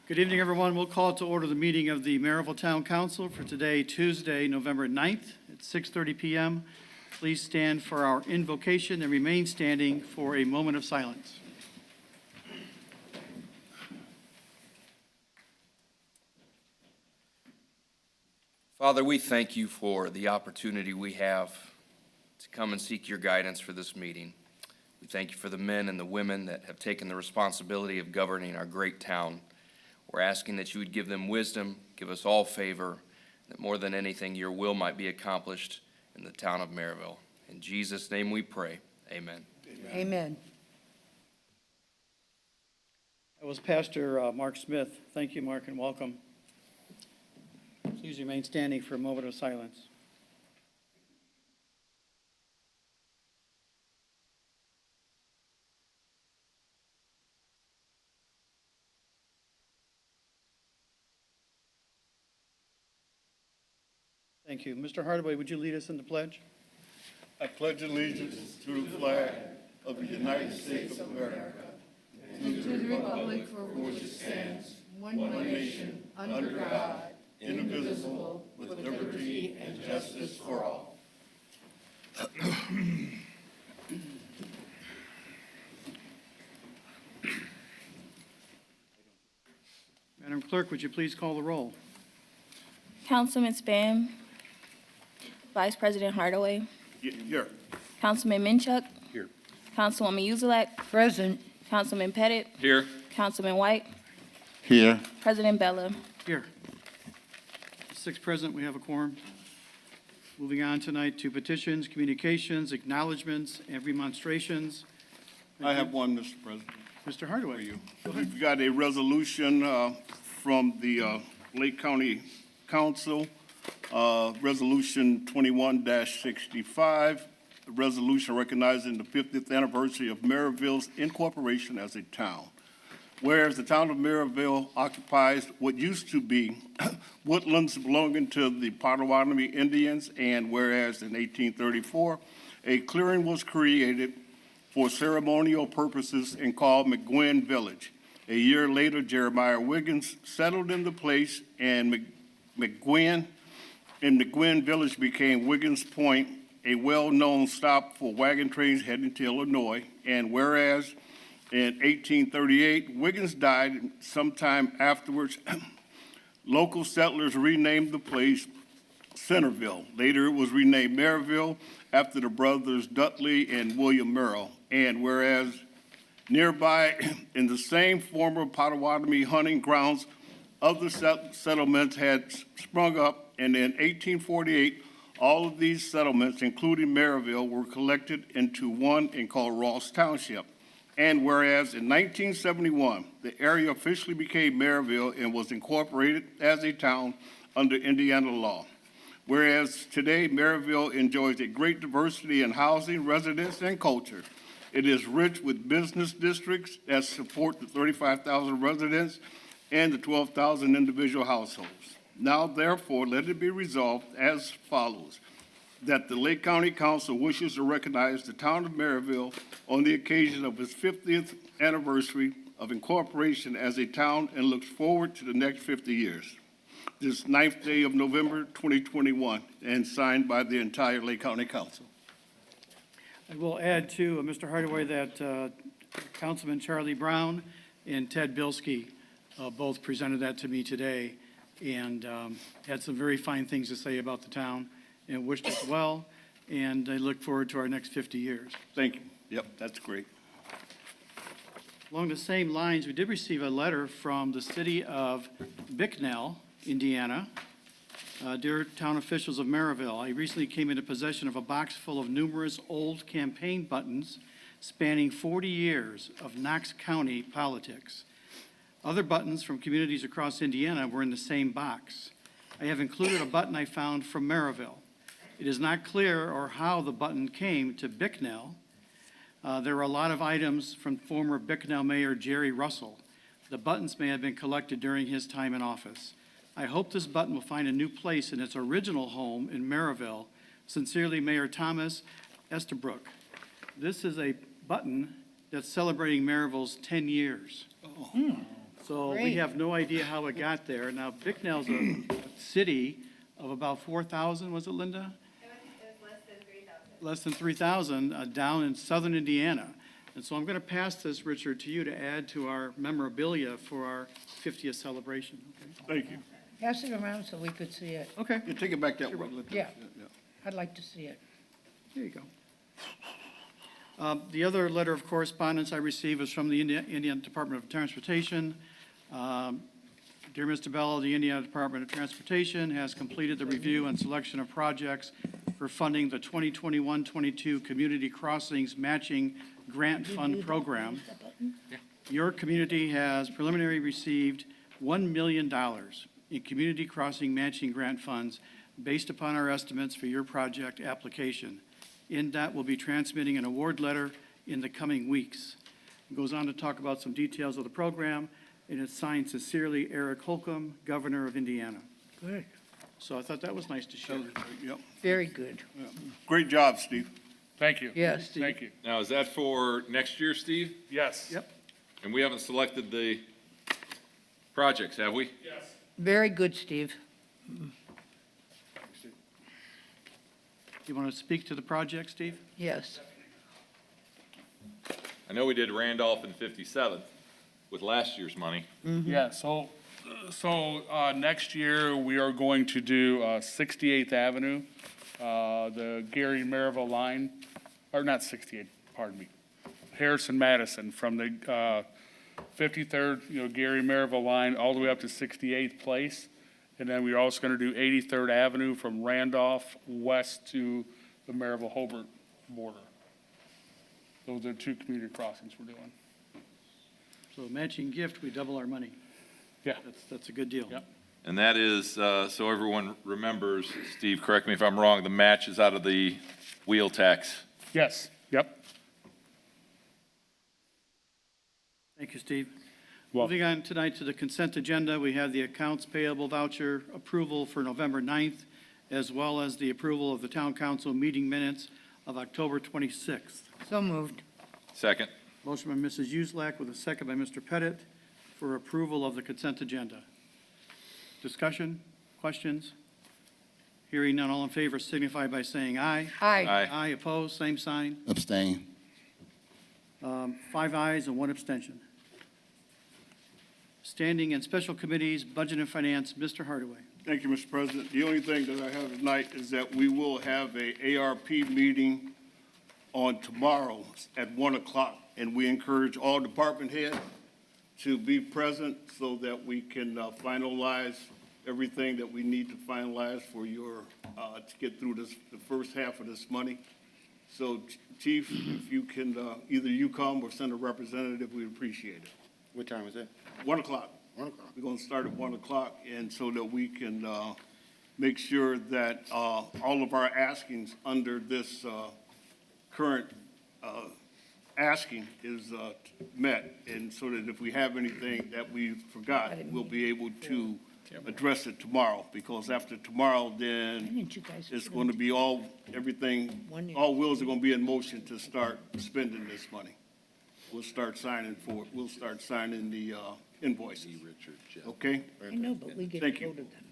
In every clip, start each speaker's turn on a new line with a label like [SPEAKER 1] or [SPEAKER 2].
[SPEAKER 1] Good evening, everyone. We'll call to order the meeting of the Merrillville Town Council for today, Tuesday, November 9th at 6:30 p.m. Please stand for our invocation and remain standing for a moment of silence.
[SPEAKER 2] Father, we thank you for the opportunity we have to come and seek your guidance for this meeting. We thank you for the men and the women that have taken the responsibility of governing our great town. We're asking that you would give them wisdom, give us all favor, that more than anything, your will might be accomplished in the town of Merrillville. In Jesus' name we pray. Amen.
[SPEAKER 3] Amen.
[SPEAKER 1] That was Pastor Mark Smith. Thank you, Mark, and welcome. Please remain standing for a moment of silence. Thank you. Mr. Hardaway, would you lead us in the pledge?
[SPEAKER 4] I pledge allegiance to the flag of the United States of America
[SPEAKER 3] And to the republic for which it stands, one nation, under God, indivisible, with liberty and justice for all.
[SPEAKER 1] Madam Clerk, would you please call the roll?
[SPEAKER 5] Councilman Spam, Vice President Hardaway,
[SPEAKER 4] Here.
[SPEAKER 5] Councilman Minchuk.
[SPEAKER 4] Here.
[SPEAKER 5] Councilwoman Uzelak,
[SPEAKER 3] Present.
[SPEAKER 5] Councilman Pettit,
[SPEAKER 2] Here.
[SPEAKER 5] Councilman White,
[SPEAKER 4] Here.
[SPEAKER 5] President Bella.
[SPEAKER 1] Here. 6 present, we have a quorum. Moving on tonight to petitions, communications, acknowledgements, and remonstrations.
[SPEAKER 4] I have one, Mr. President.
[SPEAKER 1] Mr. Hardaway.
[SPEAKER 4] We've got a resolution from the Lake County Council, Resolution 21-65, a resolution recognizing the 50th anniversary of Merrillville's incorporation as a town. Whereas the town of Merrillville occupies what used to be woodlands belonging to the Potawatomi Indians, and whereas in 1834, a clearing was created for ceremonial purposes and called McGuinn Village. A year later, Jeremiah Wiggins settled in the place, and McGuinn Village became Wiggins Point, a well-known stop for wagon trains heading to Illinois. And whereas in 1838, Wiggins died sometime afterwards, local settlers renamed the place Centerville. Later, it was renamed Merrillville after the brothers Dudley and William Merrill. And whereas nearby, in the same former Potawatomi hunting grounds, other settlements had sprung up, and in 1848, all of these settlements, including Merrillville, were collected into one and called Ross Township. And whereas in 1971, the area officially became Merrillville and was incorporated as a town under Indiana law. Whereas today, Merrillville enjoys a great diversity in housing, residence, and culture. It is rich with business districts that support the 35,000 residents and the 12,000 individual households. Now, therefore, let it be resolved as follows: that the Lake County Council wishes to recognize the town of Merrillville on the occasion of its 50th anniversary of incorporation as a town and looks forward to the next 50 years. This 9th day of November 2021, and signed by the entire Lake County Council.
[SPEAKER 1] I will add to Mr. Hardaway that Councilman Charlie Brown and Ted Bilski both presented that to me today, and had some very fine things to say about the town and wished us well, and I look forward to our next 50 years.
[SPEAKER 4] Thank you. Yep, that's great.
[SPEAKER 1] Along the same lines, we did receive a letter from the city of Bicknell, Indiana. Dear town officials of Merrillville, I recently came into possession of a box full of numerous old campaign buttons spanning 40 years of Knox County politics. Other buttons from communities across Indiana were in the same box. I have included a button I found from Merrillville. It is not clear or how the button came to Bicknell. There are a lot of items from former Bicknell Mayor Jerry Russell. The buttons may have been collected during his time in office. I hope this button will find a new place in its original home in Merrillville. Sincerely, Mayor Thomas Estabrook. This is a button that's celebrating Merrillville's 10 years. So we
[SPEAKER 3] Great.
[SPEAKER 1] have no idea how it got there. Now, Bicknell's a city of about 4,000, was it, Linda? Less than 3,000 down in southern Indiana. And so I'm going to pass this, Richard, to you to add to our memorabilia for our 50th celebration.
[SPEAKER 4] Thank you.
[SPEAKER 3] Pass it around so we could see it.
[SPEAKER 1] Okay,
[SPEAKER 4] Yeah, take it back that way.
[SPEAKER 3] Yeah. I'd like to see it.
[SPEAKER 1] there you go. The other letter of correspondence I received was from the Indiana Department of Transportation. Dear Mr. Bello, the Indiana Department of Transportation has completed the review and selection of projects for funding the 2021-22 Community Crossings Matching Grant Fund Program. Your community has preliminarily received $1 million in community crossing matching grant funds based upon our estimates for your project application. INDOT will be transmitting an award letter in the coming weeks. It goes on to talk about some details of the program, and it's signed sincerely Eric Holcomb, Governor of Indiana.
[SPEAKER 3] Good.
[SPEAKER 1] So I thought that was nice to share.
[SPEAKER 4] Yep.
[SPEAKER 3] Very good.
[SPEAKER 4] Great job, Steve.
[SPEAKER 6] Thank you.
[SPEAKER 3] Yes.
[SPEAKER 6] Thank you.
[SPEAKER 7] Now, is that for next year, Steve?
[SPEAKER 6] Yes.
[SPEAKER 1] Yep.
[SPEAKER 7] And we haven't selected the projects, have we?
[SPEAKER 6] Yes.
[SPEAKER 3] Very good, Steve.
[SPEAKER 1] You want to speak to the project, Steve?
[SPEAKER 3] Yes.
[SPEAKER 7] I know we did Randolph and 57th with last year's money.
[SPEAKER 6] Yeah, so next year, we are going to do 68th Avenue, the Gary Merrillville line, or not 68th, pardon me, Harrison Madison, from the 53rd, Gary Merrillville line, all the way up to 68th Place. And then we're also going to do 83rd Avenue from Randolph west to the Merrillville-Hobart border. Those are two community crossings we're doing.
[SPEAKER 1] So matching gift, we double our money.
[SPEAKER 6] Yeah.
[SPEAKER 1] That's a good deal.
[SPEAKER 6] Yep.
[SPEAKER 7] And that is, so everyone remembers, Steve, correct me if I'm wrong, the match is out of the wheel tax.
[SPEAKER 6] Yes, yep.
[SPEAKER 1] Thank you, Steve.
[SPEAKER 6] Well,
[SPEAKER 1] Moving on tonight to the consent agenda, we have the accounts payable voucher approval for November 9th, as well as the approval of the town council meeting minutes of October 26th.
[SPEAKER 3] So moved.
[SPEAKER 7] Second.
[SPEAKER 1] Motion by Mrs. Uselak with a second by Mr. Pettit for approval of the consent agenda. Discussion, questions? Hearing none, all in favor signify by saying aye.
[SPEAKER 3] Aye.
[SPEAKER 7] Aye.
[SPEAKER 1] Aye, opposed, same sign.
[SPEAKER 8] Abstain.
[SPEAKER 1] 5 ayes and 1 abstention. Standing and special committees, budget and finance, Mr. Hardaway.
[SPEAKER 4] Thank you, Mr. President. The only thing that I have tonight is that we will have a ARP meeting on tomorrow at 1 o'clock, and we encourage all department heads to be present so that we can finalize everything that we need to finalize for your, to get through the first half of this money. So, Chief, if you can, either you come or send a representative, we'd appreciate it.
[SPEAKER 8] What time is it?
[SPEAKER 4] 1 o'clock.
[SPEAKER 8] 1 o'clock.
[SPEAKER 4] We're going to start at 1 o'clock, and so that we can make sure that all of our askings under this current asking is met, and so that if we have anything that we forgot, we'll be able to address it tomorrow, because after tomorrow, then
[SPEAKER 3] Didn't you guys?
[SPEAKER 4] it's going to be everything, all wheels are going to be in motion to start spending this money. We'll start signing we'll start signing the invoices. Okay?
[SPEAKER 3] I know, but we get
[SPEAKER 4] Thank you.
[SPEAKER 3] voted them.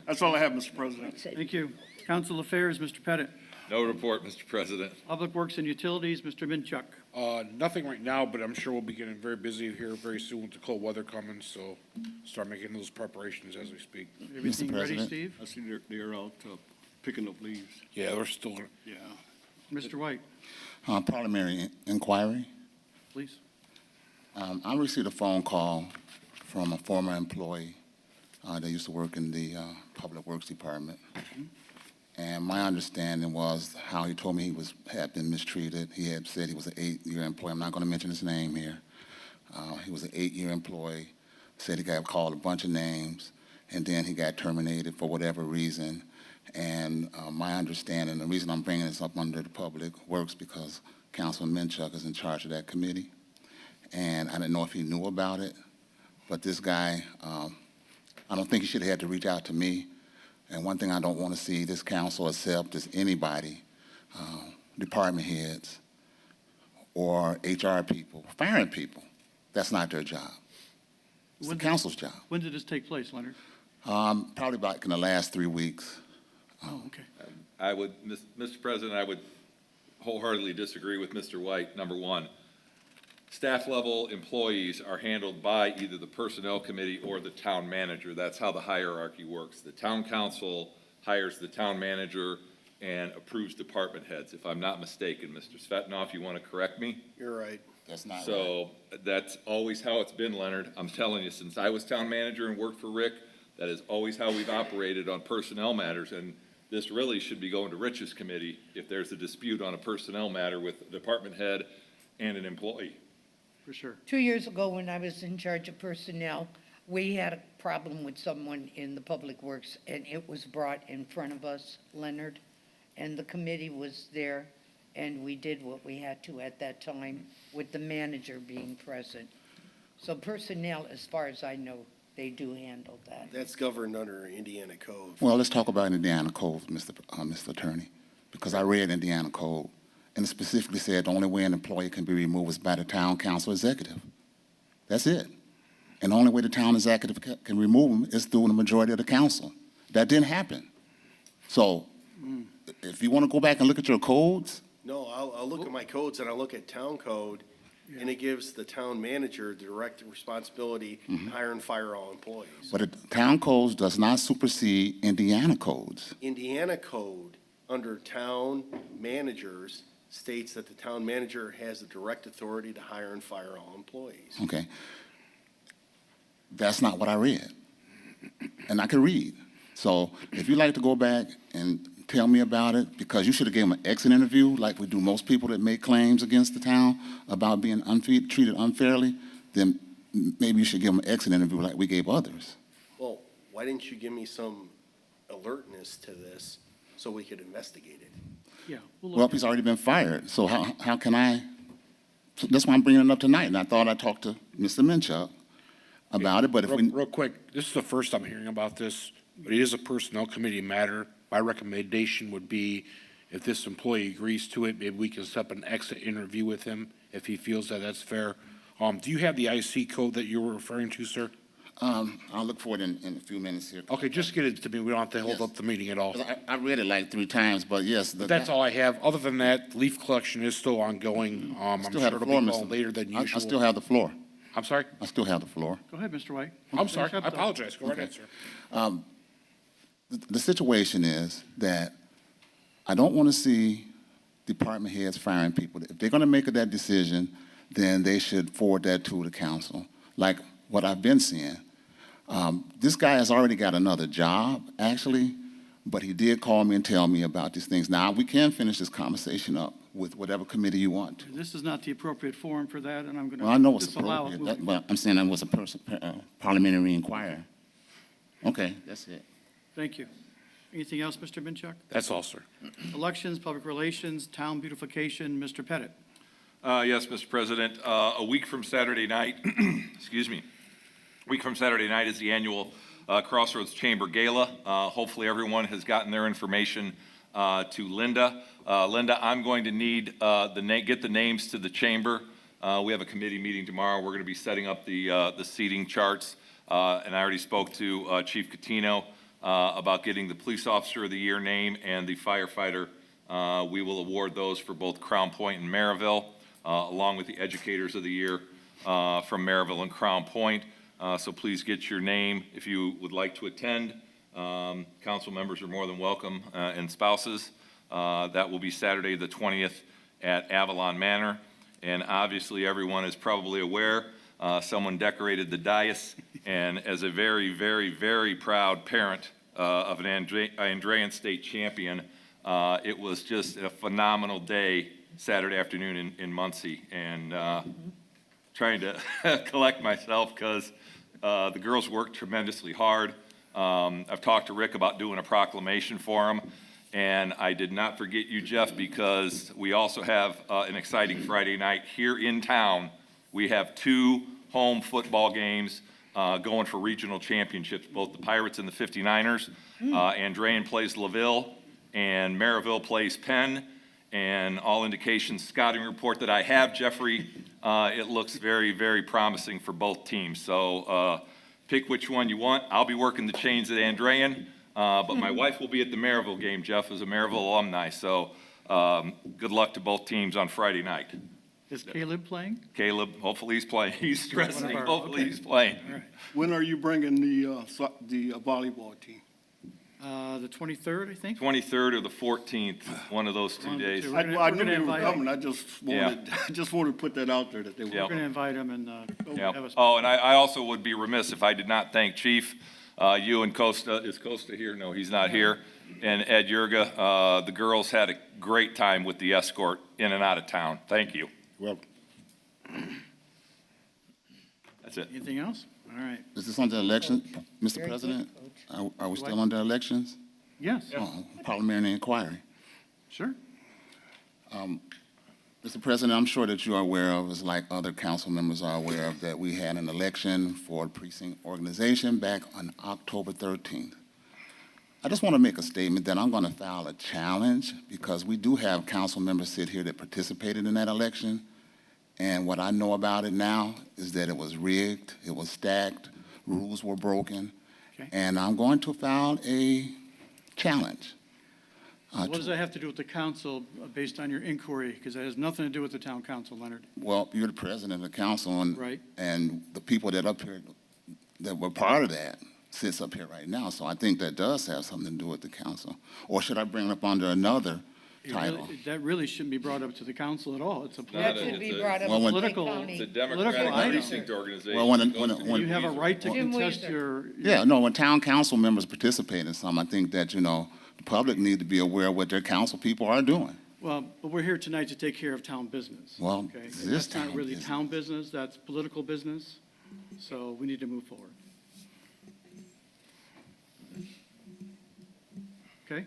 [SPEAKER 4] That's all I have, Mr. President.
[SPEAKER 1] Thank you. Council Affairs, Mr. Pettit.
[SPEAKER 7] No report, Mr. President.
[SPEAKER 1] Public Works and Utilities, Mr. Minchuk.
[SPEAKER 9] Nothing right now, but I'm sure we'll be getting very busy here very soon with the cold weather coming, so start making those preparations as we speak.
[SPEAKER 1] Everything ready,
[SPEAKER 8] President.
[SPEAKER 1] Steve?
[SPEAKER 4] I see they're out picking up leaves.
[SPEAKER 9] Yeah, we're still,
[SPEAKER 4] Yeah.
[SPEAKER 1] Mr. White,
[SPEAKER 8] Parliamentary inquiry.
[SPEAKER 1] please.
[SPEAKER 8] I received a phone call from a former employee that used to work in the Public Works Department. And my understanding was how he told me he had been mistreated. He had said he was an 8-year employee. I'm not going to mention his name here. He was an 8-year employee, said he got called a bunch of names, and then he got terminated for whatever reason. And my understanding, the reason I'm bringing this up under the Public Works, because Councilman Minchuk is in charge of that committee. And I didn't know if he knew about it, but this guy, I don't think he should have had to reach out to me. And one thing I don't want to see this council accept is anybody, department heads or HR people, firing people. That's not their job. It's the council's job.
[SPEAKER 1] When did this take place, Leonard?
[SPEAKER 8] Probably about in the last 3 weeks.
[SPEAKER 1] Oh, okay.
[SPEAKER 7] I would, Mr. President, I would wholeheartedly disagree with Mr. White. Number one, staff level employees are handled by either the personnel committee or the town manager. That's how the hierarchy works. The town council hires the town manager and approves department heads, if I'm not mistaken. Mr. Svetnoff, you want to correct me?
[SPEAKER 10] You're right.
[SPEAKER 8] That's not right.
[SPEAKER 7] So that's always how it's been, Leonard. I'm telling you, since I was town manager and worked for Rick, that is always how we've operated on personnel matters. And this really should be going to Rich's committee if there's a dispute on a personnel matter with a department head and an employee.
[SPEAKER 1] For sure.
[SPEAKER 3] 2 years ago, when I was in charge of personnel, we had a problem with someone in the Public Works, and it was brought in front of us, Leonard, and the committee was there, and we did what we had to at that time with the manager being present. So personnel, as far as I know, they do handle that.
[SPEAKER 10] That's governed under Indiana code.
[SPEAKER 8] Well, let's talk about Indiana code, Mr. Attorney, because I read Indiana code, and it specifically said the only way an employee can be removed is by the town council executive. That's it. And the only way the town executive can remove them is through the majority of the council. That didn't happen. So if you want to go back and look at your codes,
[SPEAKER 10] No, I'll look at my codes and I'll look at town code, and it gives the town manager the direct responsibility to hire and fire all employees.
[SPEAKER 8] but the town codes does not supersede Indiana codes.
[SPEAKER 10] Indiana code, under town managers, states that the town manager has the direct authority to hire and fire all employees.
[SPEAKER 8] Okay. That's not what I read. And I can read. So if you'd like to go back and tell me about it, because you should have given an exit interview like we do most people that make claims against the town about being treated unfairly, then maybe you should give them an exit interview like we gave others.
[SPEAKER 10] Well, why didn't you give me some alertness to this so we could investigate it?
[SPEAKER 1] Yeah. We'll
[SPEAKER 8] Well,
[SPEAKER 1] look
[SPEAKER 8] he's already been fired, so how can I, so that's why I'm bringing it up tonight, and I thought I'd talk to Mr. Minchuk about it, but if we,
[SPEAKER 9] Real quick, this is the first I'm hearing about this, but it is a personnel committee matter. My recommendation would be, if this employee agrees to it, maybe we can set up an exit interview with him if he feels that that's fair. Do you have the IC code that you were referring to, sir?
[SPEAKER 8] I'll look for it in a few minutes here.
[SPEAKER 9] Okay, just get it to me. We don't have to hold
[SPEAKER 8] Yes.
[SPEAKER 9] up the meeting at all.
[SPEAKER 8] 'Cause I read it like 3 times, but yes.
[SPEAKER 9] But that's all I have. Other than that, leaf collection is still ongoing. I'm
[SPEAKER 8] Still
[SPEAKER 9] sure
[SPEAKER 8] have
[SPEAKER 9] it'll
[SPEAKER 8] the
[SPEAKER 9] be
[SPEAKER 8] floor,
[SPEAKER 9] going
[SPEAKER 8] Mr.
[SPEAKER 9] later than
[SPEAKER 8] I
[SPEAKER 9] usual.
[SPEAKER 8] still have the floor.
[SPEAKER 9] I'm sorry?
[SPEAKER 8] I still have the floor.
[SPEAKER 1] Go ahead, Mr. White.
[SPEAKER 9] I'm sorry.
[SPEAKER 1] Finish up,
[SPEAKER 9] I
[SPEAKER 1] though.
[SPEAKER 9] apologize. Go right
[SPEAKER 8] Okay.
[SPEAKER 9] ahead, sir.
[SPEAKER 8] The situation is that I don't want to see department heads firing people. If they're going to make that decision, then they should forward that to the council, like what I've been seeing. This guy has already got another job, actually, but he did call me and tell me about these things. Now, we can finish this conversation up with whatever committee you want to.
[SPEAKER 1] This is not the appropriate forum for that, and I'm going to
[SPEAKER 8] Well, I know it's
[SPEAKER 1] disallow it.
[SPEAKER 8] appropriate, but I'm saying that was a parliamentary inquiry. Okay, that's it.
[SPEAKER 1] Thank you. Anything else, Mr. Minchuk?
[SPEAKER 9] That's all, sir.
[SPEAKER 1] Elections, public relations, town beautification, Mr. Pettit.
[SPEAKER 7] Yes, Mr. President, a week from Saturday night, excuse me, a week from Saturday night is the annual Crossroads Chamber Gala. Hopefully, everyone has gotten their information to Linda. Linda, I'm going to need get the names to the chamber. We have a committee meeting tomorrow. We're going to be setting up the seating charts, and I already spoke to Chief Catino about getting the Police Officer of the Year name and the firefighter. We will award those for both Crown Point and Merrillville, along with the Educators of the Year from Merrillville and Crown Point. So please get your name if you would like to attend. Council members are more than welcome, and spouses. That will be Saturday, the 20th at Avalon Manor. And obviously, everyone is probably aware, someone decorated the dais. And as a very, very, very proud parent of an Andrean state champion, it was just a phenomenal day Saturday afternoon in Muncie. And trying to collect myself because the girls worked tremendously hard. I've talked to Rick about doing a proclamation for them. And I did not forget you, Jeff, because we also have an exciting Friday night here in town. We have 2 home football games going for regional championships, both the Pirates and the 59ers. Andrean plays LaVille, and Merrillville plays Penn. And all indications, scouting report that I have, Jeffrey it looks very, very promising for both teams. So pick which one you want. I'll be working the chains at Andrean, but my wife will be at the Merrillville game. Jeff is a Merrillville alumni, so good luck to both teams on Friday night.
[SPEAKER 1] Is Caleb playing?
[SPEAKER 7] Caleb, hopefully he's playing. He's stressing.
[SPEAKER 1] our-
[SPEAKER 7] Hopefully
[SPEAKER 1] okay.
[SPEAKER 7] he's playing.
[SPEAKER 4] When are you bringing the volleyball team?
[SPEAKER 1] The 23rd, I think?
[SPEAKER 7] 23rd or the 14th, one of those 2
[SPEAKER 1] One of the
[SPEAKER 7] days.
[SPEAKER 1] two.
[SPEAKER 4] I
[SPEAKER 1] We're
[SPEAKER 4] knew
[SPEAKER 1] gonna
[SPEAKER 4] they were
[SPEAKER 1] invite-
[SPEAKER 4] coming, I just wanted to put that out there that they were.
[SPEAKER 7] Yeah.
[SPEAKER 1] We're going to invite them and
[SPEAKER 7] Yeah.
[SPEAKER 1] have a.
[SPEAKER 7] Oh, and I also would be remiss if I did not thank Chief, you and Costa. Is Costa here? No, he's not here. And Ed Yurga. The girls had a great time with the escort in and out of town. Thank you.
[SPEAKER 9] Well,
[SPEAKER 7] That's it.
[SPEAKER 1] Anything else? All right.
[SPEAKER 8] Is this under election, Mr.
[SPEAKER 3] Very good,
[SPEAKER 8] President?
[SPEAKER 3] Coach.
[SPEAKER 8] Are we still under elections?
[SPEAKER 1] Yes,
[SPEAKER 8] Oh, parliamentary inquiry.
[SPEAKER 1] sure.
[SPEAKER 8] Mr. President, I'm sure that you are aware of, as like other council members are aware of, that we had an election for precinct organization back on October 13th. I just want to make a statement that I'm going to file a challenge because we do have council members sit here that participated in that election. And what I know about it now is that it was rigged, it was stacked, rules were broken.
[SPEAKER 1] Okay.
[SPEAKER 8] And I'm going to file a challenge.
[SPEAKER 1] What does that have to do with the council based on your inquiry? Because that has nothing to do with the town council, Leonard.
[SPEAKER 8] Well, you're the president of the council, and
[SPEAKER 1] Right.
[SPEAKER 8] and the people that up here that were part of that sits up here right now. So I think that does have something to do with the council. Or should I bring it up under another title?
[SPEAKER 1] That really shouldn't be brought up to the council at all. It's a
[SPEAKER 7] Not
[SPEAKER 3] That
[SPEAKER 1] political.
[SPEAKER 3] should be
[SPEAKER 7] it's a-
[SPEAKER 3] brought up
[SPEAKER 8] Well,
[SPEAKER 3] in
[SPEAKER 8] when-
[SPEAKER 3] Lake
[SPEAKER 1] Political-
[SPEAKER 3] County.
[SPEAKER 7] It's a
[SPEAKER 1] Political
[SPEAKER 7] Democratic
[SPEAKER 1] item.
[SPEAKER 7] precinct organization.
[SPEAKER 8] Well, when-
[SPEAKER 7] It goes
[SPEAKER 8] when-
[SPEAKER 7] to
[SPEAKER 8] when-
[SPEAKER 1] You have a right to
[SPEAKER 3] Jim
[SPEAKER 1] contest
[SPEAKER 3] Weiser.
[SPEAKER 1] your.
[SPEAKER 8] Yeah, no, when town council members participate in some, I think that, the public need to be aware of what their council people are doing.
[SPEAKER 1] Well, but we're here tonight to take care of town business.
[SPEAKER 8] Well,
[SPEAKER 1] Okay?
[SPEAKER 8] this
[SPEAKER 1] And
[SPEAKER 8] is
[SPEAKER 1] that's not
[SPEAKER 8] town
[SPEAKER 1] really
[SPEAKER 8] business.
[SPEAKER 1] town business, that's political business, so we need to move forward. Okay?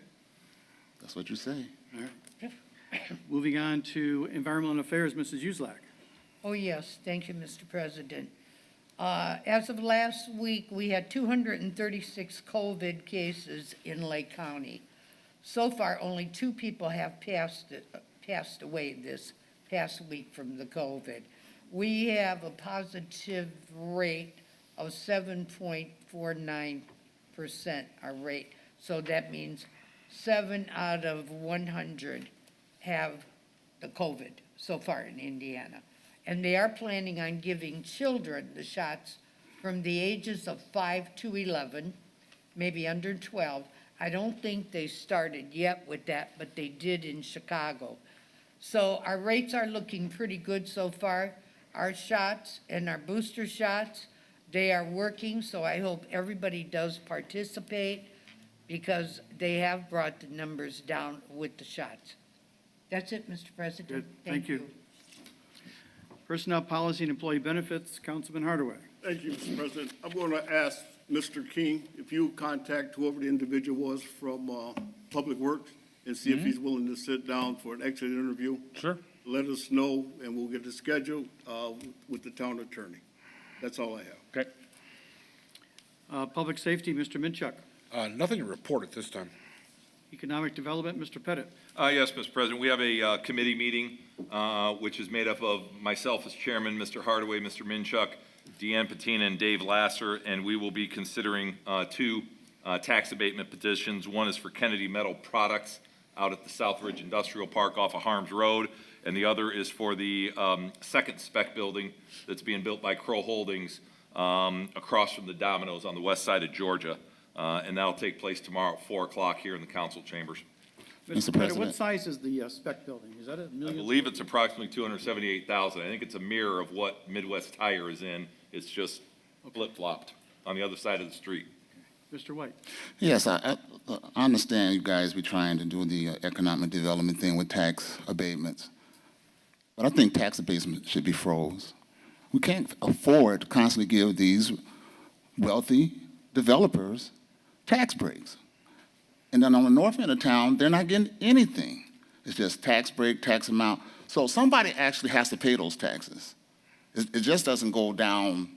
[SPEAKER 8] That's what you say.
[SPEAKER 1] All right. Moving on to Environmental Affairs, Mrs. Uselak.
[SPEAKER 3] Oh, yes, thank you, Mr. President. As of last week, we had 236 COVID cases in Lake County. So far, only 2 people have passed away this past week from the COVID. We have a positive rate of 7.49%, our rate. So that means 7 out of 100 have the COVID so far in Indiana. And they are planning on giving children the shots from the ages of 5 to 11, maybe under 12. I don't think they started yet with that, but they did in Chicago. So our rates are looking pretty good so far. Our shots and our booster shots, they are working, so I hope everybody does participate because they have brought the numbers down with the shots. That's it, Mr. President.
[SPEAKER 1] Good, thank you. Personnel Policy and Employee Benefits, Councilman Hardaway.
[SPEAKER 4] Thank you, Mr. President. I'm going to ask Mr. King if you contact whoever the individual was from Public Works and see if he's willing to sit down for an exit interview.
[SPEAKER 6] Sure.
[SPEAKER 4] Let us know, and we'll get it scheduled with the town attorney. That's all I have.
[SPEAKER 6] Okay.
[SPEAKER 1] Public Safety, Mr. Minchuk.
[SPEAKER 9] nothing to report at this time.
[SPEAKER 1] Economic Development, Mr. Pettit.
[SPEAKER 7] Yes, Mr. President, we have a committee meeting, which is made up of myself as chairman, Mr. Hardaway, Mr. Minchuk, Deanne Patina, and Dave Lasser, and we will be considering 2 tax abatement petitions. One is for Kennedy Metal Products out at the Southridge Industrial Park off of Harms Road, and the other is for the second spec building that's being built by Crow Holdings across from the Domino's on the west side of Georgia. And that'll take place tomorrow at 4 o'clock here in the council chambers.
[SPEAKER 8] Mr.
[SPEAKER 1] Pettit, what
[SPEAKER 8] President.
[SPEAKER 1] size is the spec building? Is that a
[SPEAKER 7] I
[SPEAKER 1] million?
[SPEAKER 7] believe it's approximately 278,000. I think it's a mirror of what Midwest Tire is in. It's just flip-flopped on the other side of the street.
[SPEAKER 1] Mr. White.
[SPEAKER 8] Yes, I understand you guys be trying to do the economic development thing with tax abatements. But I think tax abatements should be froze. We can't afford to constantly give these wealthy developers tax breaks. And then on the north end of town, they're not getting anything. It's just tax break, tax amount. So somebody actually has to pay those taxes. It just doesn't go down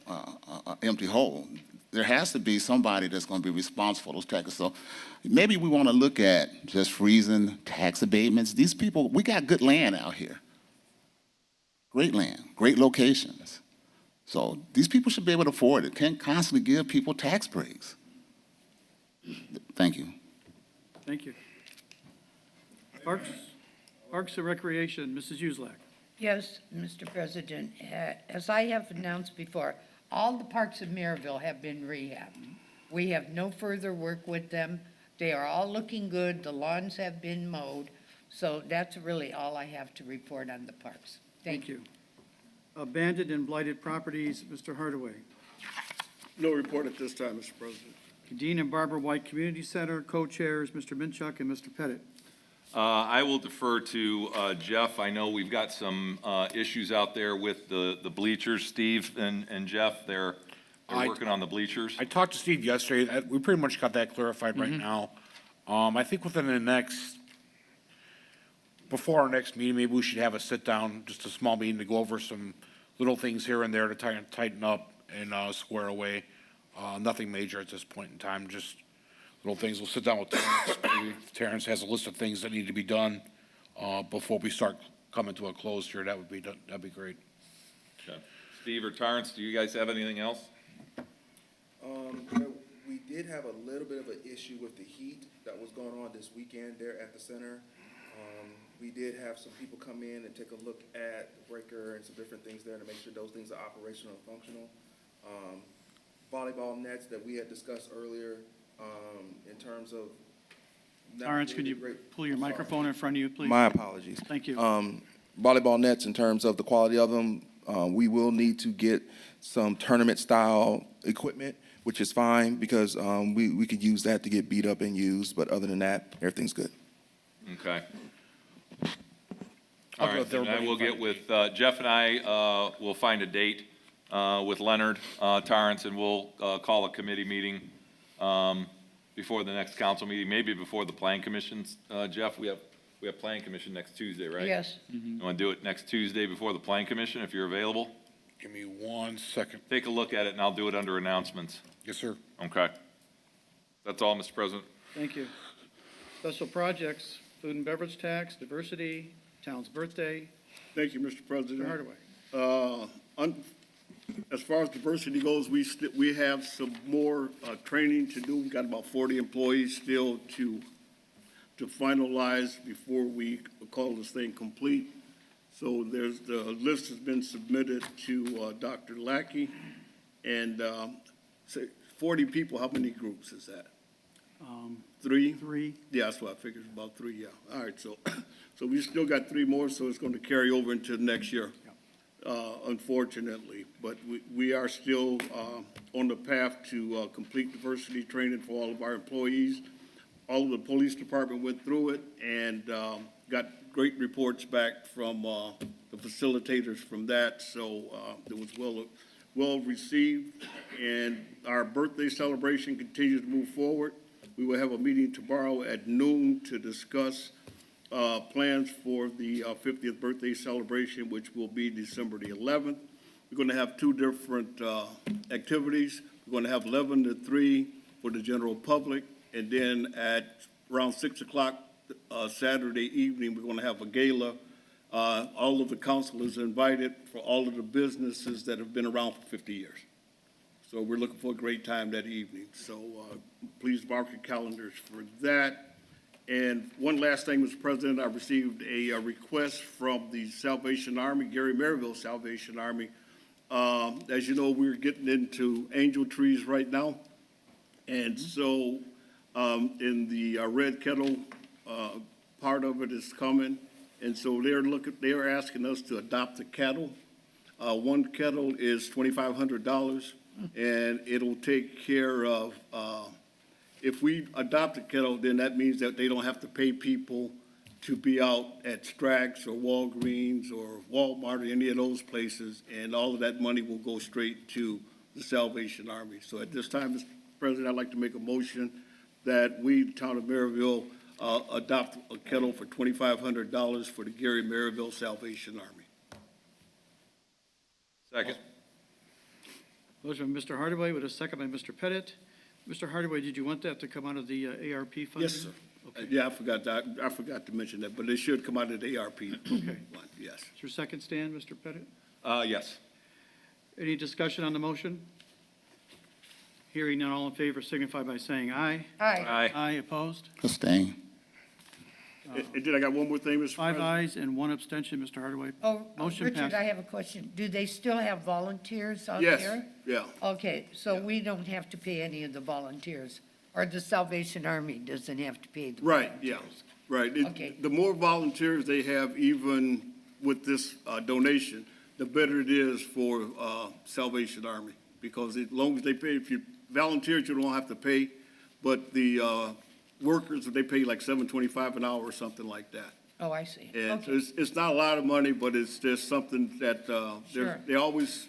[SPEAKER 8] an empty hole. There has to be somebody that's going to be responsible for those taxes. So maybe we want to look at just freezing tax abatements. These people, we got good land out here. great land, great locations. So these people should be able to afford it. Can't constantly give people tax breaks. Thank you.
[SPEAKER 1] Thank you. Parks and Recreation, Mrs. Uselak.
[SPEAKER 3] Yes, Mr. President, as I have announced before, all the parks in Maryville have been rehabbed. We have no further work with them. They are all looking good. The lawns have been mowed. So that's really all I have to report on the parks. Thank you.
[SPEAKER 1] Abandoned and blighted properties, Mr. Hardaway.
[SPEAKER 4] No report at this time, Mr. President.
[SPEAKER 1] Dean and Barbara White Community Center, co-chairs, Mr. Minchuk and Mr. Pettit.
[SPEAKER 7] I will defer to Jeff. I know we've got some issues out there with the bleachers. Steve and Jeff, they're working on the bleachers.
[SPEAKER 9] I talked to Steve yesterday. We pretty much got that clarified right now. I think within before our next meeting, maybe we should have a sit-down, just a small meeting to go over some little things here and there to tighten up and square away. Nothing major at this point in time, just little things. We'll sit down with Terrence. Maybe if Terrence has a list of things that need to be done before we start coming to a close here. That'd be great.
[SPEAKER 7] Okay. Steve or Terrence, do you guys have anything else?
[SPEAKER 11] We did have a little bit of an issue with the heat that was going on this weekend there at the center. We did have some people come in and take a look at the breaker and some different things there to make sure those things are operational and functional. Volleyball nets that we had discussed earlier, in terms of.
[SPEAKER 1] Lawrence, could you pull your microphone in front of you, please?
[SPEAKER 11] My apologies.
[SPEAKER 1] Thank you.
[SPEAKER 11] Volleyball nets, in terms of the quality of them, we will need to get some tournament-style equipment, which is fine, because we could use that to get beat up and used, but other than that, everything's good.
[SPEAKER 7] Okay.
[SPEAKER 9] I'll
[SPEAKER 7] All
[SPEAKER 9] go
[SPEAKER 7] right,
[SPEAKER 9] with
[SPEAKER 7] then I
[SPEAKER 9] everybody
[SPEAKER 7] will
[SPEAKER 9] and
[SPEAKER 7] get with, Jeff and I will find a date with Leonard, Torrance, and we'll call a committee meeting before the next council meeting, maybe before the Plan Commission's. Jeff, we have Plan Commission next Tuesday, right?
[SPEAKER 3] Yes.
[SPEAKER 7] You want to do it next Tuesday before the Plan Commission, if you're available?
[SPEAKER 9] Give me 1 second.
[SPEAKER 7] Take a look at it, and I'll do it under announcements.
[SPEAKER 9] Yes, sir.
[SPEAKER 7] Okay. That's all, Mr. President.
[SPEAKER 1] Thank you. Special projects, food and beverage tax, diversity, town's birthday,
[SPEAKER 4] Thank you, Mr. President.
[SPEAKER 1] Mr. Hardaway.
[SPEAKER 4] As far as diversity goes, we have some more training to do. We've got about 40 employees still to finalize before we call this thing complete. So the list has been submitted to Dr. Lackey, and 40 people, how many groups is that? 3?
[SPEAKER 1] 3.
[SPEAKER 4] Yeah, that's what I figured, about 3, yeah. All right, so we still got 3 more, so it's going to carry over into next year, unfortunately. But we are still on the path to complete diversity training for all of our employees. All of the police department went through it and got great reports back from the facilitators from that, so it was well received. And our birthday celebration continues to move forward. We will have a meeting tomorrow at noon to discuss plans for the 50th birthday celebration, which will be December the 11th. We're going to have 2 different activities. We're going to have 11 to 3 for the general public, and then at around 6 o'clock Saturday evening, we're going to have a gala. All of the council is invited for all of the businesses that have been around for 50 years. So we're looking for a great time that evening. So please mark your calendars for that. And one last thing, Mr. President, I received a request from the Salvation Army, Gary Merrillville Salvation Army. As you know, we're getting into angel trees right now. And so in the Red Kettle, part of it is coming. And so they're asking us to adopt a kettle. One kettle is $2,500. And it'll take care of, if we adopt a kettle, then that means that they don't have to pay people to be out at Strax or Walgreens or Walmart or any of those places, and all of that money will go straight to the Salvation Army. So at this time, Mr. President, I'd like to make a motion that we, the town of Merrillville, adopt a kettle for $2,500 for the Gary Merrillville Salvation Army.
[SPEAKER 7] Second.
[SPEAKER 1] Motion by Mr. Hardaway with a second by Mr. Pettit. Mr. Hardaway, did you want that to come out of the ARP fund?
[SPEAKER 4] Yes, sir. Yeah, I forgot to mention that, but it should come out of the ARP.
[SPEAKER 1] Okay.
[SPEAKER 4] line, yes.
[SPEAKER 1] Is your second stand, Mr. Pettit?
[SPEAKER 7] Yes.
[SPEAKER 1] Any discussion on the motion? Hearing none, all in favor signify by saying aye.
[SPEAKER 3] Aye.
[SPEAKER 1] Aye, opposed?
[SPEAKER 8] Abstain.
[SPEAKER 4] And then I got one more thing, Mr.
[SPEAKER 1] Five
[SPEAKER 4] President.
[SPEAKER 1] ayes and one abstention, Mr. Hardaway.
[SPEAKER 3] Oh,
[SPEAKER 1] Motion
[SPEAKER 3] Richard,
[SPEAKER 1] passed.
[SPEAKER 3] I have a question. Do they still have volunteers out
[SPEAKER 4] Yes,
[SPEAKER 3] there?
[SPEAKER 4] yeah.
[SPEAKER 3] Okay, so we don't have to pay any of the volunteers, or the Salvation Army doesn't have to pay the
[SPEAKER 4] Right, yeah,
[SPEAKER 3] volunteers?
[SPEAKER 4] right.
[SPEAKER 3] Okay.
[SPEAKER 4] The more volunteers they have, even with this donation, the better it is for Salvation Army. Because as long as they pay, if you volunteers, you don't have to pay. But the workers, they pay like $7.25 an hour or something like that.
[SPEAKER 3] Oh, I see.
[SPEAKER 4] And
[SPEAKER 3] Okay.
[SPEAKER 4] it's not a lot of money, but it's just something that
[SPEAKER 3] Sure.
[SPEAKER 4] they always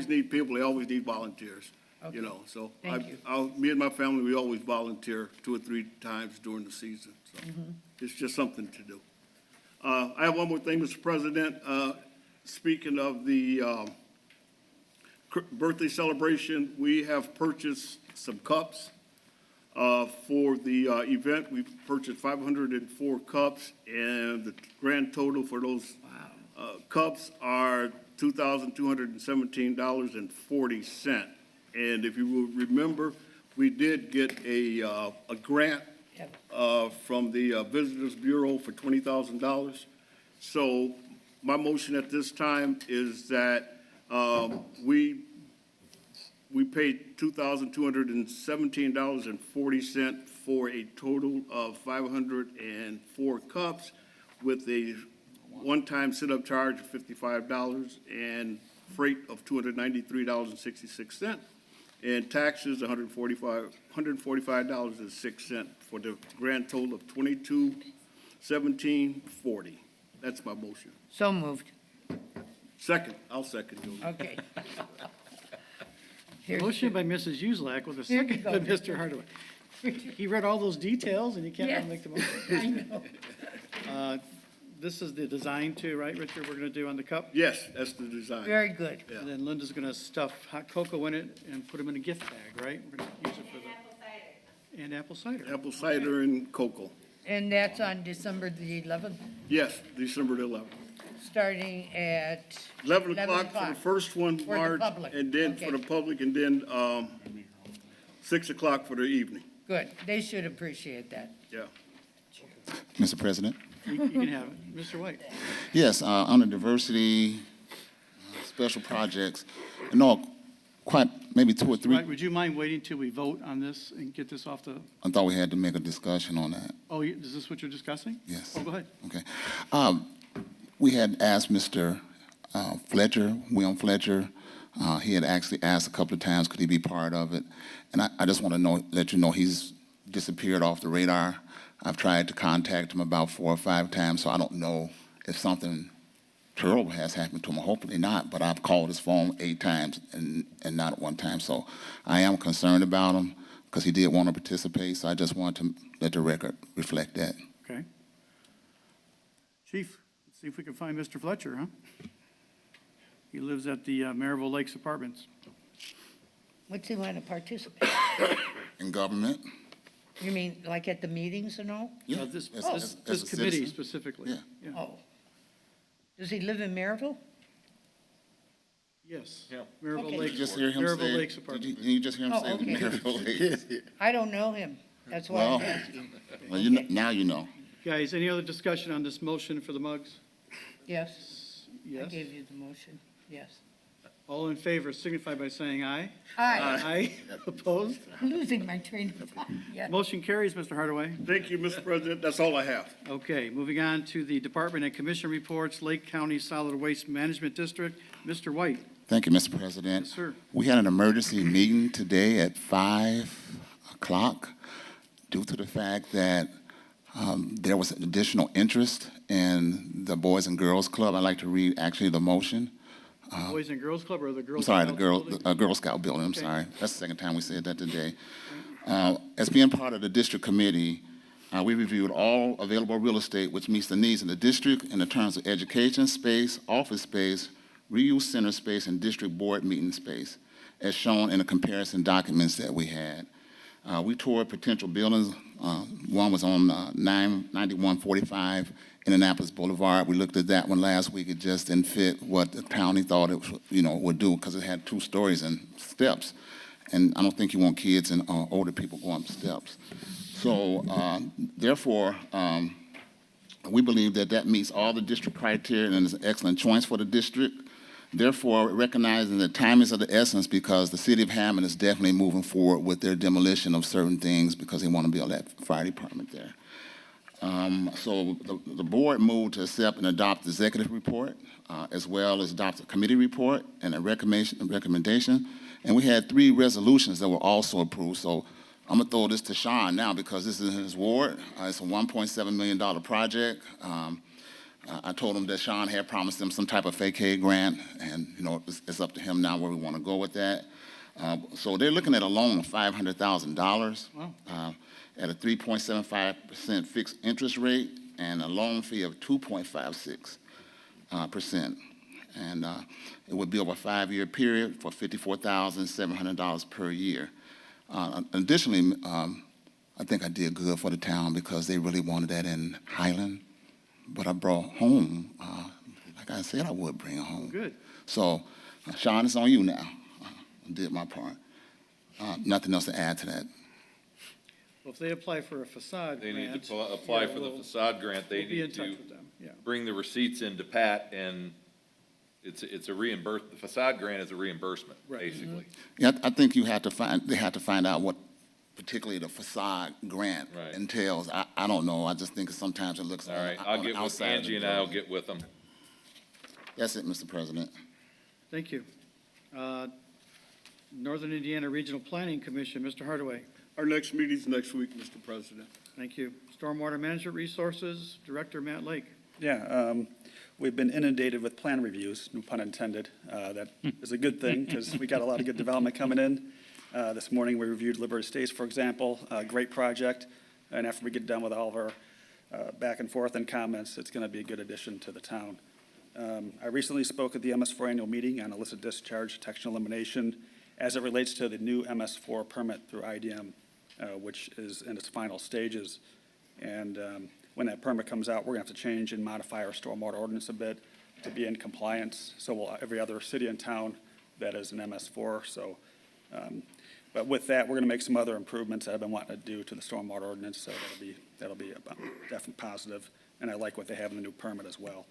[SPEAKER 4] need people, they always need volunteers,
[SPEAKER 3] Okay.
[SPEAKER 4] you know. So
[SPEAKER 3] Thank you.
[SPEAKER 4] me and my family, we always volunteer 2 or 3 times during the season. So
[SPEAKER 3] Mm-hmm.
[SPEAKER 4] it's just something to do. I have one more thing, Mr. President. Speaking of the birthday celebration, we have purchased some cups for the event. We purchased 504 cups, and the grand total for those cups are $2,217.40. And if you will remember, we did get a grant
[SPEAKER 3] Yep.
[SPEAKER 4] from the Visitors Bureau for $20,000. So my motion at this time is that we paid $2,217.40 for a total of 504 cups with a one-time sit-up charge of $55 and freight of $293.66 and taxes $145.06 for the grand total of $22,1740. That's my motion.
[SPEAKER 3] So moved.
[SPEAKER 4] Second, I'll second you.
[SPEAKER 3] Okay. Here's
[SPEAKER 1] Motion
[SPEAKER 3] the-
[SPEAKER 1] by Mrs. Uselak with a
[SPEAKER 3] Here you
[SPEAKER 1] second
[SPEAKER 3] go,
[SPEAKER 1] by Mr. Hardaway. He read all those details and he can't
[SPEAKER 3] Yes.
[SPEAKER 1] make the motion.
[SPEAKER 3] I know.
[SPEAKER 1] This is the design too, right, Richard, we're gonna do on the cup?
[SPEAKER 4] Yes, that's the design.
[SPEAKER 3] Very good.
[SPEAKER 4] Yeah.
[SPEAKER 1] And then Linda's gonna stuff hot cocoa in it and put them in a gift bag, right? We're gonna use it for the. And apple cider.
[SPEAKER 4] Apple cider and cocoa.
[SPEAKER 3] And that's on December the 11th,
[SPEAKER 4] Yes, December the 11th.
[SPEAKER 3] starting at
[SPEAKER 4] 11 o'clock for the first one,
[SPEAKER 3] For the
[SPEAKER 4] March,
[SPEAKER 3] public,
[SPEAKER 4] and then for
[SPEAKER 3] okay.
[SPEAKER 4] the public, and then 6 o'clock for the evening.
[SPEAKER 3] Good. They should appreciate that.
[SPEAKER 4] Yeah.
[SPEAKER 8] Mr. President?
[SPEAKER 1] You can have it. Mr. White.
[SPEAKER 8] Yes, under diversity, special projects, no, quite, maybe 2 or 3.
[SPEAKER 1] Right, would you mind waiting till we vote on this and get this off the,
[SPEAKER 8] I thought we had to make a discussion on that.
[SPEAKER 1] oh, is this what you're discussing?
[SPEAKER 8] Yes.
[SPEAKER 1] Oh, go ahead.
[SPEAKER 8] Okay. We had asked Mr. Fletcher, William Fletcher, he had actually asked a couple of times, could he be part of it? And I just want to let you know, he's disappeared off the radar. I've tried to contact him about 4 or 5 times, so I don't know if something terrible has happened to him. Hopefully not, but I've called his phone 8 times and not at one time. So I am concerned about him because he did want to participate, so I just want to let the record reflect that.
[SPEAKER 1] Okay. Chief, let's see if we can find Mr. Fletcher, huh? He lives at the Merrillville Lakes Apartments.
[SPEAKER 3] What's he want to participate?
[SPEAKER 8] In government?
[SPEAKER 3] You mean like at the meetings and all?
[SPEAKER 8] Yeah.
[SPEAKER 1] This
[SPEAKER 8] as a
[SPEAKER 1] committee
[SPEAKER 8] citizen.
[SPEAKER 1] specifically.
[SPEAKER 8] Yeah.
[SPEAKER 3] Oh. Does he live in Maryville?
[SPEAKER 1] Yes.
[SPEAKER 7] Yeah.
[SPEAKER 1] Merrillville
[SPEAKER 3] Okay.
[SPEAKER 8] Did
[SPEAKER 1] Lakes.
[SPEAKER 8] you just hear him
[SPEAKER 1] Merrillville
[SPEAKER 8] say?
[SPEAKER 1] Lakes
[SPEAKER 8] Did
[SPEAKER 1] Apartments.
[SPEAKER 8] you just hear him
[SPEAKER 3] Oh,
[SPEAKER 8] say
[SPEAKER 3] okay.
[SPEAKER 8] Merrillville Lakes?
[SPEAKER 3] I don't know him. That's why I'm
[SPEAKER 8] Well,
[SPEAKER 3] asking.
[SPEAKER 8] well, you know, now you know.
[SPEAKER 1] Guys, any other discussion on this motion for the mugs?
[SPEAKER 3] Yes, I
[SPEAKER 1] Yes.
[SPEAKER 3] gave you the motion. Yes.
[SPEAKER 1] All in favor signify by saying aye.
[SPEAKER 3] Aye.
[SPEAKER 1] Aye. Opposed?
[SPEAKER 3] I'm losing my train of thought. Yeah.
[SPEAKER 1] Motion carries, Mr. Hardaway.
[SPEAKER 4] Thank you, Mr. President. That's all I have.
[SPEAKER 1] Okay, moving on to the Department and Commission reports, Lake County Solid Waste Management District. Mr. White.
[SPEAKER 8] Thank you, Mr. President.
[SPEAKER 1] Yes, sir.
[SPEAKER 8] We had an emergency meeting today at 5 o'clock due to the fact that there was additional interest in the Boys and Girls Club. I'd like to read actually the motion.
[SPEAKER 1] Boys and Girls Club or the
[SPEAKER 8] I'm
[SPEAKER 1] Girls?
[SPEAKER 8] sorry,
[SPEAKER 1] Scouts
[SPEAKER 8] the
[SPEAKER 1] building?
[SPEAKER 8] Girl Scout building, I'm
[SPEAKER 1] Okay.
[SPEAKER 8] sorry. That's the second time we said that today. As being part of the district committee, we reviewed all available real estate which meets the needs of the district in the terms of education space, office space, reuse center space, and district board meeting space, as shown in the comparison documents that we had. We toured potential buildings. One was on 9145 Indianapolis Boulevard. We looked at that one last week. It just didn't fit what the county thought it would do because it had 2 stories and steps. And I don't think you want kids and older people going up steps. So therefore, we believe that that meets all the district criteria and is an excellent choice for the district. Therefore, recognizing the time is of the essence because the city of Hammond is definitely moving forward with their demolition of certain things because they want to build that fire department there. So the board moved to accept and adopt the executive report, as well as adopt a committee report and a recommendation. And we had 3 resolutions that were also approved. So I'm gonna throw this to Sean now because this is his ward. It's a $1.7 million project. I told him that Sean had promised them some type of fake aid grant, and it's up to him now where we want to go with that. So they're looking at a loan of $500,000 at a 3.75% fixed interest rate and a loan fee of 2.56%. And it would be over a 5-year period for $54,700 per year. Additionally, I think I did good for the town because they really wanted that in Highland. But I brought home, like I said I would bring it home.
[SPEAKER 1] Good.
[SPEAKER 8] So, Sean, it's on you now. I did my part. Nothing else to add to that.
[SPEAKER 1] Well, if they apply for a facade
[SPEAKER 7] They need
[SPEAKER 1] grant.
[SPEAKER 7] to apply for the facade grant. They
[SPEAKER 1] We'll be in
[SPEAKER 7] need
[SPEAKER 1] touch
[SPEAKER 7] to
[SPEAKER 1] with them, yeah.
[SPEAKER 7] bring the receipts into Pat, and it's a the facade grant is a reimbursement,
[SPEAKER 1] Right.
[SPEAKER 7] basically.
[SPEAKER 8] Yeah, I think they have to find out what particularly the facade grant
[SPEAKER 7] Right.
[SPEAKER 8] entails. I don't know. I just think sometimes it looks
[SPEAKER 7] All right,
[SPEAKER 8] on
[SPEAKER 7] I'll
[SPEAKER 8] the
[SPEAKER 7] get with
[SPEAKER 8] outside of the
[SPEAKER 7] Angie and I'll
[SPEAKER 8] building.
[SPEAKER 7] get with them.
[SPEAKER 8] That's it, Mr. President.
[SPEAKER 1] Thank you. Northern Indiana Regional Planning Commission, Mr. Hardaway.
[SPEAKER 4] Our next meeting's next week, Mr. President.
[SPEAKER 1] Thank you. Stormwater Management Resources, Director Matt Lake.
[SPEAKER 12] Yeah, we've been inundated with plan reviews, no pun intended. That is a good thing because we got a lot of good development coming in. This morning, we reviewed Liberty Estates, for example, a great project. And after we get done with all of our back and forth and comments, it's going to be a good addition to the town. I recently spoke at the MS4 annual meeting on illicit discharge detection elimination as it relates to the new MS4 permit through IDM, which is in its final stages. And when that permit comes out, we're going to have to change and modify our stormwater ordinance a bit to be in compliance. So will every other city and town that is an MS4. So, but with that, we're going to make some other improvements that I've been wanting to do to the stormwater ordinance. So that'll be a definite positive. And I like what they have in the new permit as well.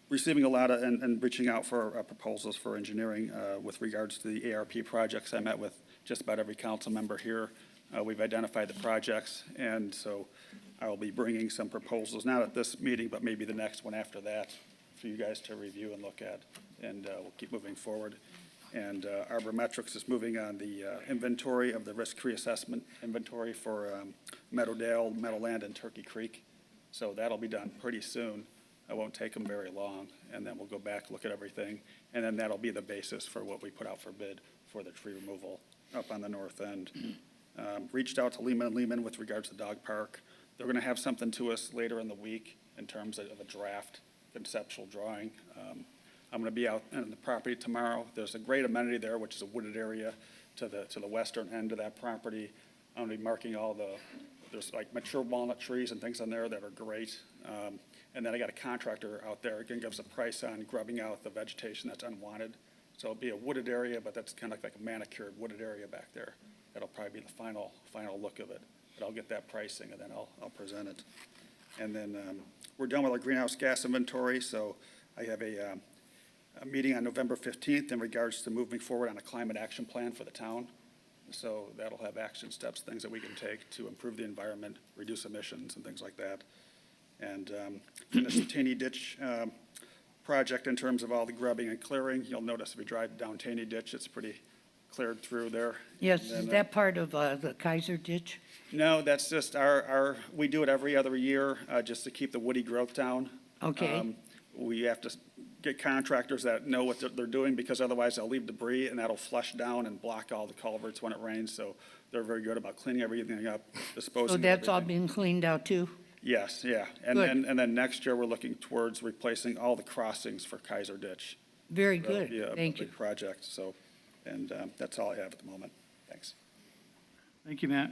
[SPEAKER 12] Receiving a lot of, and reaching out for proposals for engineering with regards to the ARP projects. I met with just about every council member here. We've identified the projects, and so I will be bringing some proposals, not at this meeting, but maybe the next one after that, for you guys to review and look at, and we'll keep moving forward. And Arbormetrics is moving on the inventory of the risk-free assessment inventory for Meadowdale, Meadowland, and Turkey Creek. So that'll be done pretty soon. It won't take them very long, and then we'll go back, look at everything, and then that'll be the basis for what we put out for bid for the tree removal up on the north end. Reached out to Lehman & Lehman with regards to the dog park. They're gonna have something to us later in the week in terms of a draft conceptual drawing. I'm gonna be out on the property tomorrow. There's a great amenity there, which is a wooded area to the western end of that property. I'm gonna be marking there's like mature walnut trees and things on there that are great. And then I got a contractor out there, gonna give us a price on grubbing out the vegetation that's unwanted. So it'll be a wooded area, but that's kind of like a manicured wooded area back there. That'll probably be the final look of it. But I'll get that pricing and then I'll present it. And then we're done with our greenhouse gas inventory, so I have a meeting on November 15th in regards to moving forward on a climate action plan for the town. So that'll have action steps, things that we can take to improve the environment, reduce emissions and things like that. And finish the Taney Ditch project in terms of all the grubbing and clearing. You'll notice if you drive down Taney Ditch, it's pretty cleared through there.
[SPEAKER 3] Yes,
[SPEAKER 12] And then,
[SPEAKER 3] is that part of the Kaiser ditch?
[SPEAKER 12] No, that's just we do it every other year just to keep the woody growth down.
[SPEAKER 3] Okay.
[SPEAKER 12] We have to get contractors that know what they're doing because otherwise they'll leave debris and that'll flush down and block all the culverts when it rains. So they're very good about cleaning everything up, disposing
[SPEAKER 3] So
[SPEAKER 12] of
[SPEAKER 3] that's all
[SPEAKER 12] everything.
[SPEAKER 3] been cleaned out too?
[SPEAKER 12] Yes, yeah.
[SPEAKER 3] Good.
[SPEAKER 12] And then next year, we're looking towards replacing all the crossings for Kaiser Ditch.
[SPEAKER 3] Very
[SPEAKER 12] That'll
[SPEAKER 3] good,
[SPEAKER 12] be a
[SPEAKER 3] thank you.
[SPEAKER 12] big project, so, and that's all I have at the moment. Thanks.
[SPEAKER 1] Thank you, Matt.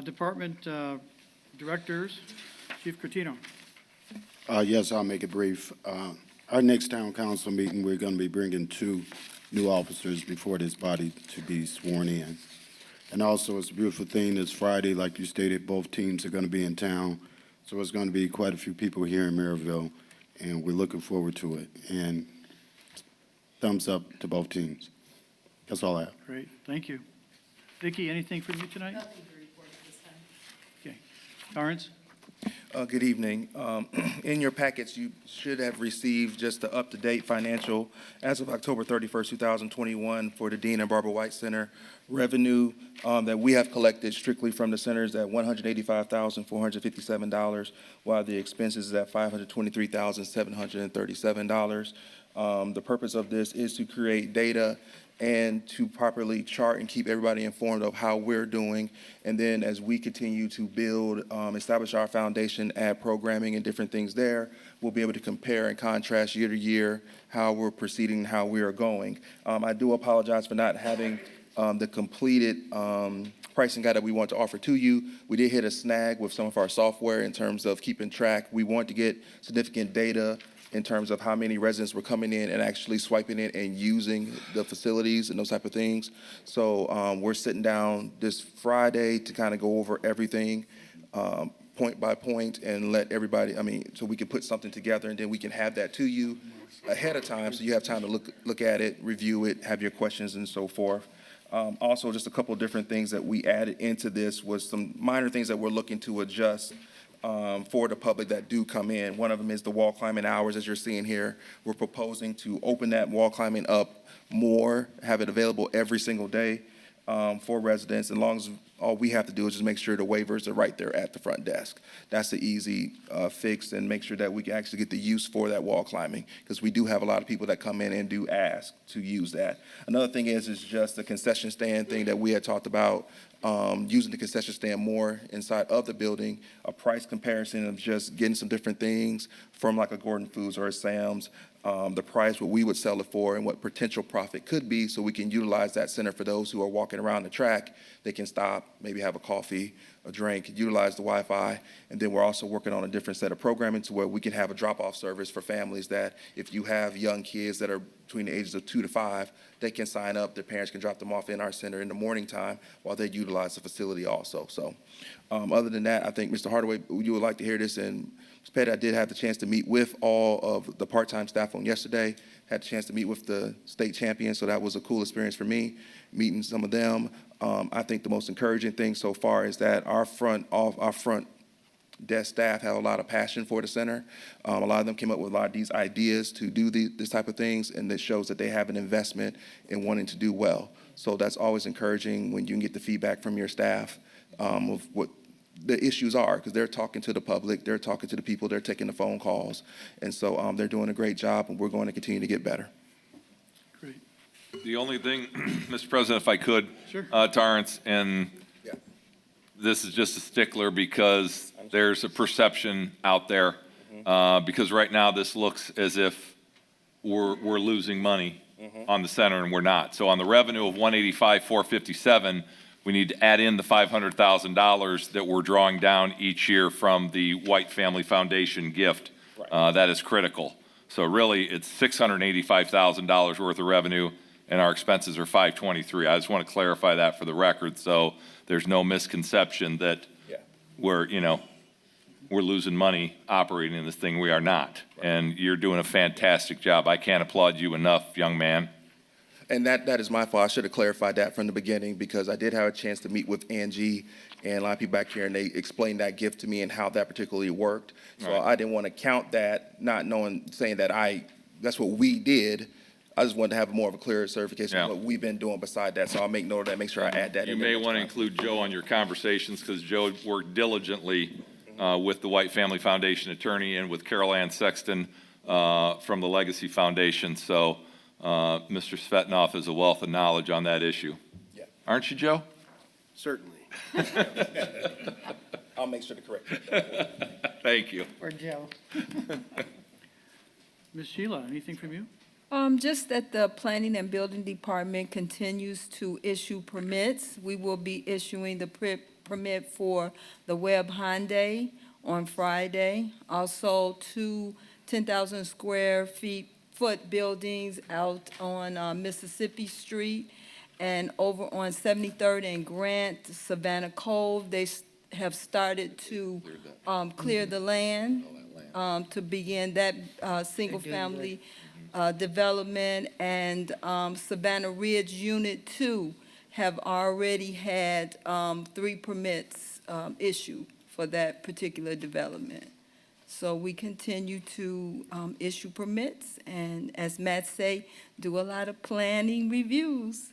[SPEAKER 1] Department directors, Chief Cretino.
[SPEAKER 13] Yes, I'll make it brief. Our next town council meeting, we're going to be bringing 2 new officers before this body to be sworn in. And also, it's a beautiful thing, this Friday, like you stated, both teams are going to be in town. So it's going to be quite a few people here in Merrillville, and we're looking forward to it. And thumbs up to both teams. That's all I have.
[SPEAKER 1] Great, thank you. Vicki, anything from you tonight? Nothing to report at this time. Okay. Lawrence?
[SPEAKER 11] Good evening. In your packets, you should have received just the up-to-date financial as of October 31st, 2021 for the Dean and Barbara White Center. Revenue that we have collected strictly from the center is at $185,457, while the expenses is at $523,737. The purpose of this is to create data and to properly chart and keep everybody informed of how we're doing. And then as we continue to build, establish our foundation, add programming and different things there, we'll be able to compare and contrast year to year how we're proceeding, how we are going. I do apologize for not having the completed pricing guide that we want to offer to you. We did hit a snag with some of our software in terms of keeping track. We want to get significant data in terms of how many residents were coming in and actually swiping it and using the facilities and those type of things. So we're sitting down this Friday to kind of go over everything point by point and let everybody, so we can put something together and then we can have that to you ahead of time so you have time to look at it, review it, have your questions and so forth. Also, just a couple of different things that we added into this was some minor things that we're looking to adjust for the public that do come in. One of them is the wall climbing hours, as you're seeing here. We're proposing to open that wall climbing up more, have it available every single day for residents, as long as all we have to do is just make sure the waivers are right there at the front desk. That's the easy fix, and make sure that we can actually get the use for that wall climbing, because we do have a lot of people that come in and do ask to use that. Another thing is just the concession stand thing that we had talked about, using the concession stand more inside of the building, a price comparison of just getting some different things from like a Gordon Foods or a Sam's, the price, what we would sell it for, and what potential profit could be, so we can utilize that center for those who are walking around the track. They can stop, maybe have a coffee, a drink, utilize the Wi-Fi, and then we're also working on a different set of programming to where we can have a drop-off service for families that if you have young kids that are between the ages of 2 to 5, they can sign up, their parents can drop them off in our center in the morning time while they utilize the facility also. So other than that, I think, Mr. Hardaway, you would like to hear this, and Ms. Petty, I did have the chance to meet with all of the part-time staff on yesterday, had the chance to meet with the state champions, so that was a cool experience for me, meeting some of them. I think the most encouraging thing so far is that our front desk staff have a lot of passion for the center. A lot of them came up with a lot of these ideas to do this type of things, and it shows that they have an investment in wanting to do well. So that's always encouraging when you can get the feedback from your staff of what the issues are, because they're talking to the public, they're talking to the people, they're taking the phone calls. And so they're doing a great job, and we're going to continue to get better.
[SPEAKER 1] Great.
[SPEAKER 7] The only thing, Mr. President, if I could,
[SPEAKER 1] Sure.
[SPEAKER 7] Torrance, and this is just a stickler because there's a perception out there, because right now this looks as if we're losing money on the center, and we're not. So on the revenue of $185,457, we need to add in the $500,000 that we're drawing down each year from the White Family Foundation gift. That is critical. So really, it's $685,000 worth of revenue, and our expenses are $523. I just want to clarify that for the record, so there's no misconception that we're losing money operating in this thing. We are not. And you're doing a fantastic job. I can't applaud you enough, young man.
[SPEAKER 11] And that is my fault. I should have clarified that from the beginning, because I did have a chance to meet with Angie and a lot of people back here, and they explained that gift to me and how that particularly worked. So I didn't want to count that, not knowing, saying that that's what we did. I just wanted to have more of a clearer certification of what we've been doing beside that. So I'll make note of that, make sure I add that in.
[SPEAKER 7] You may want to include Joe on your conversations, because Joe worked diligently with the White Family Foundation attorney and with Carol Ann Sexton from the Legacy Foundation. So Mr. Svetnoff is a wealth of knowledge on that issue.
[SPEAKER 11] Yeah.
[SPEAKER 7] Aren't you, Joe?
[SPEAKER 11] Certainly. I'll make sure to correct that.
[SPEAKER 7] Thank you.
[SPEAKER 3] For Joe.
[SPEAKER 1] Ms. Sheila, anything from you?
[SPEAKER 14] Just that the Planning and Building Department continues to issue permits. We will be issuing the permit for the Webb Hyundai on Friday. Also, two 10,000 square foot buildings out on Mississippi Street and over on 73rd and Grant, Savannah Cove. They have started to clear the land to begin that single-family development, and Savannah Ridge Unit 2 have already had 3 permits issued for that particular development. So we continue to issue permits, and as Matt say, do a lot of planning reviews.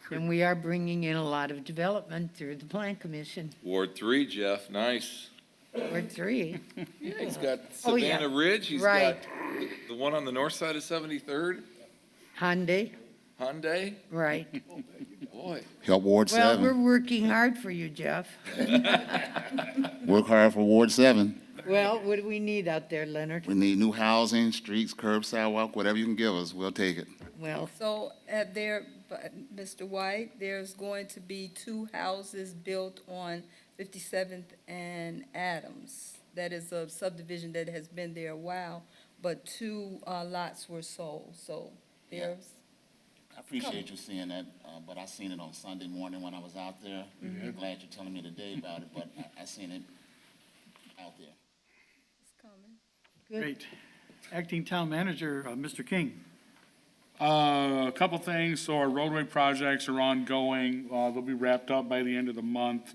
[SPEAKER 3] And we are bringing in a lot of development through the Plan Commission.
[SPEAKER 7] Ward 3, Jeff, nice.
[SPEAKER 3] Ward 3.
[SPEAKER 7] Yeah, he's got
[SPEAKER 3] Oh, yeah.
[SPEAKER 7] Savannah Ridge, he's
[SPEAKER 3] Right.
[SPEAKER 7] got the one on the north side of 73rd,
[SPEAKER 3] Hyundai,
[SPEAKER 7] Hyundai.
[SPEAKER 3] right.
[SPEAKER 7] Boy,
[SPEAKER 8] Help Ward
[SPEAKER 3] Well, we're
[SPEAKER 8] 7.
[SPEAKER 3] working hard for you, Jeff.
[SPEAKER 8] Work hard for Ward 7.
[SPEAKER 3] Well, what do we need out there, Leonard?
[SPEAKER 8] We need new housing, streets, curb, sidewalk, whatever you can give us, we'll take it.
[SPEAKER 3] Well,
[SPEAKER 14] So Mr. White, there's going to be 2 houses built on 57th and Adams. That is a subdivision that has been there a while, but 2 lots were sold, so there's.
[SPEAKER 8] I appreciate you seeing that, but I seen it on Sunday morning when I was out there. I'm glad you're telling me today about it, but I seen it out there.
[SPEAKER 14] It's coming.
[SPEAKER 1] Great. Acting Town Manager, Mr. King.
[SPEAKER 6] A couple things. So our roadway projects are ongoing. They'll be wrapped up by the end of the month.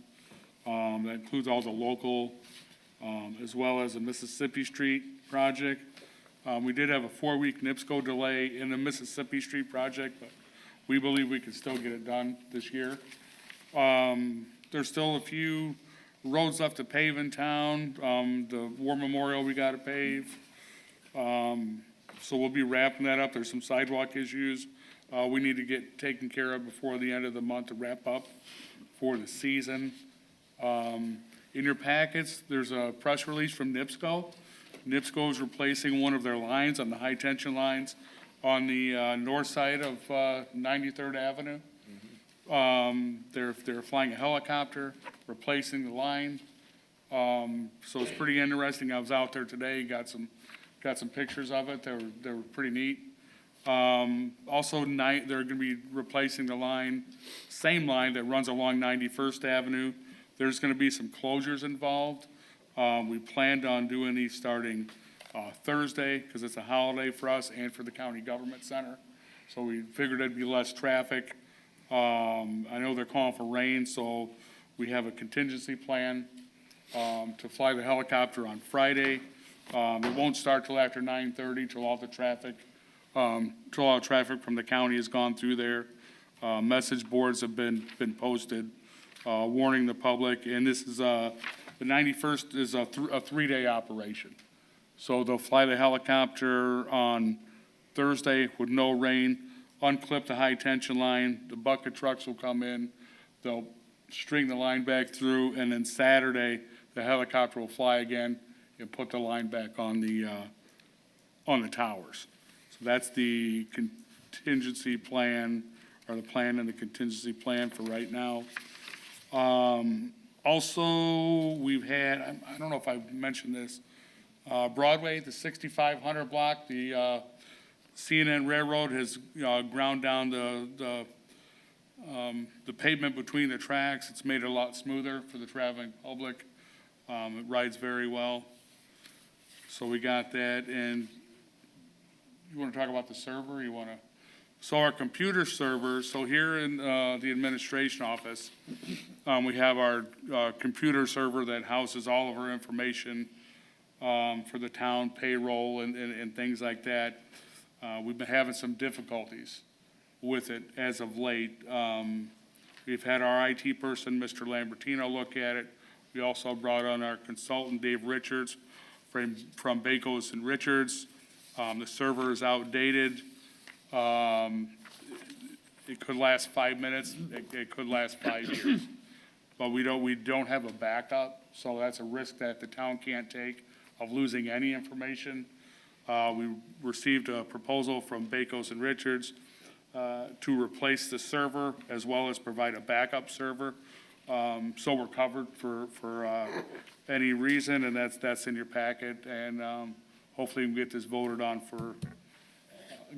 [SPEAKER 6] That includes all the local, as well as the Mississippi Street project. We did have a 4-week NIPSCO delay in the Mississippi Street project, but we believe we can still get it done this year. There's still a few roads left to pave in town. The War Memorial we gotta pave. So we'll be wrapping that up. There's some sidewalk issues we need to get taken care of before the end of the month to wrap up for the season. In your packets, there's a press release from NIPSCO. NIPSCO is replacing one of their lines on the high-tension lines on the north side of 93rd Avenue. They're flying a helicopter, replacing the line. So it's pretty interesting. I was out there today, got some pictures of it. They were pretty neat. Also, they're gonna be replacing the line, same line that runs along 91st Avenue. There's gonna be some closures involved. We planned on doing these starting Thursday, because it's a holiday for us and for the county government center. So we figured it'd be less traffic. I know they're calling for rain, so we have a contingency plan to fly the helicopter on Friday. It won't start till after 9:30, till all the traffic from the county has gone through there. Message boards have been posted, warning the public, and this is, the 91st is a 3-day operation. So they'll fly the helicopter on Thursday with no rain, unclip the high-tension line, the bucket trucks will come in, they'll string the line back through, and then Saturday, the helicopter will fly again and put the line back on the towers. So that's the contingency plan, or the plan and the contingency plan for right now. Also, we've had, I don't know if I mentioned this, Broadway, the 6500 block, the CNN Railroad has ground down the pavement between the tracks. It's made it a lot smoother for the traveling public. It rides very well. So we got that, and you want to talk about the server? You want to? So our computer servers, so here in the administration office, we have our computer server that houses all of our information for the town payroll and things like that. We've been having some difficulties with it as of late. We've had our IT person, Mr. Lambertino, look at it. We also brought on our consultant, Dave Richards, from Bakos and Richards. The server is outdated. It could last 5 minutes. It could last 5 years. But we don't have a backup, so that's a risk that the town can't take of losing any information. We received a proposal from Bakos and Richards to replace the server as well as provide a backup server. So we're covered for any reason, and that's in your packet. And hopefully we can get this voted on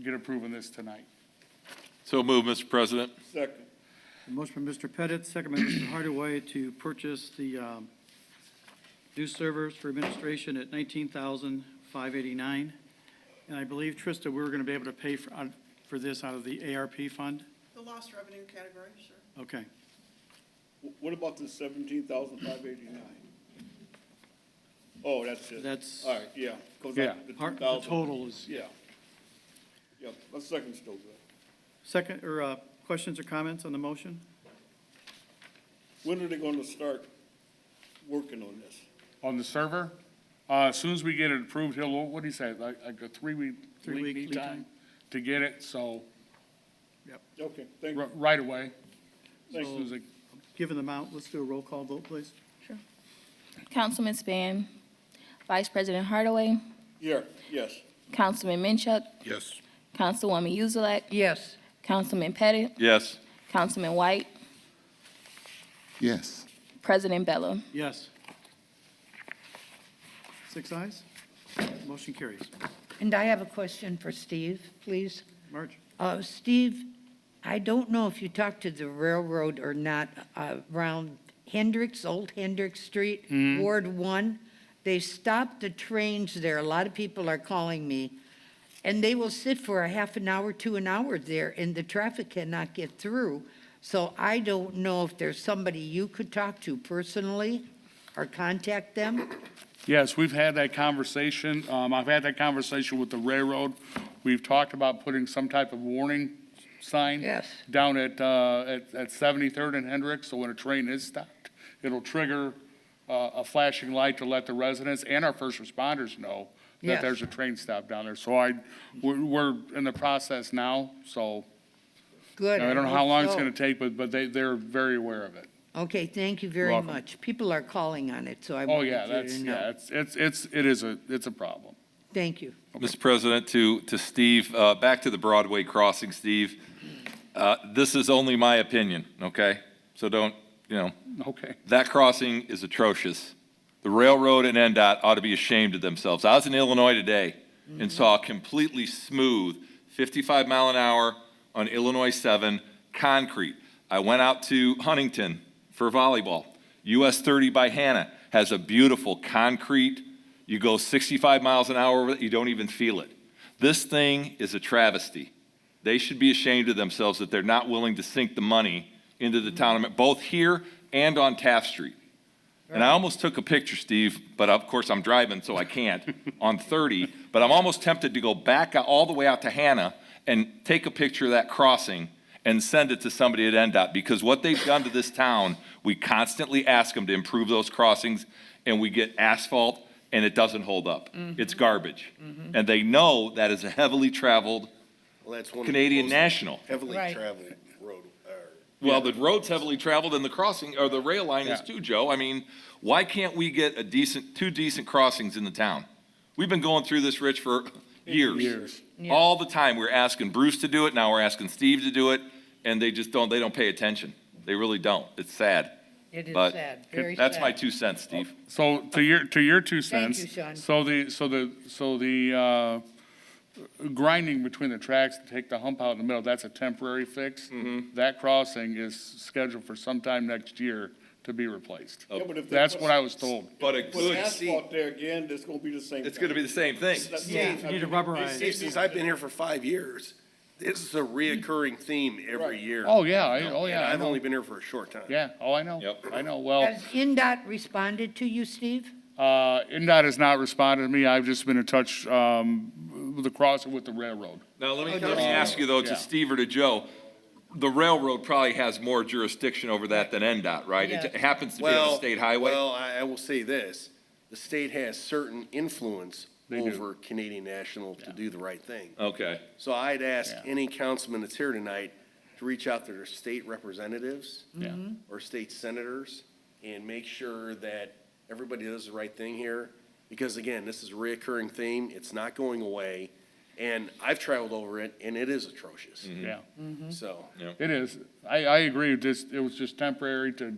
[SPEAKER 6] get approving this tonight.
[SPEAKER 7] So move, Mr. President.
[SPEAKER 4] Second.
[SPEAKER 1] A motion by Mr. Pettit, second by Mr. Hardaway to purchase the new servers for administration at $19,589. And I believe, Trista, we're going to be able to pay for this out of the ARP fund?
[SPEAKER 15] The lost revenue category, sure.
[SPEAKER 1] Okay.
[SPEAKER 4] What about the 17,589? Oh, that's it.
[SPEAKER 1] That's-
[SPEAKER 4] All right, yeah. 'Cause
[SPEAKER 6] Yeah.
[SPEAKER 4] the
[SPEAKER 1] The
[SPEAKER 4] 2,000
[SPEAKER 1] total is,
[SPEAKER 4] Yeah. Yep, a second still good.
[SPEAKER 1] second, or questions or comments on the motion?
[SPEAKER 4] When are they gonna start working on this?
[SPEAKER 6] On the server, as soon as we get it approved, what do you say, like a 3-week
[SPEAKER 1] Three-week
[SPEAKER 6] lead
[SPEAKER 1] lead
[SPEAKER 6] time
[SPEAKER 1] time?
[SPEAKER 6] to get it, so
[SPEAKER 4] Okay, thank you.
[SPEAKER 6] right away.
[SPEAKER 4] Thank
[SPEAKER 6] As soon as
[SPEAKER 1] So,
[SPEAKER 6] it-
[SPEAKER 1] given the amount, let's do a roll call vote, please.
[SPEAKER 5] Councilman Span, Vice President Hardaway,
[SPEAKER 4] Here, yes.
[SPEAKER 5] Councilman Minchuk,
[SPEAKER 9] Yes.
[SPEAKER 5] Councilwoman Yuzlak,
[SPEAKER 3] Yes.
[SPEAKER 5] Councilman Pettit,
[SPEAKER 7] Yes.
[SPEAKER 5] Councilman White,
[SPEAKER 8] Yes.
[SPEAKER 5] President Bella.
[SPEAKER 1] Yes. 6 ayes. Motion carries.
[SPEAKER 3] And I have a question for Steve, please.
[SPEAKER 1] Marge?
[SPEAKER 3] Steve, I don't know if you talked to the railroad or not, around Hendricks, Old Hendricks Street, Ward 1. They stopped the trains there. A lot of people are calling me. And they will sit for a half an hour to an hour there, and the traffic cannot get through. So I don't know if there's somebody you could talk to personally or contact them.
[SPEAKER 6] Yes, we've had that conversation. I've had that conversation with the railroad. We've talked about putting some type of warning sign
[SPEAKER 3] Yes.
[SPEAKER 6] down at 73rd and Hendricks, so when a train is stopped, it'll trigger a flashing light to let the residents and our first responders know that
[SPEAKER 3] Yes.
[SPEAKER 6] there's a train stop down there. So we're in the process now, so
[SPEAKER 3] Good.
[SPEAKER 6] I don't know how
[SPEAKER 3] hope
[SPEAKER 6] long it's
[SPEAKER 3] so.
[SPEAKER 6] going to take, but they're very aware of it.
[SPEAKER 3] Okay, thank you very
[SPEAKER 6] welcome.
[SPEAKER 3] much. People are calling on it, so I
[SPEAKER 6] Oh,
[SPEAKER 3] wanted
[SPEAKER 6] yeah,
[SPEAKER 3] you
[SPEAKER 6] that's,
[SPEAKER 3] to know.
[SPEAKER 6] yeah, it's a problem.
[SPEAKER 3] Thank you.
[SPEAKER 7] Mr. President, to Steve, back to the Broadway crossing, Steve. This is only my opinion, okay? So don't,
[SPEAKER 6] Okay.
[SPEAKER 7] that crossing is atrocious. The railroad and NDOT ought to be ashamed of themselves. I was in Illinois today and saw a completely smooth 55 mile an hour on Illinois 7 concrete. I went out to Huntington for volleyball. US 30 by Hannah has a beautiful concrete. You go 65 miles an hour over it, you don't even feel it. This thing is a travesty. They should be ashamed of themselves that they're not willing to sink the money into the town, both here and on Taft Street. And I almost took a picture, Steve, but of course I'm driving, so I can't, on 30. But I'm almost tempted to go back all the way out to Hannah and take a picture of that crossing and send it to somebody at NDOT, because what they've done to this town, we constantly ask them to improve those crossings, and we get asphalt, and it doesn't hold up. It's garbage. And they know that is a heavily traveled
[SPEAKER 10] Well, that's one of the
[SPEAKER 7] Canadian
[SPEAKER 10] most
[SPEAKER 7] national.
[SPEAKER 10] Heavily
[SPEAKER 3] Right.
[SPEAKER 10] traveled road,
[SPEAKER 7] Well, the road's heavily traveled and the crossing, or the rail line is
[SPEAKER 6] Yeah.
[SPEAKER 7] too, Joe. I mean, why can't we get two decent crossings in the town? We've been going through this, Rich, for years.
[SPEAKER 3] Yeah.
[SPEAKER 7] All the time. We're asking Bruce to do it, now we're asking Steve to do it, and they don't pay attention. They really don't. It's sad.
[SPEAKER 3] It is
[SPEAKER 7] But
[SPEAKER 3] sad, very sad.
[SPEAKER 7] That's my 2 cents, Steve.
[SPEAKER 6] So to your 2
[SPEAKER 3] Thank
[SPEAKER 6] cents.
[SPEAKER 3] you, Sean.
[SPEAKER 6] So the grinding between the tracks to take the hump out in the middle, that's a temporary fix. That crossing is scheduled for sometime next year to be replaced.
[SPEAKER 4] Yeah, but if they
[SPEAKER 6] That's
[SPEAKER 4] put-
[SPEAKER 6] what I was told.
[SPEAKER 7] But a
[SPEAKER 4] Put
[SPEAKER 7] good
[SPEAKER 4] asphalt there again, it's gonna be the same.
[SPEAKER 7] it's gonna be the same thing.
[SPEAKER 3] Yeah.
[SPEAKER 1] You need to rubberize.
[SPEAKER 10] Steve, since I've been here for 5 years, this is a reoccurring theme every
[SPEAKER 4] Right.
[SPEAKER 10] year.
[SPEAKER 6] Oh, yeah,
[SPEAKER 10] And
[SPEAKER 6] I
[SPEAKER 10] I've
[SPEAKER 6] know.
[SPEAKER 10] only been here for a short time.
[SPEAKER 6] Yeah, oh, I know.
[SPEAKER 7] Yep.
[SPEAKER 6] I know, well,
[SPEAKER 3] Has NDOT responded to you, Steve?
[SPEAKER 6] NDOT has not responded to me. I've just been in touch, with the crossing with the railroad.
[SPEAKER 7] Now, let me ask you though,
[SPEAKER 6] Yeah.
[SPEAKER 7] to Steve or to Joe, the railroad probably has more jurisdiction over that than NDOT, right?
[SPEAKER 3] Yes.
[SPEAKER 7] It happens to be on a state highway.
[SPEAKER 10] Well, I will say this, the state has certain influence
[SPEAKER 6] They do.
[SPEAKER 10] over Canadian National to do the right thing.
[SPEAKER 7] Okay.
[SPEAKER 10] So I'd ask
[SPEAKER 6] Yeah.
[SPEAKER 10] any councilman that's here tonight to reach out to their state representatives
[SPEAKER 6] Yeah.
[SPEAKER 10] or state senators and make sure that everybody does the right thing here. Because again, this is a reoccurring theme. It's not going away. And I've traveled over it, and it is atrocious.
[SPEAKER 6] Yeah,
[SPEAKER 10] So,
[SPEAKER 6] it is. I agree, it was just temporary to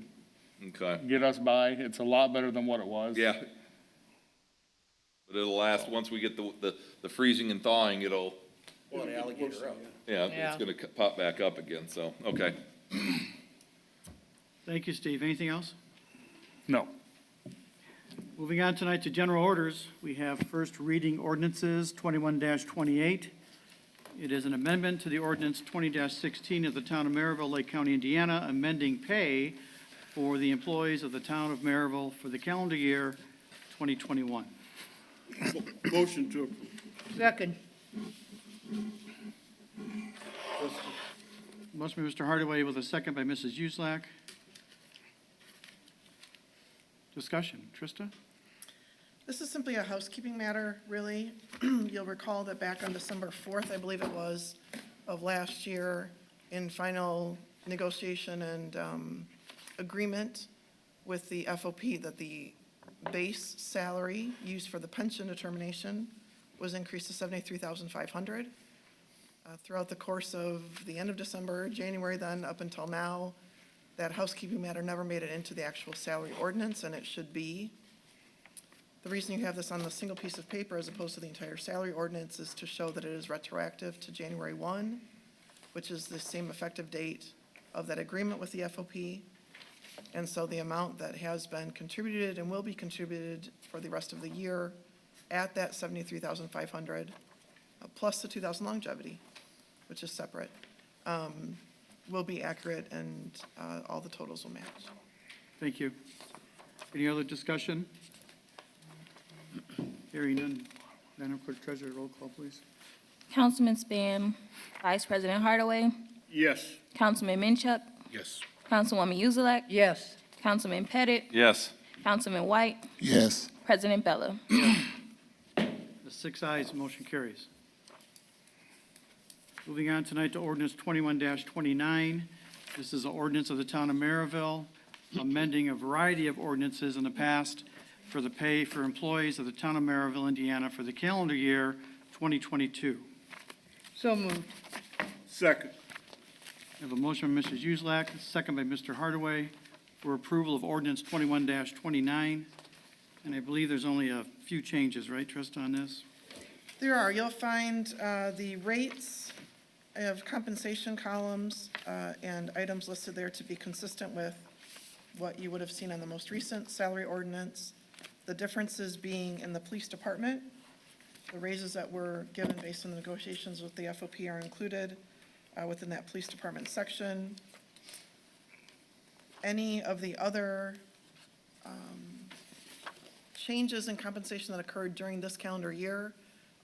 [SPEAKER 7] Okay.
[SPEAKER 6] get us by. It's a lot better than what it was.
[SPEAKER 7] Yeah. But it'll last, once we get the freezing and thawing, it'll,
[SPEAKER 10] well, an alligator up.
[SPEAKER 7] yeah,
[SPEAKER 3] Yeah.
[SPEAKER 7] it's gonna pop back up again, so, okay.
[SPEAKER 1] Thank you, Steve. Anything else?
[SPEAKER 6] No.
[SPEAKER 1] Moving on tonight to general orders, we have first reading ordinances 21-28. It is an amendment to the ordinance 20-16 of the town of Merrillville, Lake County, Indiana, amending pay for the employees of the town of Merrillville for the calendar year 2021.
[SPEAKER 4] Motion to approve.
[SPEAKER 3] Second.
[SPEAKER 1] Motion by Mr. Hardaway with a second by Mrs. Uselak. Discussion. Trista?
[SPEAKER 15] This is simply a housekeeping matter, really. You'll recall that back on December 4th, I believe it was, of last year, in final negotiation and agreement with the FOP, that the base salary used for the pension determination was increased to $73,500. Throughout the course of the end of December, January then, up until now, that housekeeping matter never made it into the actual salary ordinance, and it should be. The reason you have this on the single piece of paper as opposed to the entire salary ordinance is to show that it is retroactive to January 1, which is the same effective date of that agreement with the FOP. And so the amount that has been contributed and will be contributed for the rest of the year at that $73,500, plus the $2,000 longevity, which is separate, will be accurate, and all the totals will match.
[SPEAKER 1] Thank you. Any other discussion? Hearing none. Madam Clerk Treasurer, roll call, please.
[SPEAKER 5] Councilman Span, Vice President Hardaway,
[SPEAKER 4] Yes.
[SPEAKER 5] Councilman Minchuk,
[SPEAKER 9] Yes.
[SPEAKER 5] Councilwoman Uzelak,
[SPEAKER 3] Yes.
[SPEAKER 5] Councilman Pettit,
[SPEAKER 7] Yes.
[SPEAKER 5] Councilman White,
[SPEAKER 8] Yes.
[SPEAKER 5] President Bella.
[SPEAKER 1] The 6 ayes, motion carries. Moving on tonight to ordinance 21-29. This is an ordinance of the town of Merrillville, amending a variety of ordinances in the past for the pay for employees of the town of Merrillville, Indiana for the calendar year 2022.
[SPEAKER 3] So moved.
[SPEAKER 4] Second.
[SPEAKER 1] I have a motion by Mrs. Uselak, a second by Mr. Hardaway for approval of ordinance 21-29. And I believe there's only a few changes, right, Trista, on this?
[SPEAKER 15] There are, you'll find the rates of compensation columns and items listed there to be consistent with what you would have seen on the most recent salary ordinance. The differences being in the police department. The raises that were given based on the negotiations with the FOP are included within that police department section. Any of the other changes in compensation that occurred during this calendar year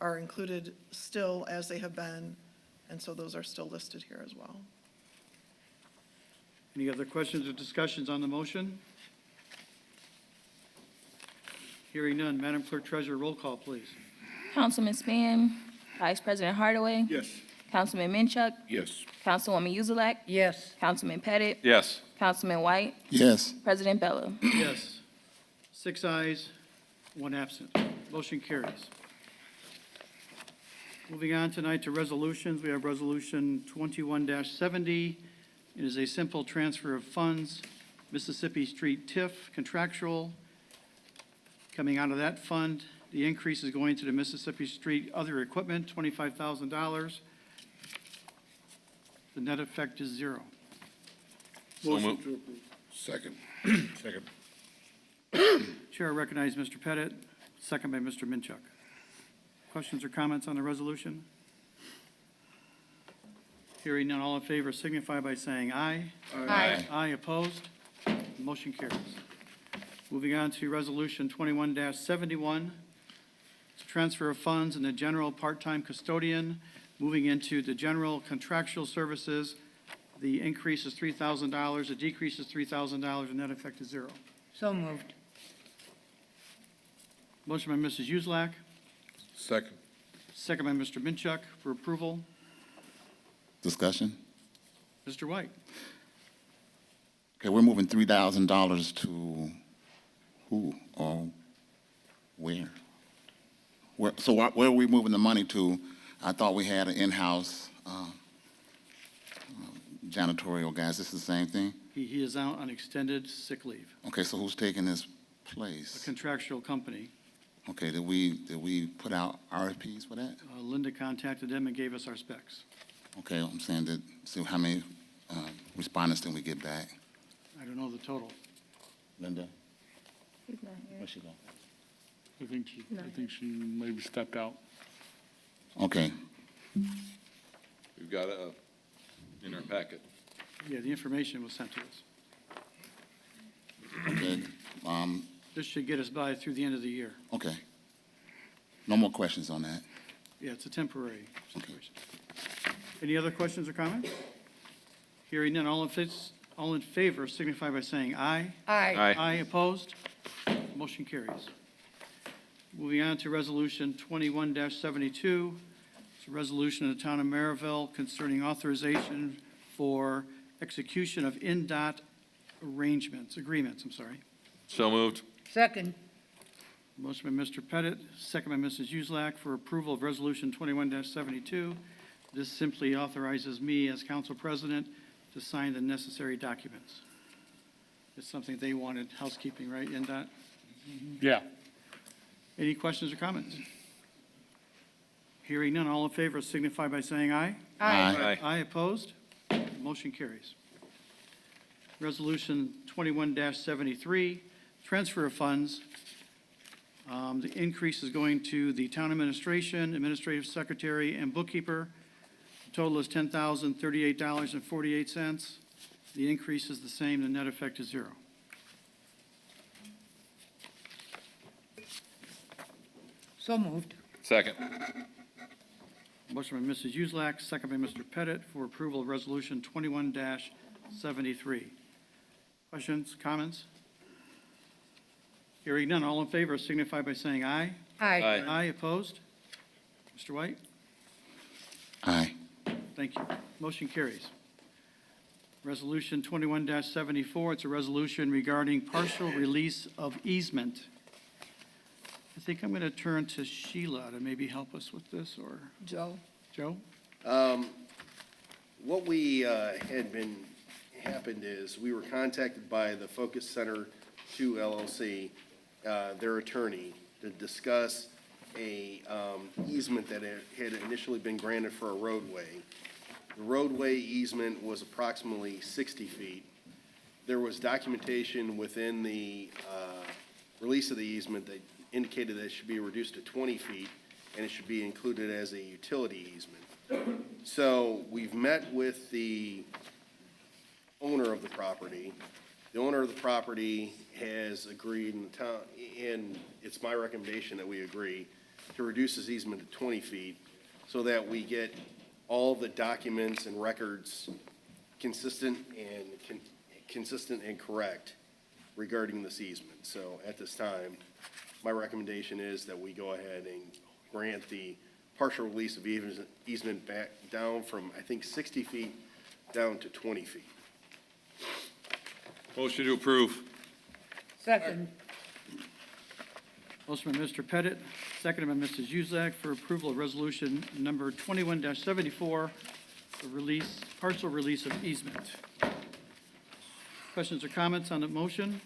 [SPEAKER 15] are included still as they have been, and so those are still listed here as well.
[SPEAKER 1] Any other questions or discussions on the motion? Hearing none. Madam Clerk Treasurer, roll call, please.
[SPEAKER 5] Councilman Span, Vice President Hardaway,
[SPEAKER 4] Yes.
[SPEAKER 5] Councilman Minchuk,
[SPEAKER 9] Yes.
[SPEAKER 5] Councilwoman Uzelak,
[SPEAKER 3] Yes.
[SPEAKER 5] Councilman Pettit,
[SPEAKER 7] Yes.
[SPEAKER 5] Councilman White,
[SPEAKER 8] Yes.
[SPEAKER 5] President Bella.
[SPEAKER 1] Yes. 6 ayes, 1 absent. Motion carries. Moving on tonight to resolutions, we have Resolution 21-70. It is a simple transfer of funds, Mississippi Street TIF contractual. Coming out of that fund, the increase is going to the Mississippi Street other equipment, $25,000. The net effect is 0.
[SPEAKER 4] Motion
[SPEAKER 7] moved.
[SPEAKER 4] to approve.
[SPEAKER 9] Second. Second.
[SPEAKER 1] Chair recognizes Mr. Pettit, second by Mr. Minchuk. Questions or comments on the resolution? Hearing none, all in favor signify by saying aye.
[SPEAKER 5] Aye.
[SPEAKER 1] Aye, opposed? Motion carries. Moving on to Resolution 21-71. It's a transfer of funds in the general part-time custodian, moving into the general contractual services. The increase is $3,000, the decrease is $3,000, and net effect is 0.
[SPEAKER 3] So moved.
[SPEAKER 1] Motion by Mrs. Uselak,
[SPEAKER 9] Second.
[SPEAKER 1] second by Mr. Minchuk for approval.
[SPEAKER 8] Discussion?
[SPEAKER 1] Mr. White.
[SPEAKER 8] Okay, we're moving $3,000 to who? Or Where? Where are we moving the money to? I thought we had an in-house janitorial guys. This is the same thing?
[SPEAKER 1] He is out on extended sick leave,
[SPEAKER 8] Okay, so who's taking his
[SPEAKER 1] a
[SPEAKER 8] place?
[SPEAKER 1] contractual company.
[SPEAKER 8] Okay, did we put out RFPs for that?
[SPEAKER 1] Linda contacted them and gave us our specs.
[SPEAKER 8] Okay, I'm saying that, see how many respondents did we get back?
[SPEAKER 1] I don't know the total.
[SPEAKER 8] Linda,
[SPEAKER 5] He's not here.
[SPEAKER 8] where's she going?
[SPEAKER 6] I think she maybe stepped out.
[SPEAKER 8] Okay,
[SPEAKER 7] We've got in our packet.
[SPEAKER 1] Yeah, the information was sent to us.
[SPEAKER 8] okay,
[SPEAKER 1] This should get us by through the end of the year.
[SPEAKER 8] okay. No more questions on that.
[SPEAKER 1] Yeah, it's a temporary situation. Any other questions or comments? Hearing none, all in favor signify by saying aye.
[SPEAKER 3] Aye.
[SPEAKER 1] Aye, opposed? Motion carries. Moving on to Resolution 21-72. It's a resolution of the Town of Merrillville concerning authorization for execution of INDOT agreements,
[SPEAKER 7] So moved.
[SPEAKER 3] Second.
[SPEAKER 1] Motion by Mr. Pettit, second by Mrs. Uselak for approval of Resolution 21-72. This simply authorizes me as council president to sign the necessary documents. It's something they wanted, housekeeping, right, INDOT?
[SPEAKER 6] Yeah.
[SPEAKER 1] Any questions or comments? Hearing none, all in favor signify by saying aye.
[SPEAKER 8] Aye.
[SPEAKER 1] Aye, opposed? Motion carries. Resolution 21-73, transfer of funds. The increase is going to the town administration, administrative secretary, and bookkeeper. The total is $10,038.48. The increase is the same, the net effect is zero.
[SPEAKER 3] So moved.
[SPEAKER 7] Second.
[SPEAKER 1] Motion by Mrs. Uselak, second by Mr. Pettit for approval of Resolution 21-73. Questions, comments? Hearing none, all in favor signify by saying aye.
[SPEAKER 3] Aye.
[SPEAKER 1] Aye, opposed? Mr. White?
[SPEAKER 8] Aye.
[SPEAKER 1] Thank you. Motion carries. Resolution 21-74, it's a resolution regarding partial release of easement. I think I'm going to turn to Sheila to maybe help us with this, or
[SPEAKER 14] Joe?
[SPEAKER 1] Joe?
[SPEAKER 10] What happened is, we were contacted by the Focus Center 2 LLC, their attorney, to discuss a easement that had initially been granted for a roadway. The roadway easement was approximately 60 feet. There was documentation within the release of the easement that indicated that it should be reduced to 20 feet, and it should be included as a utility easement. So we've met with the owner of the property. The owner of the property has agreed, and it's my recommendation that we agree, to reduce his easement to 20 feet so that we get all the documents and records consistent and correct regarding this easement. So at this time, my recommendation is that we go ahead and grant the partial release of easement back down from, I think, 60 feet down to 20 feet.
[SPEAKER 7] Motion to approve.
[SPEAKER 3] Second.
[SPEAKER 1] Motion by Mr. Pettit, seconded by Mrs. Uselak for approval of resolution number 21-74, the partial release of easement. Questions or comments on the motion?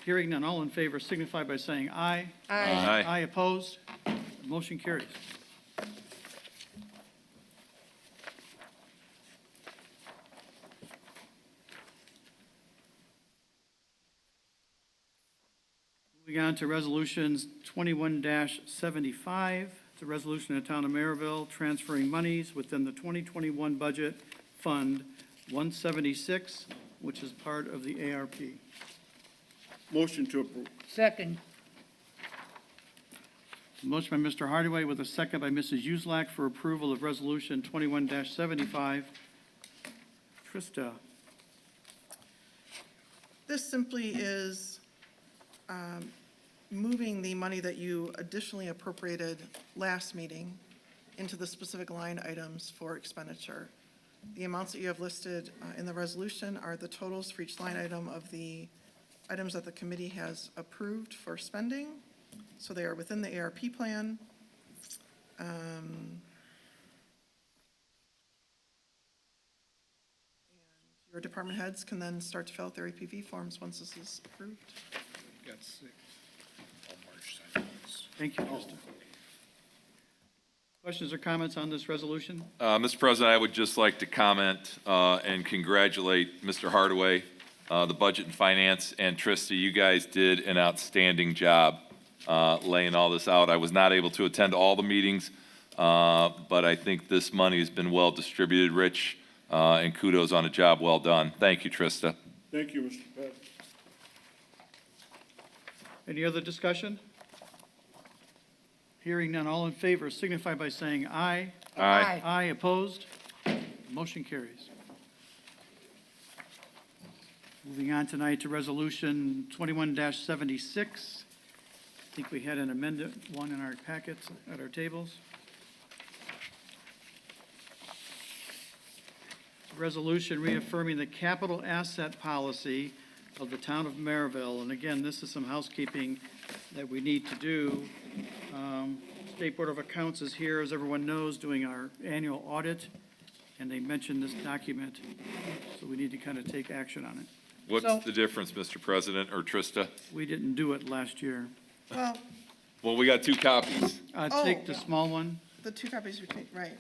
[SPEAKER 1] Hearing none, all in favor signify by saying aye.
[SPEAKER 3] Aye.
[SPEAKER 1] Aye, opposed? Motion carries. Moving on to resolutions 21-75. It's a resolution of the Town of Merrillville transferring monies within the 2021 budget Fund 176, which is part of the ARP.
[SPEAKER 4] Motion to approve.
[SPEAKER 3] Second.
[SPEAKER 1] Motion by Mr. Hardaway with a second by Mrs. Uselak for approval of resolution 21-75. Trista?
[SPEAKER 15] This simply is moving the money that you additionally appropriated last meeting into the specific line items for expenditure. The amounts that you have listed in the resolution are the totals for each line item of the items that the committee has approved for spending, so they are within the ARP plan. Your department heads can then start to fill out their APV forms once this is approved.
[SPEAKER 9] Got 6. On March 2nd.
[SPEAKER 1] Thank you, Krista. Questions or comments on this resolution?
[SPEAKER 7] Mr. President, I would just like to comment and congratulate Mr. Hardaway, the Budget and Finance, and Trista. You guys did an outstanding job laying all this out. I was not able to attend all the meetings, but I think this money has been well distributed, Rich, and kudos on a job well done. Thank you, Trista.
[SPEAKER 4] Thank you, Mr. President.
[SPEAKER 1] Any other discussion? Hearing none, all in favor signify by saying aye.
[SPEAKER 7] Aye.
[SPEAKER 1] Aye, opposed? Motion carries. Moving on tonight to Resolution 21-76. I think we had an amended one in our packets at our tables. Resolution reaffirming the capital asset policy of the town of Merrillville. And again, this is some housekeeping that we need to do. State Board of Accounts is here, as everyone knows, doing our annual audit, and they mentioned this document, so we need to kind of take action on it.
[SPEAKER 7] What's the difference, Mr. President, or Trista?
[SPEAKER 1] We didn't do it last year.
[SPEAKER 15] Well,
[SPEAKER 7] Well, we got 2 copies.
[SPEAKER 1] Take the small one,
[SPEAKER 15] the 2 copies between, right.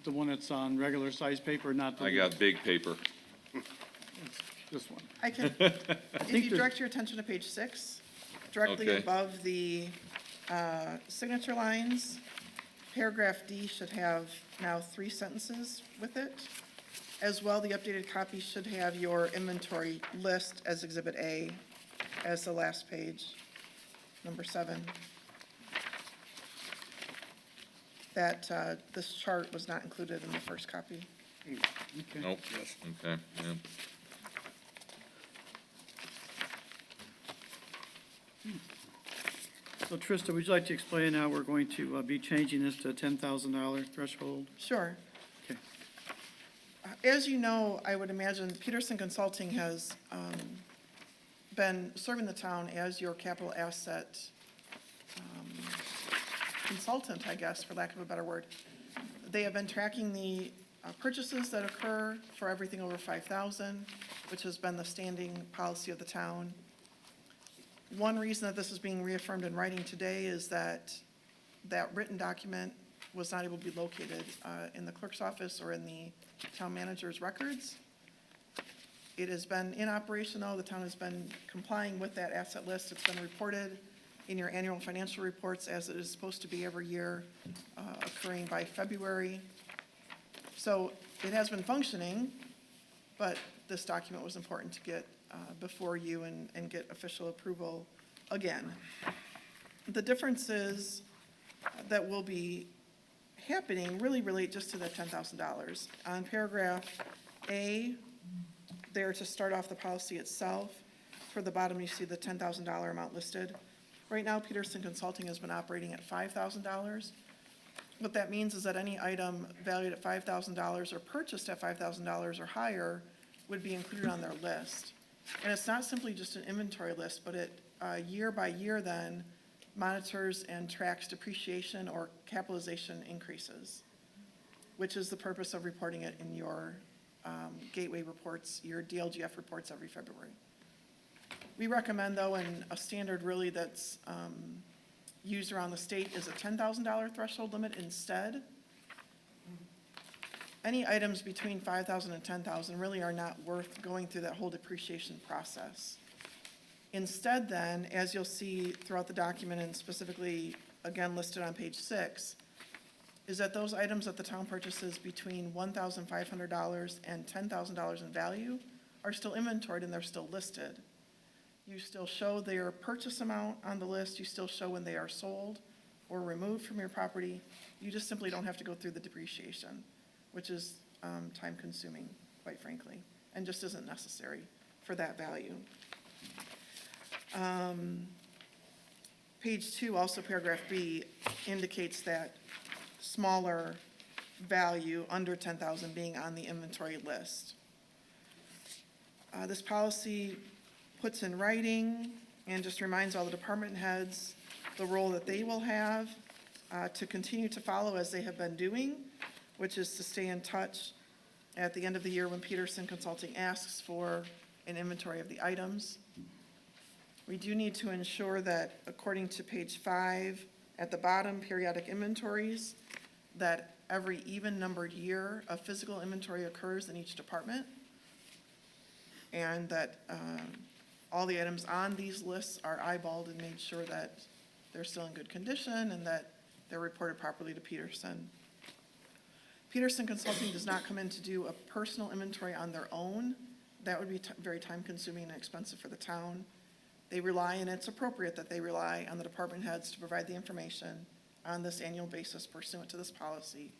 [SPEAKER 1] the one that's on regular size paper, not the.
[SPEAKER 7] I got big paper.
[SPEAKER 1] This one.
[SPEAKER 15] I can, if
[SPEAKER 1] think
[SPEAKER 15] you
[SPEAKER 1] there's-
[SPEAKER 15] direct your attention to page 6, directly
[SPEAKER 7] Okay.
[SPEAKER 15] above the signature lines, paragraph D should have now 3 sentences with it. As well, the updated copy should have your inventory list as Exhibit A as the last page, number 7. That this chart was not included in the first copy.
[SPEAKER 1] Okay.
[SPEAKER 7] Nope. Okay, yeah.
[SPEAKER 1] So Trista, would you like to explain how we're going to be changing this to a $10,000 threshold?
[SPEAKER 15] Sure.
[SPEAKER 1] Okay.
[SPEAKER 15] As you know, I would imagine Peterson Consulting has been serving the town as your capital asset consultant, I guess, for lack of a better word. They have been tracking the purchases that occur for everything over 5,000, which has been the standing policy of the town. One reason that this is being reaffirmed in writing today is that that written document was not able to be located in the clerk's office or in the town manager's records. It has been in operation, though. The town has been complying with that asset list. It's been reported in your annual financial reports as it is supposed to be every year, occurring by February. So it has been functioning, but this document was important to get before you and get official approval again. The differences that will be happening really relate just to the $10,000. On paragraph A, there to start off the policy itself, for the bottom you see the $10,000 amount listed. Right now, Peterson Consulting has been operating at $5,000. What that means is that any item valued at $5,000 or purchased at $5,000 or higher would be included on their list. And it's not simply just an inventory list, but it, year by year then, monitors and tracks depreciation or capitalization increases, which is the purpose of reporting it in your gateway reports, your DLGF reports every February. We recommend, though, and a standard really that's used around the state is a $10,000 threshold limit instead. Any items between $5,000 and $10,000 really are not worth going through that whole depreciation process. Instead then, as you'll see throughout the document and specifically again listed on page 6, is that those items that the town purchases between $1,500 and $10,000 in value are still inventoried and they're still listed. You still show their purchase amount on the list, you still show when they are sold or removed from your property. You just simply don't have to go through the depreciation, which is time consuming, quite frankly, and just isn't necessary for that value. Page 2, also paragraph B, indicates that smaller value under 10,000 being on the inventory list. This policy puts in writing and just reminds all the department heads the role that they will have to continue to follow as they have been doing, which is to stay in touch at the end of the year when Peterson Consulting asks for an inventory of the items. We do need to ensure that, according to page 5, at the bottom, periodic inventories, that every even-numbered year of physical inventory occurs in each department, and that all the items on these lists are eyeballed and made sure that they're still in good condition and that they're reported properly to Peterson. Peterson Consulting does not come in to do a personal inventory on their own. That would be very time-consuming and expensive for the town. They rely, and it's appropriate that they rely on the department heads to provide the information on this annual basis pursuant to this policy,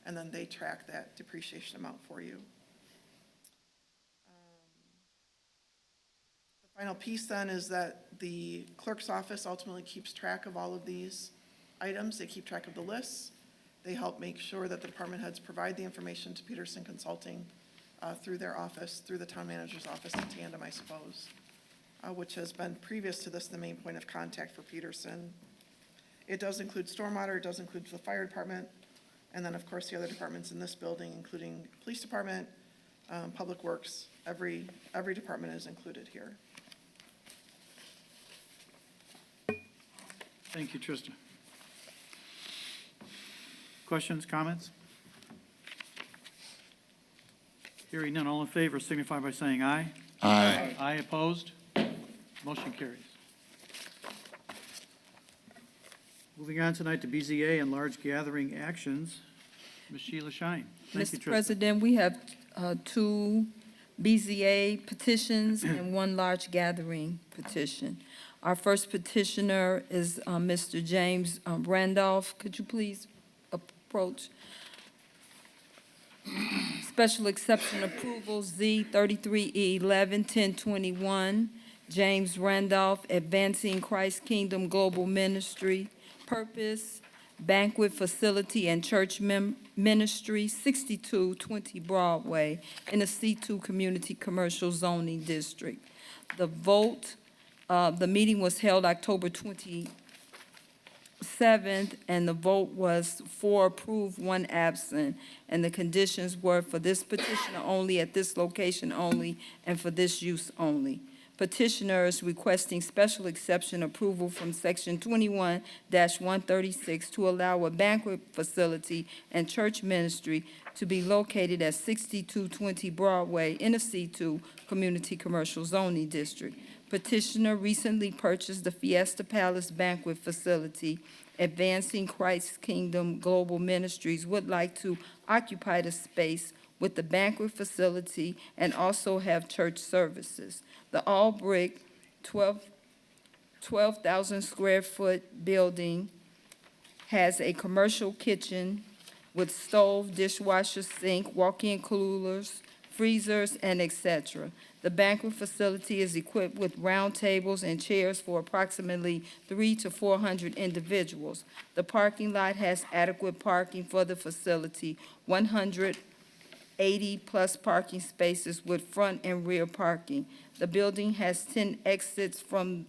[SPEAKER 15] and then they track that depreciation amount for you. The final piece then is that the clerk's office ultimately keeps track of all of these items. They keep track of the lists. They help make sure that the department heads provide the information to Peterson Consulting through their office, through the town manager's office in tandem, I suppose, which has been previous to this the main point of contact for Peterson. It does include stormwater, it does include the fire department, and then, of course, the other departments in this building, including police department, public works. Every department is included here.
[SPEAKER 1] Thank you, Trista. Questions, comments? Hearing none, all in favor signify by saying aye.
[SPEAKER 8] Aye.
[SPEAKER 1] Aye opposed? Motion carries. Moving on tonight to BZA and large gathering actions. Ms. Sheila Shine. Thank you,
[SPEAKER 14] Mr.
[SPEAKER 1] Trista.
[SPEAKER 14] President, we have two BZA petitions and one large gathering petition. Our first petitioner is Mr. James Randolph. Could you please approach? Special exception approval Z 33E11-1021, James Randolph, Advancing Christ Kingdom Global Ministry, Purpose, Banquet Facility and Church Ministry, 6220 Broadway, in the C2 Community Commercial Zoning District. The meeting was held October 27th, and the vote was 4 approved, 1 absent. And the conditions were for this petitioner only, at this location only, and for this use only. Petitioner is requesting special exception approval from Section 21-136 to allow a banquet facility and church ministry to be located at 6220 Broadway in the C2 Community Commercial Zoning District. Petitioner recently purchased the Fiesta Palace Banquet Facility. Advancing Christ Kingdom Global Ministries would like to occupy the space with the banquet facility and also have church services. The all-brick 12,000 square foot building has a commercial kitchen with stove, dishwasher, sink, walk-in coolers, freezers, and etc. The banquet facility is equipped with round tables and chairs for approximately 300 to 400 individuals. The parking lot has adequate parking for the facility, 180-plus parking spaces with front and rear parking. The building has 10 exits from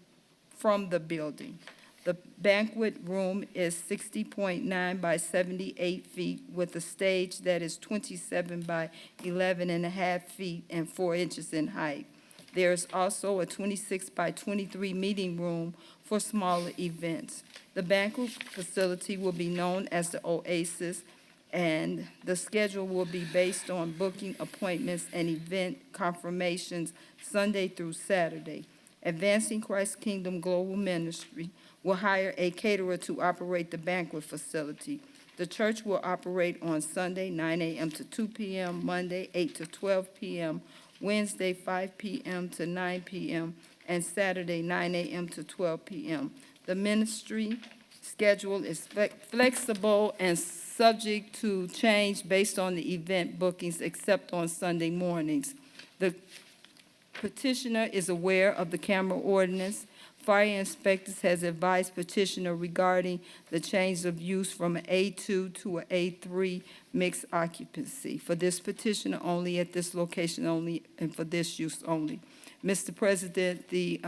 [SPEAKER 14] the building. The banquet room is 60.9 by 78 feet with a stage that is 27 by 11.5 feet and 4 inches in height. There is also a 26 by 23 meeting room for smaller events. The banquet facility will be known as the Oasis, and the schedule will be based on booking appointments and event confirmations Sunday through Saturday. Advancing Christ Kingdom Global Ministry will hire a caterer to operate the banquet facility. The church will operate on Sunday, 9 a.m. to 2 p.m., Monday, 8 to 12 p.m., Wednesday, 5 p.m. to 9 p.m., and Saturday, 9 a.m. to 12 p.m. The ministry schedule is flexible and subject to change based on the event bookings, except on Sunday mornings. The petitioner is aware of the camera ordinance, Fire Inspectors has advised petitioner regarding the change of use from an A2 to an A3 mixed occupancy. For this petitioner only, at this location only, and for this use only. Mr. President, the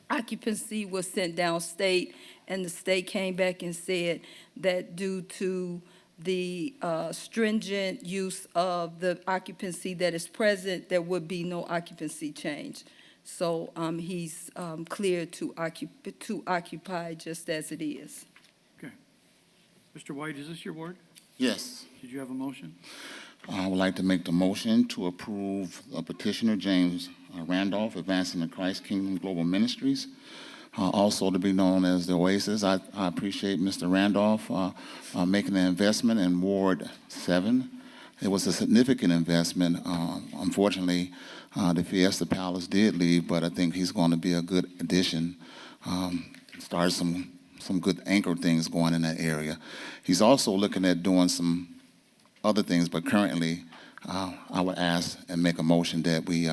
[SPEAKER 14] occupancy was sent downstate, and the state came back and said that due to the stringent use of the occupancy that is present, there would be no occupancy change. So he's cleared to occupy just as it is.
[SPEAKER 1] Okay. Mr. White, is this your ward?
[SPEAKER 8] Yes.
[SPEAKER 1] Did you have a motion?
[SPEAKER 8] I would like to make the motion to approve petitioner James Randolph, Advancing the Christ Kingdom Global Ministries, also to be known as the Oasis. I appreciate Mr. Randolph making an investment in Ward 7. It was a significant investment. Unfortunately, the Fiesta Palace did leave, but I think he's going to be a good addition. Start some good anchor things going in that area. He's also looking at doing some other things, but currently, I would ask and make a motion that we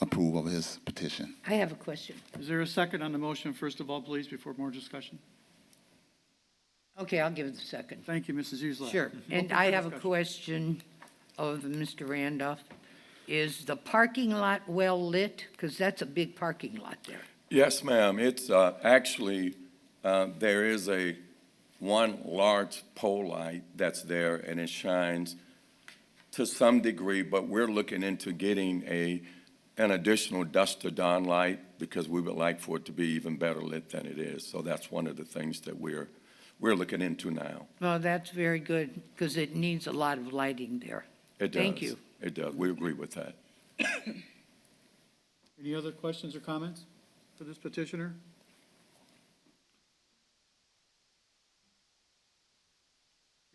[SPEAKER 8] approve of his petition.
[SPEAKER 3] I have a question.
[SPEAKER 1] Is there a second on the motion, first of all, please, before more discussion?
[SPEAKER 3] Okay, I'll give it a second.
[SPEAKER 1] Thank you, Mrs. Uselak.
[SPEAKER 3] Sure. And
[SPEAKER 1] Open
[SPEAKER 3] I
[SPEAKER 1] for
[SPEAKER 3] have a
[SPEAKER 1] discussion.
[SPEAKER 3] question of Mr. Randolph. Is the parking lot well lit? Because that's a big parking lot there.
[SPEAKER 16] Yes, ma'am. It's actually, there is one large pole light that's there, and it shines to some degree, but we're looking into getting an additional dusk to dawn light because we would like for it to be even better lit than it is. So that's one of the things that we're looking into now.
[SPEAKER 3] Well, that's very good, because it needs a lot of lighting there.
[SPEAKER 16] It does.
[SPEAKER 3] Thank you.
[SPEAKER 16] It does. We agree with that.
[SPEAKER 1] Any other questions or comments for this petitioner?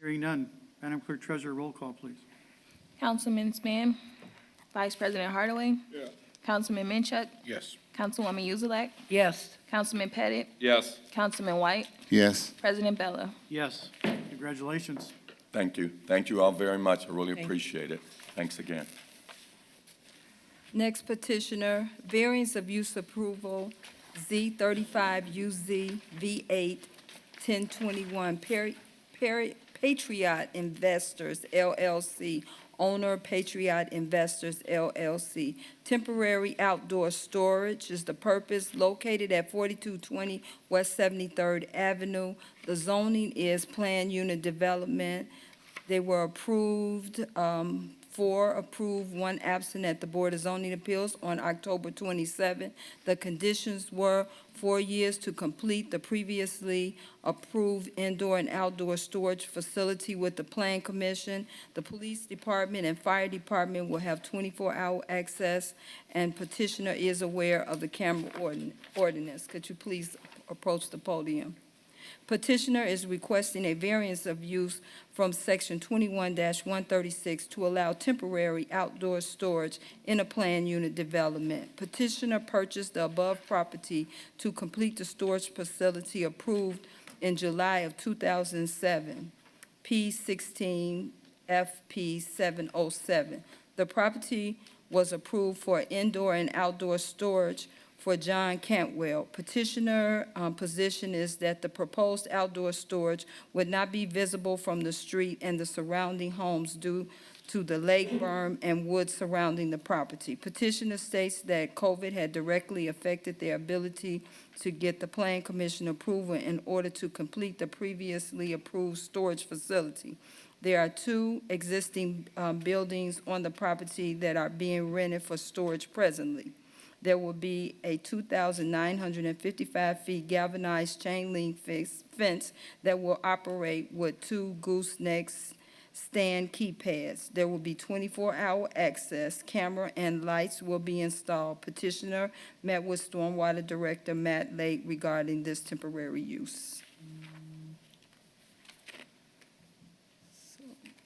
[SPEAKER 1] Hearing none. Madam Clerk Treasurer, roll call, please.
[SPEAKER 5] Councilman Span, Vice President Hardaway.
[SPEAKER 9] Yeah.
[SPEAKER 5] Councilman Minchuk,
[SPEAKER 9] Yes.
[SPEAKER 5] Councilwoman Yuzlak,
[SPEAKER 3] Yes.
[SPEAKER 5] Councilman Pettit,
[SPEAKER 7] Yes.
[SPEAKER 5] Councilman White,
[SPEAKER 8] Yes.
[SPEAKER 5] President Bella.
[SPEAKER 1] Yes. Congratulations.
[SPEAKER 16] Thank you. Thank you all very much. I really
[SPEAKER 3] Thank you.
[SPEAKER 16] appreciate it. Thanks again.
[SPEAKER 14] Next petitioner, variance of use approval, Z35UZ V8 1021 Patriot Investors LLC, owner Patriot Investors LLC. Temporary outdoor storage is the purpose, located at 4220 West 73rd Avenue. The zoning is planned unit development. They were approved, 4 approved, 1 absent at the Board of Zoning Appeals on October 27. The conditions were 4 years to complete the previously approved indoor and outdoor storage facility with the Plan Commission. The Police Department and Fire Department will have 24-hour access, and petitioner is aware of the camera ordinance. Could you please approach the podium? Petitioner is requesting a variance of use from Section 21-136 to allow temporary outdoor storage in a planned unit development. Petitioner purchased the above property to complete the storage facility approved in July of 2007, P16 FP 707. The property was approved for indoor and outdoor storage for John Cantwell. Petitioner position is that the proposed outdoor storage would not be visible from the street and the surrounding homes due to the lake berm and woods surrounding the property. Petitioner states that COVID had directly affected their ability to get the Plan Commission approval in order to complete the previously approved storage facility. There are 2 existing buildings on the property that are being rented for storage presently. There will be a 2,955 feet galvanized chain link fence that will operate with 2 gooseneck stand keypads. There will be 24-hour access. Camera and lights will be installed. Petitioner met with Stormwater Director Matt Lake regarding this temporary use.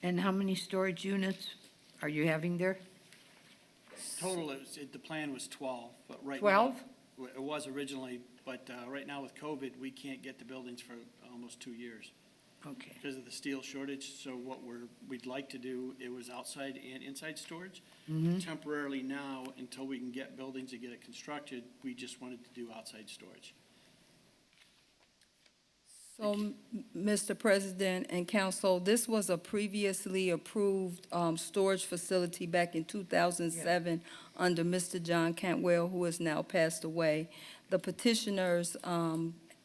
[SPEAKER 3] And how many storage units are you having there?
[SPEAKER 1] Total, the plan was 12, but right now.
[SPEAKER 3] 12?
[SPEAKER 1] It was originally, but right now with COVID, we can't get the buildings for almost 2 years.
[SPEAKER 3] Okay.
[SPEAKER 1] because of the steel shortage. So what we'd like to do, it was outside and inside storage. Temporarily now, until we can get buildings and get it constructed, we just wanted to do outside storage.
[SPEAKER 14] So, Mr. President and Council, this was a previously approved storage facility back in 2007 under Mr. John Cantwell, who has now passed away. The petitioners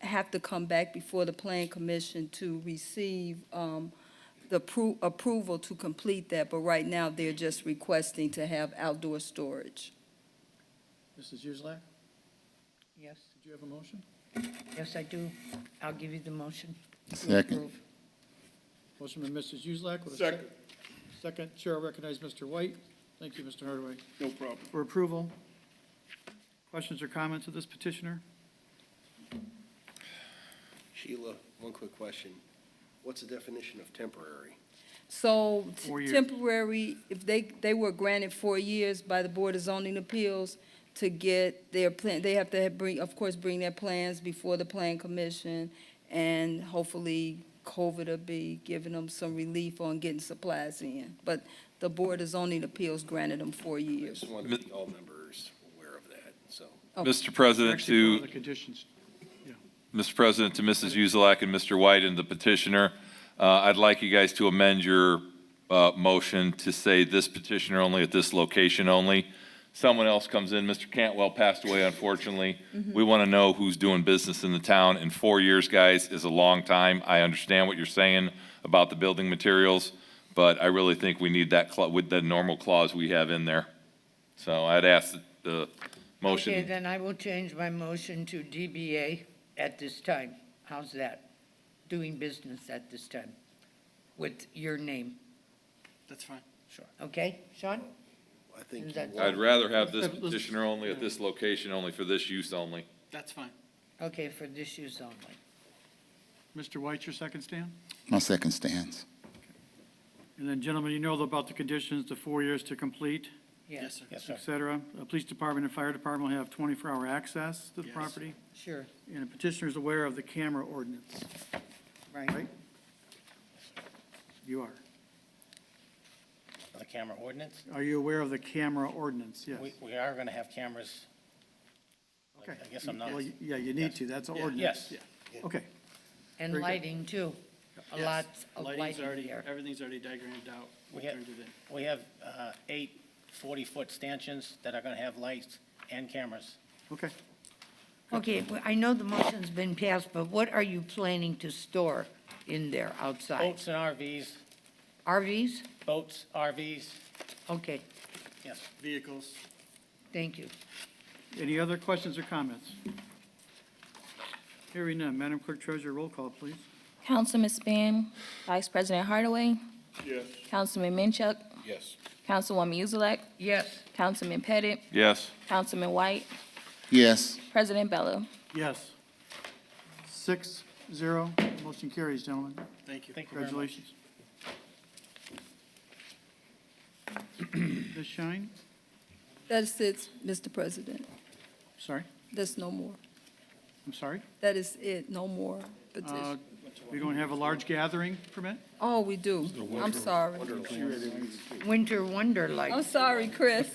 [SPEAKER 14] have to come back before the Plan Commission to receive the approval to complete that, but right now, they're just requesting to have outdoor storage.
[SPEAKER 1] Mrs. Uselak,
[SPEAKER 3] Yes,
[SPEAKER 1] did you have a motion?
[SPEAKER 3] yes, I do. I'll give you the motion. to
[SPEAKER 8] Second.
[SPEAKER 3] approve.
[SPEAKER 1] Motion by Mrs. Uselak with a
[SPEAKER 4] Second.
[SPEAKER 1] second. Chair will recognize Mr. White. Thank you, Mr. Hardaway.
[SPEAKER 4] No problem.
[SPEAKER 1] For approval. Questions or comments of this petitioner?
[SPEAKER 10] Sheila, one quick question. What's the definition of temporary?
[SPEAKER 14] So
[SPEAKER 1] 4 years.
[SPEAKER 14] temporary, if they were granted 4 years by the Board of Zoning Appeals to get their plan, they have to bring, of course, bring their plans before the Plan Commission, and hopefully COVID will be giving them some relief on getting supplies in. But the Board of Zoning Appeals granted them 4
[SPEAKER 10] I
[SPEAKER 14] years.
[SPEAKER 10] just wanted to make all members aware of that, so.
[SPEAKER 7] Mr. President,
[SPEAKER 1] Actually, one
[SPEAKER 7] to
[SPEAKER 1] of the conditions.
[SPEAKER 7] Mr. President, to Mrs. Uzelak and Mr. White and the petitioner, I'd like you guys to amend your motion to say this petitioner only at this location only. Someone else comes in, Mr. Cantwell passed away, unfortunately. We want to know who's doing business in the town, and 4 years, guys, is a long time. I understand what you're saying about the building materials, but I really think we need that with the normal clause we have in there. So I'd ask that the motion.
[SPEAKER 3] Okay, then I will change my motion to DBA at this time. How's that? Doing business at this time with your name,
[SPEAKER 1] That's fine.
[SPEAKER 3] okay? Sean?
[SPEAKER 10] I think
[SPEAKER 3] Is that-
[SPEAKER 10] you
[SPEAKER 7] I'd
[SPEAKER 10] want-
[SPEAKER 7] rather have this
[SPEAKER 1] Let's-
[SPEAKER 7] petitioner only at this location only for this use only.
[SPEAKER 1] That's fine.
[SPEAKER 3] Okay, for this use only.
[SPEAKER 1] Mr. White, your second stand?
[SPEAKER 8] My second stands.
[SPEAKER 1] And then, gentlemen, you know about the conditions, the 4 years to complete,
[SPEAKER 3] Yes,
[SPEAKER 1] et cetera. The police department and fire department will have 24-hour access to the Yes. property.
[SPEAKER 3] sure,
[SPEAKER 1] And the petitioner is aware of the camera ordinance,
[SPEAKER 3] right.
[SPEAKER 1] right? You are.
[SPEAKER 17] The camera ordinance,
[SPEAKER 1] Are you aware of the camera ordinance? Yes.
[SPEAKER 17] we are going to have cameras.
[SPEAKER 1] Okay.
[SPEAKER 17] I guess I'm not.
[SPEAKER 1] Well, yeah, you need to. That's an ordinance.
[SPEAKER 17] Yes.
[SPEAKER 1] Yeah. Okay.
[SPEAKER 3] And
[SPEAKER 1] Very good.
[SPEAKER 3] lighting too. A
[SPEAKER 1] Yes.
[SPEAKER 3] lot of
[SPEAKER 1] Lighting's
[SPEAKER 3] lighting
[SPEAKER 1] already,
[SPEAKER 3] there.
[SPEAKER 1] everything's already diagrammed out.
[SPEAKER 17] We have-
[SPEAKER 1] Turned it in.
[SPEAKER 17] We have 8 40-foot stanchions that are going to have lights and cameras.
[SPEAKER 1] Okay.
[SPEAKER 3] Okay, well, I know the motion's been passed, but what are you planning to store in there outside?
[SPEAKER 17] Boats and RVs,
[SPEAKER 3] RVs?
[SPEAKER 17] boats, RVs,
[SPEAKER 3] Okay,
[SPEAKER 17] yes.
[SPEAKER 1] Vehicles.
[SPEAKER 3] thank you.
[SPEAKER 1] Any other questions or comments? Hearing none. Madam Clerk Treasurer, roll call, please.
[SPEAKER 5] Councilman Span, Vice President Hardaway,
[SPEAKER 4] Yes.
[SPEAKER 5] Councilman Minchuk,
[SPEAKER 9] Yes.
[SPEAKER 5] Councilwoman Uzelak,
[SPEAKER 3] Yes,
[SPEAKER 5] Councilman Pettit,
[SPEAKER 7] Yes.
[SPEAKER 5] Councilman White,
[SPEAKER 8] Yes.
[SPEAKER 5] President Bello.
[SPEAKER 1] Yes. 6-0. Motion carries, gentlemen.
[SPEAKER 17] Thank you. Thank you very much.
[SPEAKER 1] Congratulations. Ms. Shine?
[SPEAKER 14] That's it, Mr. President.
[SPEAKER 1] Sorry?
[SPEAKER 14] There's no more.
[SPEAKER 1] I'm sorry?
[SPEAKER 14] That is it, no more petition.
[SPEAKER 1] We don't have a large gathering permit?
[SPEAKER 14] Oh, we do. I'm sorry.
[SPEAKER 3] Winter Wonderlight.
[SPEAKER 14] I'm sorry, Chris.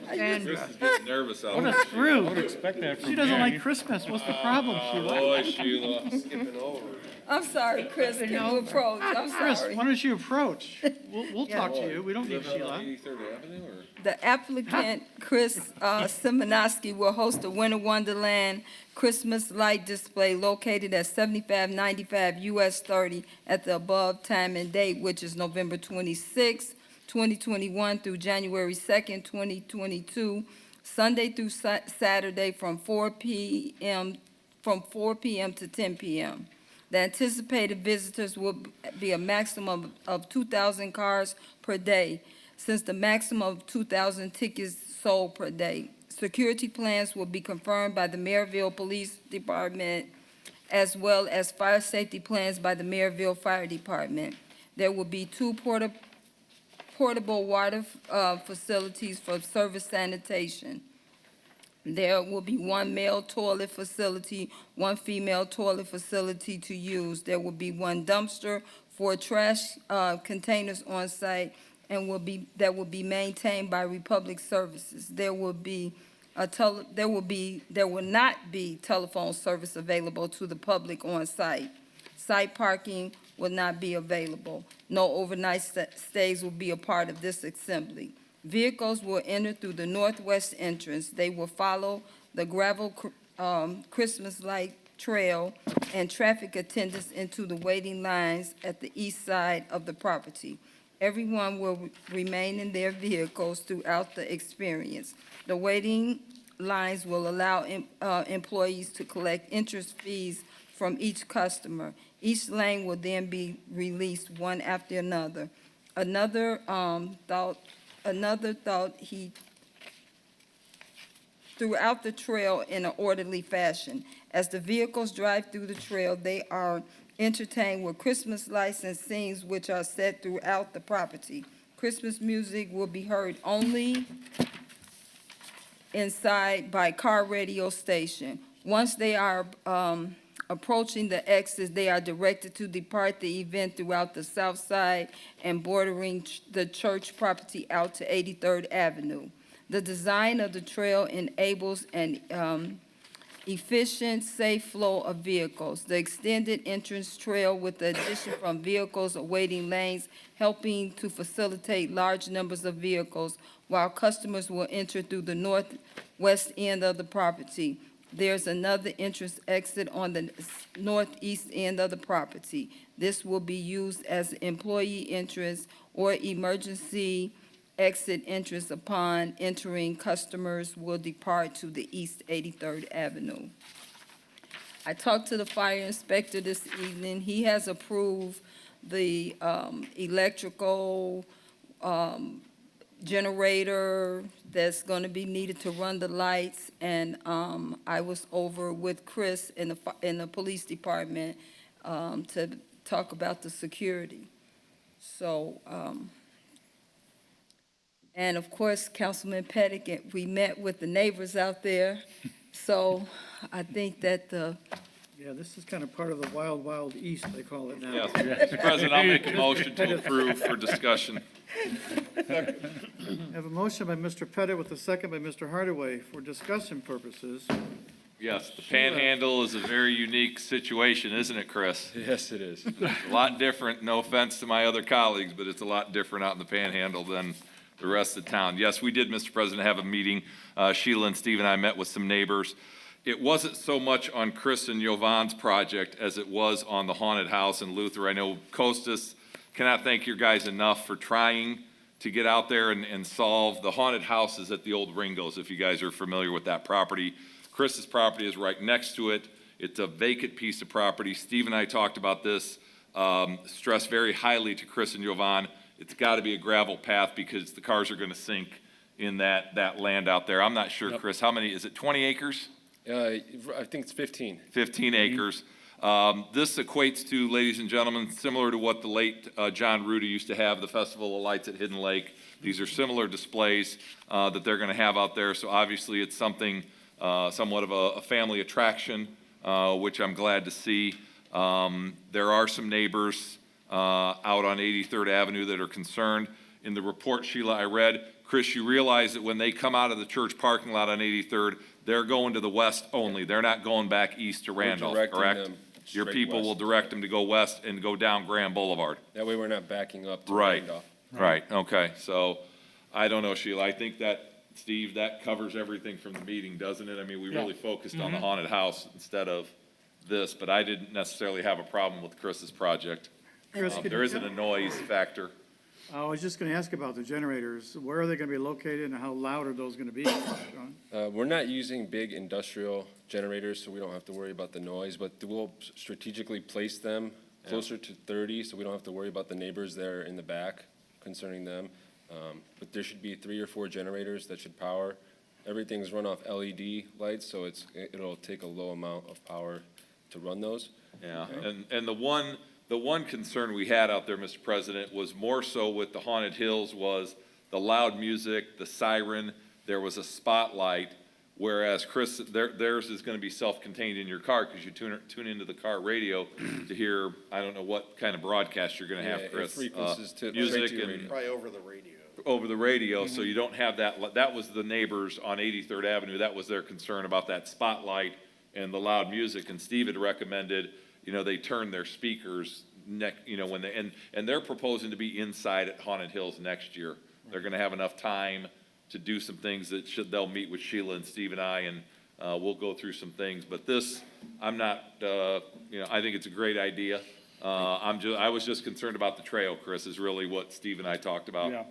[SPEAKER 3] Sandra.
[SPEAKER 7] Chris is getting nervous out
[SPEAKER 1] What a
[SPEAKER 7] there.
[SPEAKER 1] screw.
[SPEAKER 6] Expect that from
[SPEAKER 1] She doesn't
[SPEAKER 6] me.
[SPEAKER 1] like Christmas. What's the problem, Sheila?
[SPEAKER 7] Boy, Sheila.
[SPEAKER 10] Skipping over.
[SPEAKER 14] I'm sorry, Chris. Can you approach? I'm
[SPEAKER 1] Chris,
[SPEAKER 14] sorry.
[SPEAKER 1] why don't you approach? We'll talk to you. We don't need Sheila.
[SPEAKER 7] 83rd Avenue, or?
[SPEAKER 14] The applicant, Chris Simonowski, will host a Winter Wonderland Christmas light display located at 7595 US 30 at the above time and date, which is November 26, 2021 through January 2nd, 2022, Sunday through Saturday from 4 p.m. to 10 p.m. The anticipated visitors will be a maximum of 2,000 cars per day, since the maximum of 2,000 tickets sold per day. Security plans will be confirmed by the Merrillville Police Department, as well as fire safety plans by the Merrillville Fire Department. There will be 2 portable water facilities for service sanitation. There will be one male toilet facility, one female toilet facility to use. There will be one dumpster for trash containers on site and that will be maintained by Republic Services. There will not be telephone service available to the public on site. Site parking will not be available. No overnight stays will be a part of this assembly. Vehicles will enter through the northwest entrance. They will follow the gravel Christmas light trail and traffic attendants into the waiting lines at the east side of the property. Everyone will remain in their vehicles throughout the experience. The waiting lines will allow employees to collect interest fees from each customer. Each lane will then be released one after another. Another thought throughout the trail in an orderly fashion. As the vehicles drive through the trail, they are entertained with Christmas lights and scenes which are set throughout the property. Christmas music will be heard only inside by car radio station. Once they are approaching the exits, they are directed to depart the event throughout the south side and bordering the church property out to 83rd Avenue. The design of the trail enables an efficient, safe flow of vehicles. The extended entrance trail with the addition from vehicles awaiting lanes, helping to facilitate large numbers of vehicles, while customers will enter through the northwest end of the property. There's another entrance exit on the northeast end of the property. This will be used as employee entrance or emergency exit entrance. Upon entering, customers will depart to the east 83rd Avenue. I talked to the fire inspector this evening. He has approved the electrical generator that's going to be needed to run the lights, and I was over with Chris in the police department to talk about the security. So, and of course, Councilman Pettit, we met with the neighbors out there. So I think that
[SPEAKER 1] Yeah, this is kind of part of the wild, wild east, they call it now.
[SPEAKER 7] Yes, Mr. President, I'll make a motion to approve for discussion.
[SPEAKER 1] I have a motion by Mr. Pettit with a second by Mr. Hardaway for discussion purposes.
[SPEAKER 7] Yes, the Panhandle is a very unique situation, isn't it, Chris?
[SPEAKER 18] Yes, it is.
[SPEAKER 7] A lot different, no offense to my other colleagues, but it's a lot different out in the Panhandle than the rest of town. Yes, we did, Mr. President, have a meeting. Sheila and Steve and I met with some neighbors. It wasn't so much on Chris and Yovan's project as it was on the haunted house in Luther. I know Costas, cannot thank your guys enough for trying to get out there and solve. The haunted house is at the old Ringo's, if you guys are familiar with that property. Chris's property is right next to it. It's a vacant piece of property. Steve and I talked about this, stressed very highly to Chris and Yovan. It's got to be a gravel path because the cars are going to sink in that land out there. I'm not sure,
[SPEAKER 18] Yep.
[SPEAKER 7] Chris, how many, is it 20 acres?
[SPEAKER 18] I think it's 15.
[SPEAKER 7] 15 acres. This equates to, ladies and gentlemen, similar to what the late John Rudy used to have, the Festival of Lights at Hidden Lake. These are similar displays that they're going to have out there. So obviously it's something, somewhat of a family attraction, which I'm glad to see. There are some neighbors out on 83rd Avenue that are concerned. In the report, Sheila, I read, Chris, you realize that when they come out of the church parking lot on 83rd, they're going to the west only. They're not going back east to Randolph,
[SPEAKER 18] directing
[SPEAKER 7] correct?
[SPEAKER 18] them
[SPEAKER 7] Your
[SPEAKER 18] straight
[SPEAKER 7] people will
[SPEAKER 18] west.
[SPEAKER 7] direct them to go west and go down Grand Boulevard.
[SPEAKER 18] That way we're not backing up to
[SPEAKER 7] Right,
[SPEAKER 18] Randolph.
[SPEAKER 7] right, okay. So I don't know, Sheila, I think that, Steve, that covers everything from the meeting, doesn't it? I mean, we really focused on the haunted house instead of this, but I didn't necessarily have a problem with Chris's project.
[SPEAKER 1] Chris, could
[SPEAKER 7] There
[SPEAKER 1] you-
[SPEAKER 7] isn't a noise factor.
[SPEAKER 1] I was just going to ask about the generators. Where are they going to be located and how loud are those going to be, Sean?
[SPEAKER 18] We're not using big industrial generators, so we don't have to worry about the noise, but we'll strategically place them closer to 30, so we don't have to worry about the neighbors there in the back concerning them. But there should be 3 or 4 generators that should power. Everything's run off LED lights, so it'll take a low amount of power to run those.
[SPEAKER 7] Yeah, and the one concern we had out there, Mr. President, was more so with the Haunted Hills was the loud music, the siren. There was a spotlight Whereas Chris, theirs is gonna be self-contained in your car, because you tune into the car radio to hear, I don't know what kind of broadcast you're gonna
[SPEAKER 18] Yeah,
[SPEAKER 7] have,
[SPEAKER 18] it
[SPEAKER 7] Chris.
[SPEAKER 18] frequencies to-
[SPEAKER 7] Music
[SPEAKER 18] straight to your
[SPEAKER 7] and
[SPEAKER 18] radio.
[SPEAKER 10] Probably over the radio.
[SPEAKER 7] over the radio, so you don't have that, that was the neighbors on 83rd Avenue, that was their concern about that spotlight and the loud music, and Steve had recommended, they turn their speakers when they, and they're proposing to be inside at Haunted Hills next year. They're gonna have enough time to do some things they'll meet with Sheila and Steve and I, and, we'll go through some things, but this, I'm not, I think it's a great idea. I was just concerned about the trail, Chris, is really what Steve and I talked about.
[SPEAKER 6] Yeah.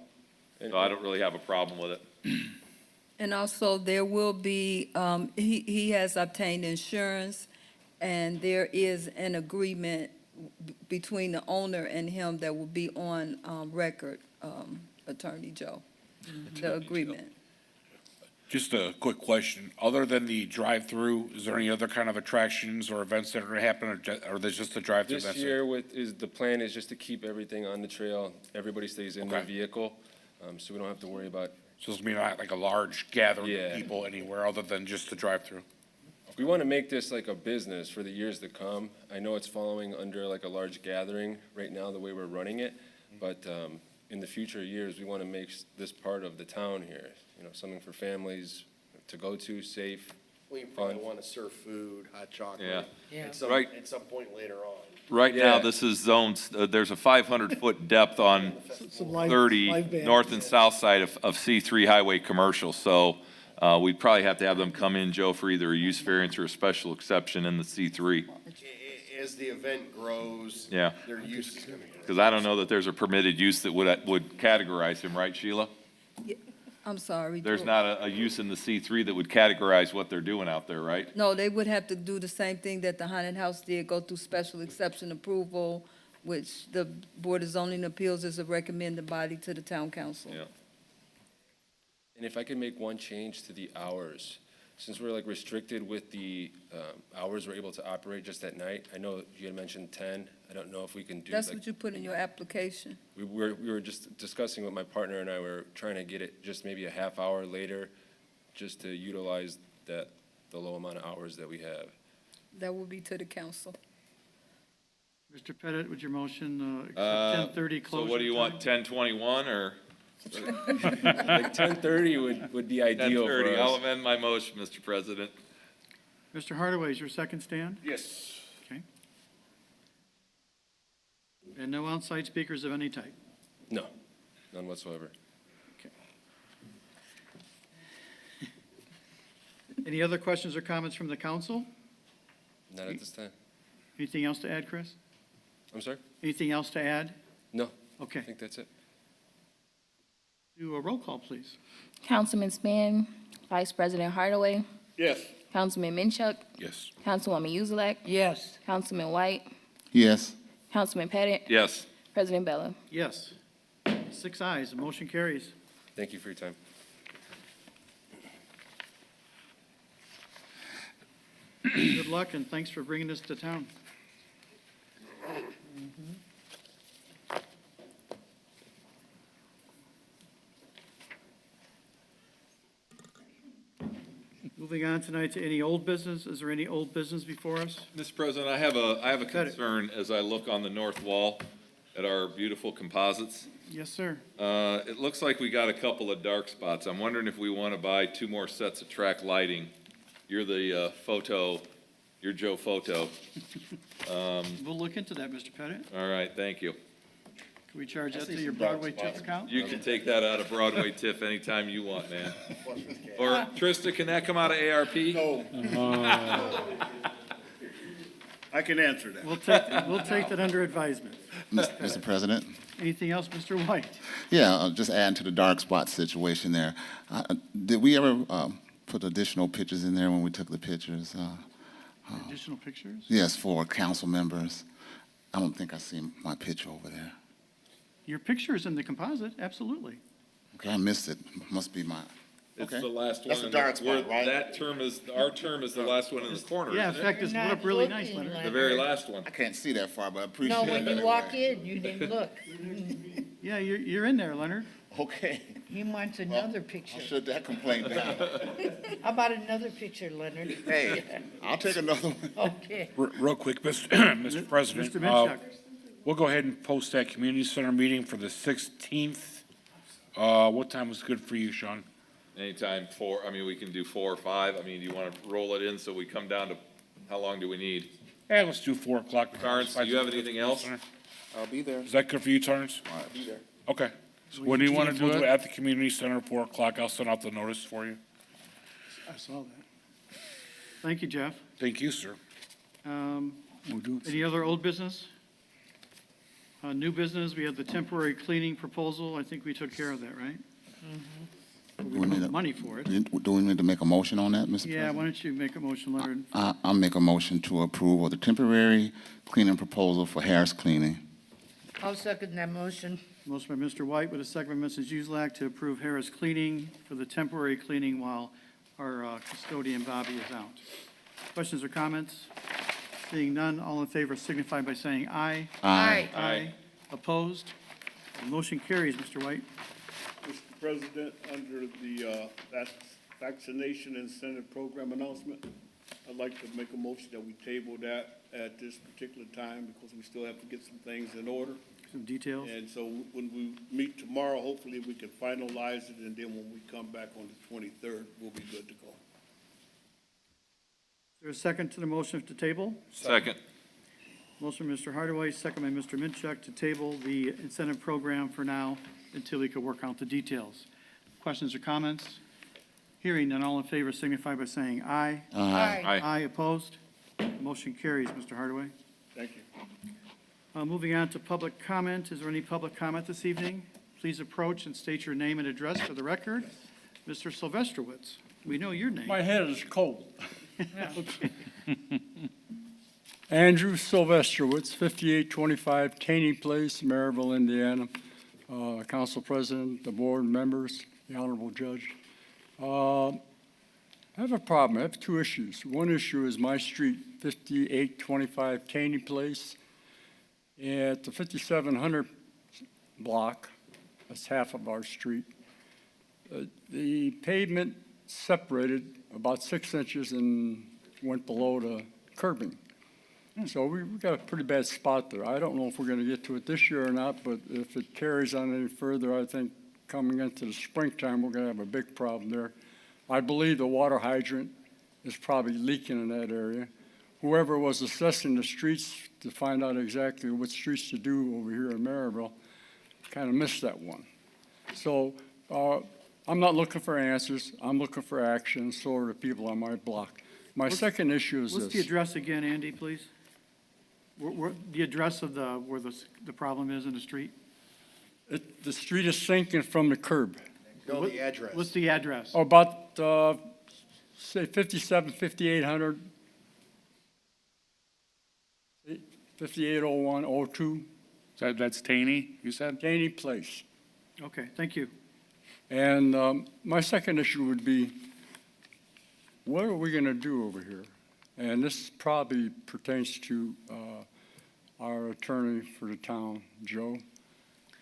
[SPEAKER 7] So I don't really have a problem with it.
[SPEAKER 14] And also, there will be, he has obtained insurance, and there is an agreement between the owner and him that will be on record, Attorney Joe, the agreement.
[SPEAKER 9] Just a quick question. Other than the drive-through, is there any other kind of attractions or events that are going to happen, or there's just the drive-through?
[SPEAKER 18] This year the plan is just to keep everything on the trail. Everybody stays in their
[SPEAKER 9] Okay.
[SPEAKER 18] vehicle, so we don't have to worry about.
[SPEAKER 9] So it's going to be not like a large gathering
[SPEAKER 18] Yeah.
[SPEAKER 9] of people anywhere other than just the drive-through?
[SPEAKER 18] We want to make this like a business for the years to come. I know it's following under like a large gathering right now, the way we're running it, but in the future years, we want to make this part of the town here, something for families to go to, safe.
[SPEAKER 10] We probably
[SPEAKER 18] Fun.
[SPEAKER 10] want to serve food, hot chocolate.
[SPEAKER 7] Yeah.
[SPEAKER 3] Yeah.
[SPEAKER 7] Right.
[SPEAKER 10] At some point later on.
[SPEAKER 7] Right now,
[SPEAKER 18] Yeah.
[SPEAKER 7] this is zones, there's a 500-foot depth on 30 north and south side of C3 Highway Commercial, so we'd probably have to have them come in, Joe, for either a use variance or a special exception in the C3,
[SPEAKER 10] As the event grows.
[SPEAKER 7] Yeah.
[SPEAKER 10] Their use is going to grow.
[SPEAKER 7] because I don't know that there's a permitted use that would categorize him, right, Sheila?
[SPEAKER 14] I'm sorry.
[SPEAKER 7] There's
[SPEAKER 14] Joe.
[SPEAKER 7] not a use in the C3 that would categorize what they're doing out there, right?
[SPEAKER 14] No, they would have to do the same thing that the Haunted House did, go through special exception approval, which the Board of Zoning Appeals is a recommended body to the town council.
[SPEAKER 7] Yeah.
[SPEAKER 18] And if I could make one change to the hours, since we're like restricted with the hours we're able to operate just at night, I know you had mentioned 10. I don't know if we can do
[SPEAKER 14] That's
[SPEAKER 18] like,
[SPEAKER 14] what you put in your application.
[SPEAKER 18] we were just discussing with my partner and I were trying to get it just maybe a half hour later, just to utilize the low amount of hours that we have.
[SPEAKER 14] That will be to the council.
[SPEAKER 1] Mr. Pettit, would your motion accept 10:30
[SPEAKER 7] So
[SPEAKER 1] closure?
[SPEAKER 7] what do you want,
[SPEAKER 1] time?
[SPEAKER 7] 10:21 or?
[SPEAKER 18] Like 10:30 would be ideal for
[SPEAKER 7] 10:30, I'll
[SPEAKER 18] us.
[SPEAKER 7] amend my motion, Mr. President.
[SPEAKER 1] Mr. Hardaway, is your second stand?
[SPEAKER 4] Yes.
[SPEAKER 1] Okay. And no outside speakers of any type?
[SPEAKER 18] No, none whatsoever.
[SPEAKER 1] Any other questions or comments from the council?
[SPEAKER 18] Not at this time.
[SPEAKER 1] Anything else to add, Chris?
[SPEAKER 18] I'm sorry?
[SPEAKER 1] Anything else to add?
[SPEAKER 18] No, I
[SPEAKER 1] Okay.
[SPEAKER 18] think that's it.
[SPEAKER 1] Do a roll call, please.
[SPEAKER 5] Councilman Span, Vice President Hardaway,
[SPEAKER 4] Yes.
[SPEAKER 5] Councilman Minchuk,
[SPEAKER 9] Yes.
[SPEAKER 5] Councilwoman Yuzlak,
[SPEAKER 3] Yes.
[SPEAKER 5] Councilman White,
[SPEAKER 8] Yes.
[SPEAKER 5] Councilman Pettit,
[SPEAKER 7] Yes.
[SPEAKER 5] President Bella.
[SPEAKER 1] Yes. 6 ayes, the motion carries.
[SPEAKER 18] Thank you for your time.
[SPEAKER 1] Good luck, and thanks for bringing this to town. Moving on tonight to any old business. Is there any old business before us?
[SPEAKER 7] Mr. President, I have a
[SPEAKER 1] Got it.
[SPEAKER 7] concern as I look on the north wall at our beautiful composites.
[SPEAKER 1] Yes, sir.
[SPEAKER 7] It looks like we got a couple of dark spots. I'm wondering if we want to buy 2 more sets of track lighting. You're the you're Joe Photo.
[SPEAKER 1] We'll look into that, Mr. Pettit.
[SPEAKER 7] All right, thank you.
[SPEAKER 1] Can we charge that to your Broadway tip account?
[SPEAKER 7] You can take that out of Broadway TIF anytime you want, man. Or Trista, can that come out of ARP?
[SPEAKER 4] No. I can answer that.
[SPEAKER 1] We'll take that under advisement.
[SPEAKER 8] Mr. President?
[SPEAKER 1] Anything else, Mr. White?
[SPEAKER 8] Yeah, just adding to the dark spot situation there. Did we ever put additional pictures in there when we took the pictures?
[SPEAKER 1] Additional pictures?
[SPEAKER 8] Yes, for council members. I don't think I see my picture over there.
[SPEAKER 1] Your picture is in the composite, absolutely.
[SPEAKER 8] Okay, I missed it. Must be my,
[SPEAKER 7] It's
[SPEAKER 8] okay.
[SPEAKER 7] the last one.
[SPEAKER 10] That's the
[SPEAKER 7] in
[SPEAKER 10] dark spot, right?
[SPEAKER 7] Our term is the last one in the corner,
[SPEAKER 1] Yeah, in
[SPEAKER 7] isn't it?
[SPEAKER 1] fact, it's lit up really nice, Leonard.
[SPEAKER 7] The very last one.
[SPEAKER 8] I can't see that far, but I appreciate
[SPEAKER 3] No,
[SPEAKER 8] it.
[SPEAKER 3] when you
[SPEAKER 8] anyway.
[SPEAKER 3] walk in, you didn't look.
[SPEAKER 1] Yeah, you're in there, Leonard.
[SPEAKER 8] Okay,
[SPEAKER 3] He wants another picture.
[SPEAKER 8] I'll shut that complaint down.
[SPEAKER 3] How about another picture, Leonard?
[SPEAKER 8] Hey, I'll take another one.
[SPEAKER 3] Okay.
[SPEAKER 9] Real quick, Mr. President.
[SPEAKER 1] Mr. Minchuk.
[SPEAKER 9] We'll go ahead and post that community center meeting for the 16th. What time was good for you, Sean?
[SPEAKER 7] Anytime we can do 4 or 5. I mean, do you want to roll it in so we come down to, how long do we need?
[SPEAKER 9] Yeah, let's do 4 o'clock.
[SPEAKER 7] Torrance, do you have anything else?
[SPEAKER 11] I'll be there.
[SPEAKER 9] Is that good for you, Torrance?
[SPEAKER 11] I'll be there.
[SPEAKER 9] Okay. So when do you want to do it? At the community center, 4 o'clock. I'll send out the notice for you.
[SPEAKER 1] I saw that. Thank you, Jeff.
[SPEAKER 9] Thank you, sir.
[SPEAKER 1] Any other old business? New business, we have the temporary cleaning proposal. I think we took care of that, right?
[SPEAKER 8] Do we need a-
[SPEAKER 1] Money for it.
[SPEAKER 8] Do we need to make a motion on that, Mr. President?
[SPEAKER 1] Yeah, why don't you make a motion, Leonard?
[SPEAKER 8] I'll make a motion to approve of the temporary cleaning proposal for Harris Cleaning.
[SPEAKER 3] I'll second that motion.
[SPEAKER 1] Motion by Mr. White with a second by Mrs. Uselak to approve Harris Cleaning for the temporary cleaning while our custodian Bobby is out. Questions or comments? Seeing none, all in favor signify by saying aye.
[SPEAKER 3] Aye.
[SPEAKER 1] Aye. Opposed? Motion carries, Mr. White.
[SPEAKER 4] Mr. President, under the vaccination incentive program announcement, I'd like to make a motion that we table that at this particular time because we still have to get some things in order.
[SPEAKER 1] Some details.
[SPEAKER 4] And so when we meet tomorrow, hopefully we can finalize it, and then when we come back on the 23rd, we'll be good to go.
[SPEAKER 1] Is there a second to the motion to table?
[SPEAKER 7] Second.
[SPEAKER 1] Motion by Mr. Hardaway, second by Mr. Minchuk to table the incentive program for now until we can work out the details. Questions or comments? Hearing none, all in favor signify by saying aye.
[SPEAKER 3] Aye.
[SPEAKER 1] Aye, opposed? Motion carries, Mr. Hardaway.
[SPEAKER 4] Thank you.
[SPEAKER 1] Moving on to public comment. Is there any public comment this evening? Please approach and state your name and address for the record. Mr. Sylvesterwitz, we know your name.
[SPEAKER 19] My head is cold.
[SPEAKER 1] Okay.
[SPEAKER 19] Andrew Sylvesterwitz, 5825 Taney Place, Merrillville, Indiana. Council President, the board members, the Honorable Judge. I have a problem. I have two issues. One issue is my street, 5825 Taney Place. At the 5700 block, that's half of our street, the pavement separated about 6 inches and went below the curbing. So we've got a pretty bad spot there. I don't know if we're going to get to it this year or not, but if it carries on any further, I think coming into the springtime, we're going to have a big problem there. I believe the water hydrant is probably leaking in that area. Whoever was assessing the streets to find out exactly what streets to do over here in Merrillville kind of missed that one. So I'm not looking for answers. I'm looking for action. So are the people on my block. My second issue is this.
[SPEAKER 1] What's the address again, Andy, please? The address of where the problem is in the street?
[SPEAKER 19] The street is sinking from the curb.
[SPEAKER 10] No, the address.
[SPEAKER 1] What's the address?
[SPEAKER 19] Oh, about, say, 5800, 580102.
[SPEAKER 6] That's Taney, you said?
[SPEAKER 19] Taney Place.
[SPEAKER 1] Okay, thank you.
[SPEAKER 19] And my second issue would be, what are we going to do over here? And this probably pertains to our attorney for the town, Joe.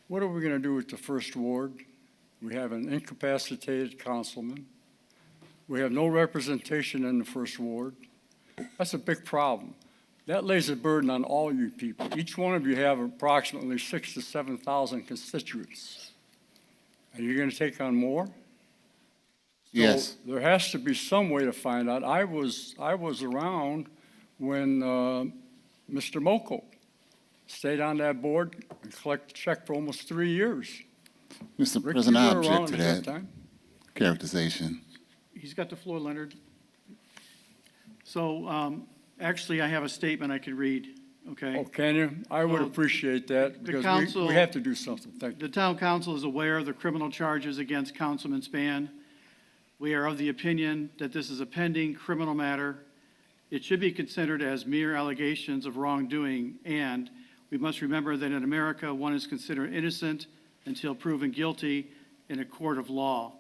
[SPEAKER 19] What are we going to do with the first ward? We have an incapacitated councilman. We have no representation in the first ward. That's a big problem. That lays a burden on all you people. Each one of you have approximately 6,000 to 7,000 constituents. Are you going to take on more?
[SPEAKER 8] Yes.
[SPEAKER 19] So there has to be some way to find out. I was around when Mr. Moko stayed on that board and collected a check for almost 3 years.
[SPEAKER 8] Mr.
[SPEAKER 19] Rick,
[SPEAKER 8] President, I
[SPEAKER 19] you were
[SPEAKER 8] object
[SPEAKER 19] around
[SPEAKER 8] to
[SPEAKER 19] at
[SPEAKER 8] that
[SPEAKER 19] time.
[SPEAKER 8] characterization.
[SPEAKER 1] He's got the floor, Leonard. So actually, I have a statement I could read, okay?
[SPEAKER 19] Oh, can you? I would
[SPEAKER 1] Well,
[SPEAKER 19] appreciate that
[SPEAKER 1] the
[SPEAKER 19] because
[SPEAKER 1] council-
[SPEAKER 19] we have to do something. Thank you.
[SPEAKER 1] The town council is aware of the criminal charges against Councilman Spann. We are of the opinion that this is a pending criminal matter. It should be considered as mere allegations of wrongdoing, and we must remember that in America, one is considered innocent until proven guilty in a court of law.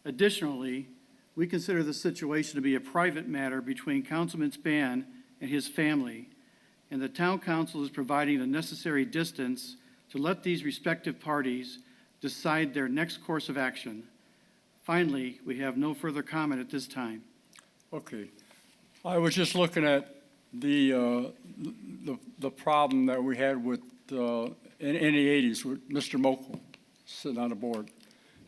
[SPEAKER 1] Additionally, we consider the situation to be a private matter between Councilman Spann and his family, and the town council is providing the necessary distance to let these respective parties decide their next course of action. Finally, we have no further comment at this time.
[SPEAKER 19] Okay. I was just looking at the problem that we had with, in the 80s with Mr. Mokel sitting on the board.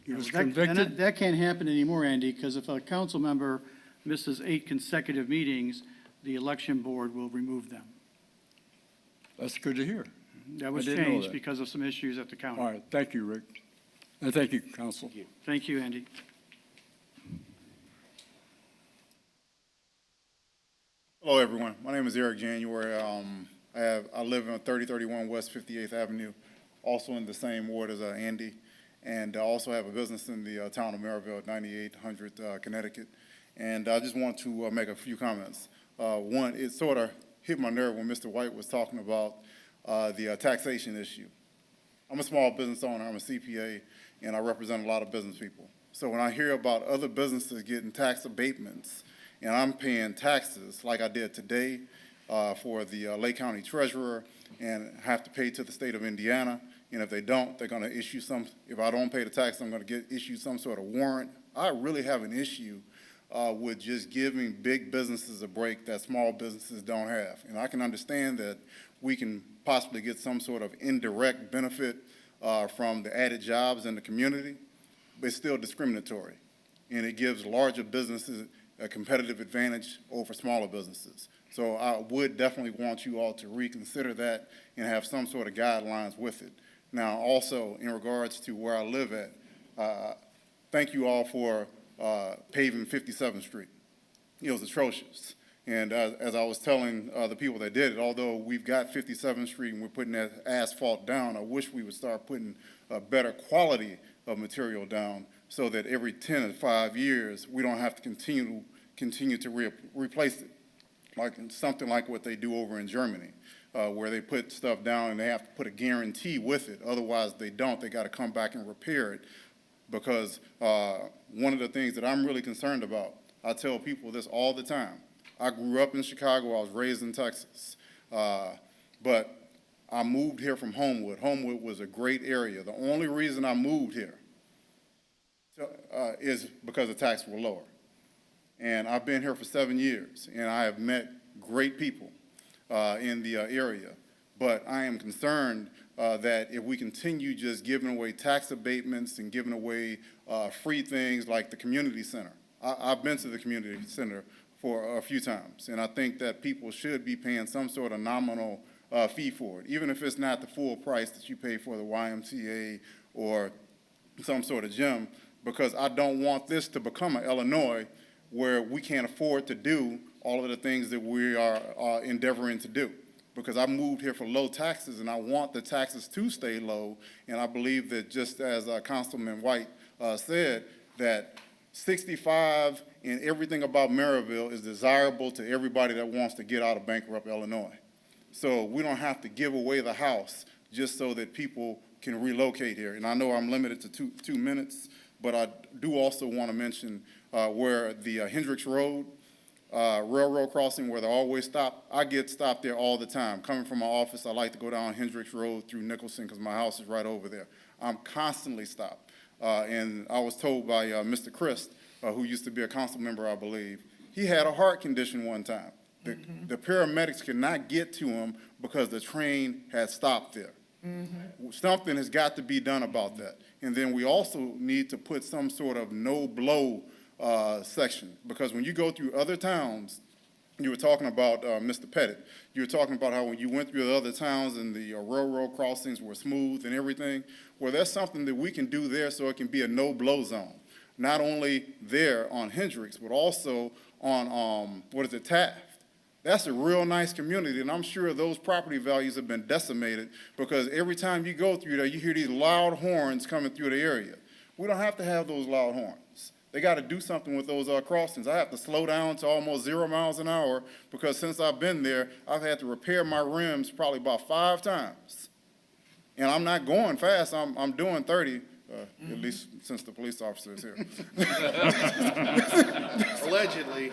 [SPEAKER 19] He was convicted.
[SPEAKER 1] That can't happen anymore, Andy, because if a council member misses 8 consecutive meetings, the election board will remove them.
[SPEAKER 19] That's good to hear.
[SPEAKER 1] That was
[SPEAKER 19] I didn't know
[SPEAKER 1] changed
[SPEAKER 19] that.
[SPEAKER 1] because of some issues at the county.
[SPEAKER 19] All right, thank you, Rick. And thank you, council.
[SPEAKER 1] Thank you, Andy.
[SPEAKER 20] Hello, everyone. My name is Eric January. I live on 3031 West 58th Avenue, also in the same ward as Andy, and I also have a business in the town of Merrillville, 9800 Connecticut. And I just want to make a few comments. One, it sort of hit my nerve when Mr. White was talking about the taxation issue. I'm a small business owner. I'm a CPA, and I represent a lot of business people. So when I hear about other businesses getting tax abatements, and I'm paying taxes like I did today for the Lake County Treasurer, and have to pay to the state of Indiana, and if they don't, they're going to issue some, if I don't pay the tax, I'm going to get issued some sort of warrant. I really have an issue with just giving big businesses a break that small businesses don't have. And I can understand that we can possibly get some sort of indirect benefit from the added jobs in the community, but it's still discriminatory. And it gives larger businesses a competitive advantage over smaller businesses. So I would definitely want you all to reconsider that and have some sort of guidelines with it. Now, also, in regards to where I live at, thank you all for paving 57th Street. It was atrocious. And as I was telling the people that did it, although we've got 57th Street and we're putting that asphalt down, I wish we would start putting a better quality of material down so that every 10 or 5 years, we don't have to continue to replace it, like something like what they do over in Germany, where they put stuff down and they have to put a guarantee with it. Otherwise, they don't. They got to come back and repair it, because one of the things that I'm really concerned about, I tell people this all the time. I grew up in Chicago. I was raised in Texas. But I moved here from Homewood. Homewood was a great area. The only reason I moved here is because the taxes were lower. And I've been here for 7 years, and I have met great people in the area. But I am concerned that if we continue just giving away tax abatements and giving away free things like the community center. I've been to the community center for a few times, and I think that people should be paying some sort of nominal fee for it, even if it's not the full price that you pay for the YMCA or some sort of gym, because I don't want this to become an Illinois where we can't afford to do all of the things that we are endeavoring to do. Because I moved here for low taxes, and I want the taxes to stay low, and I believe that just as Councilman White said, that 65 and everything about Merrillville is desirable to everybody that wants to get out of bankrupt Illinois. So we don't have to give away the house just so that people can relocate here. And I know I'm limited to two minutes, but I do also want to mention where the Hendricks Road, railroad crossing where they always stop. I get stopped there all the time. Coming from my office, I like to go down Hendricks Road through Nicholson because my house is right over there. I'm constantly stopped. And I was told by Mr. Christ, who used to be a council member, I believe, he had a heart condition one time. The paramedics could not get to him because the train had stopped there. Something has got to be done about that. And then we also need to put some sort of no-blow section, because when you go through other towns, you were talking about Mr. Pettit, you were talking about how when you went through the other towns and the railroad crossings were smooth and everything, well, there's something that we can do there so it can be a no-blow zone. Not only there on Hendricks, but also on, Taft. That's a real nice community, and I'm sure those property values have been decimated because every time you go through there, you hear these loud horns coming through the area. We don't have to have those loud horns. They got to do something with those crossings. I have to slow down to almost 0 miles an hour because since I've been there, I've had to repair my rims probably about 5 times. And I'm not going fast. I'm doing 30, at least since the police officer is here.
[SPEAKER 10] Allegedly.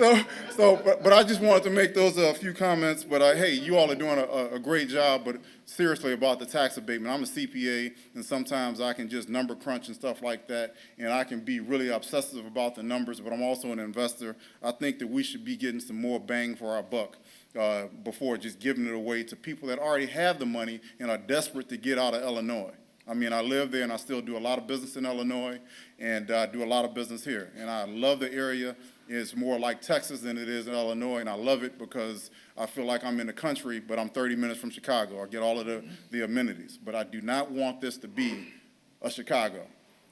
[SPEAKER 20] But I just wanted to make those few comments, but hey, you all are doing a great job, but seriously about the tax abatement. I'm a CPA, and sometimes I can just number crunch and stuff like that, and I can be really obsessive about the numbers, but I'm also an investor. I think that we should be getting some more bang for our buck before just giving it away to people that already have the money and are desperate to get out of Illinois. I mean, I live there, and I still do a lot of business in Illinois, and do a lot of business here. And I love the area. It's more like Texas than it is in Illinois, and I love it because I feel like I'm in the country, but I'm 30 minutes from Chicago. I get all of the amenities. But I do not want this to be a Chicago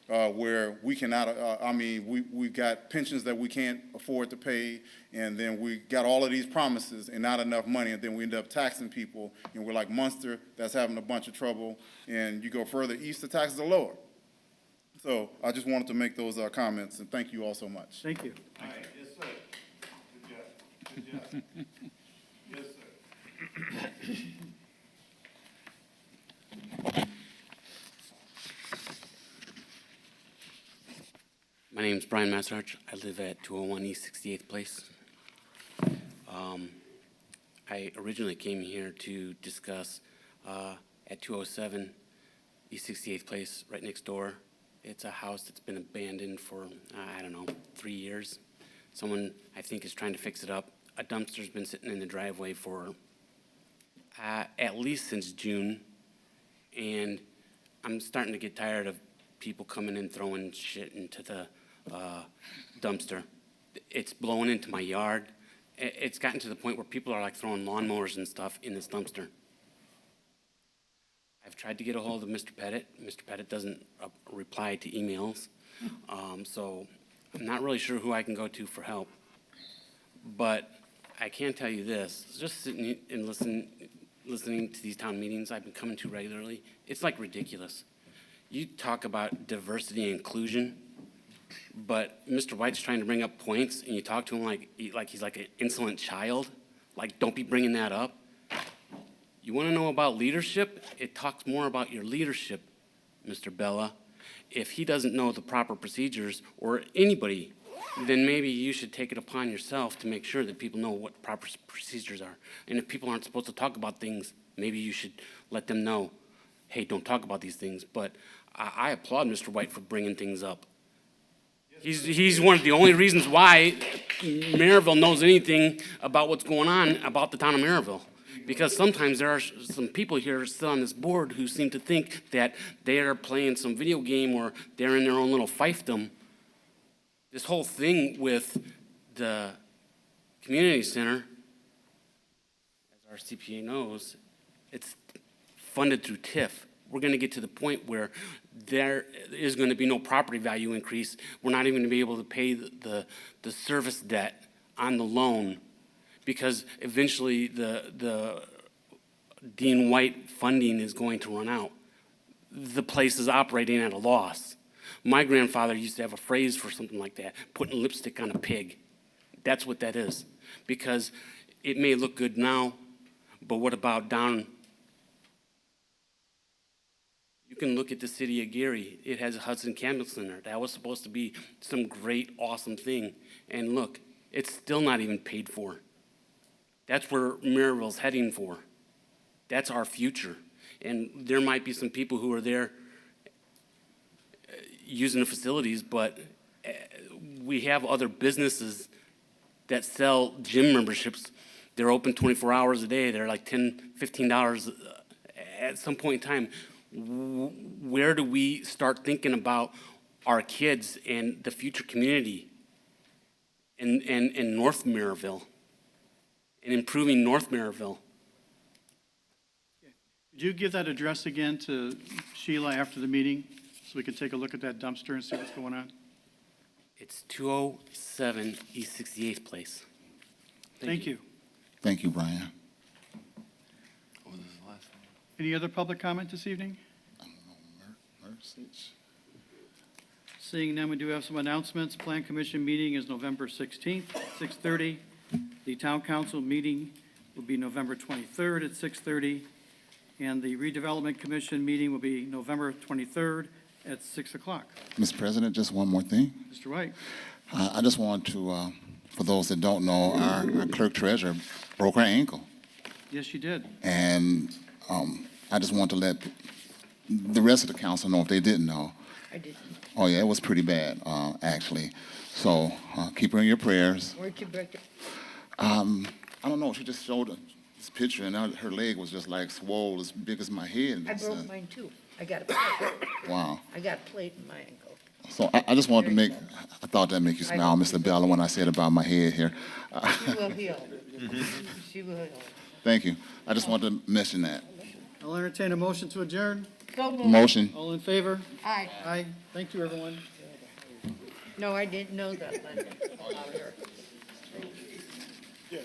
[SPEAKER 20] where we cannot, we've got pensions that we can't afford to pay, and then we got all of these promises and not enough money, and then we end up taxing people, and we're like Munster that's having a bunch of trouble, and you go further east, the taxes are lower. So I just wanted to make those comments, and thank you all so much.
[SPEAKER 1] Thank you.
[SPEAKER 4] All right, yes, sir. Good job. Good job. Yes, sir.
[SPEAKER 21] My name is Brian Massarch. I live at 201 East 68th Place. I originally came here to discuss at 207 East 68th Place, right next door. It's a house that's been abandoned for, 3 years. Someone, I think, is trying to fix it up. A dumpster's been sitting in the driveway for at least since June, and I'm starting to get tired of people coming in throwing shit into the dumpster. It's blowing into my yard. It's gotten to the point where people are like throwing lawnmowers and stuff in this dumpster. I've tried to get a hold of Mr. Pettit. Mr. Pettit doesn't reply to emails. So I'm not really sure who I can go to for help. But I can tell you this, just sitting and listening to these town meetings I've been coming to regularly, it's like ridiculous. You talk about diversity and inclusion, but Mr. White's trying to bring up points, and you talk to him like he's like an insolent child. Like, don't be bringing that up. You want to know about leadership? It talks more about your leadership, Mr. Bella. If he doesn't know the proper procedures, or anybody, then maybe you should take it upon yourself to make sure that people know what proper procedures are. And if people aren't supposed to talk about things, maybe you should let them know, hey, don't talk about these things. But I applaud Mr. White for bringing things up. He's one of the only reasons why Merrillville knows anything about what's going on about the town of Merrillville. Because sometimes there are some people here still on this board who seem to think that they are playing some video game or they're in their own little fiefdom. This whole thing with the community center, as our CPA knows, it's funded through TIF. We're going to get to the point where there is going to be no property value increase. We're not even going to be able to pay the service debt on the loan because eventually the Dean White funding is going to run out. The place is operating at a loss. My grandfather used to have a phrase for something like that, putting lipstick on a pig. That's what that is. Because it may look good now, but what about down? You can look at the city of Gary. It has a Hudson Campbell Center. That was supposed to be some great, awesome thing. And look, it's still not even paid for. That's where Merrillville's heading for. That's our future. And there might be some people who are there using the facilities, but we have other businesses that sell gym memberships. They're open 24 hours a day. They're like $10, $15 at some point in time. Where do we start thinking about our kids and the future community in North Merrillville and improving North Merrillville?
[SPEAKER 1] Could you give that address again to Sheila after the meeting so we can take a look at that dumpster and see what's going on?
[SPEAKER 21] It's 207 East 68th Place.
[SPEAKER 1] Thank you.
[SPEAKER 8] Thank you, Brian.
[SPEAKER 1] Any other public comment this evening? Seeing none, we do have some announcements. Plan Commission meeting is November 16th, 6:30. The Town Council meeting will be November 23rd at 6:30. And the Redevelopment Commission meeting will be November 23rd at 6 o'clock.
[SPEAKER 8] Mr. President, just one more thing.
[SPEAKER 1] Mr. White.
[SPEAKER 8] I just want to for those that don't know, our clerk treasurer broke her ankle.
[SPEAKER 1] Yes, you did.
[SPEAKER 8] And I just want to let the rest of the council know if they didn't know.
[SPEAKER 3] I didn't.
[SPEAKER 8] Oh, yeah, it was pretty bad, actually. So keep her in your prayers.
[SPEAKER 3] Where'd you break it?
[SPEAKER 8] I don't know, she just showed this picture, and her leg was just like swole as big as my head.
[SPEAKER 3] I broke mine too. I got a plate.
[SPEAKER 8] Wow.
[SPEAKER 3] I got a plate in my ankle.
[SPEAKER 8] So I just wanted to make, I thought that'd make you smile, Mr. Bella, when I said about my head here.
[SPEAKER 3] She will heal. She will heal.
[SPEAKER 8] Thank you. I just wanted to mention that.
[SPEAKER 1] I'll entertain a motion to adjourn.
[SPEAKER 3] So moved.
[SPEAKER 8] Motion.
[SPEAKER 1] All in favor?
[SPEAKER 3] Aye.
[SPEAKER 1] Aye. Thank you, everyone.
[SPEAKER 3] No, I didn't know that, Linda.
[SPEAKER 8] Yeah.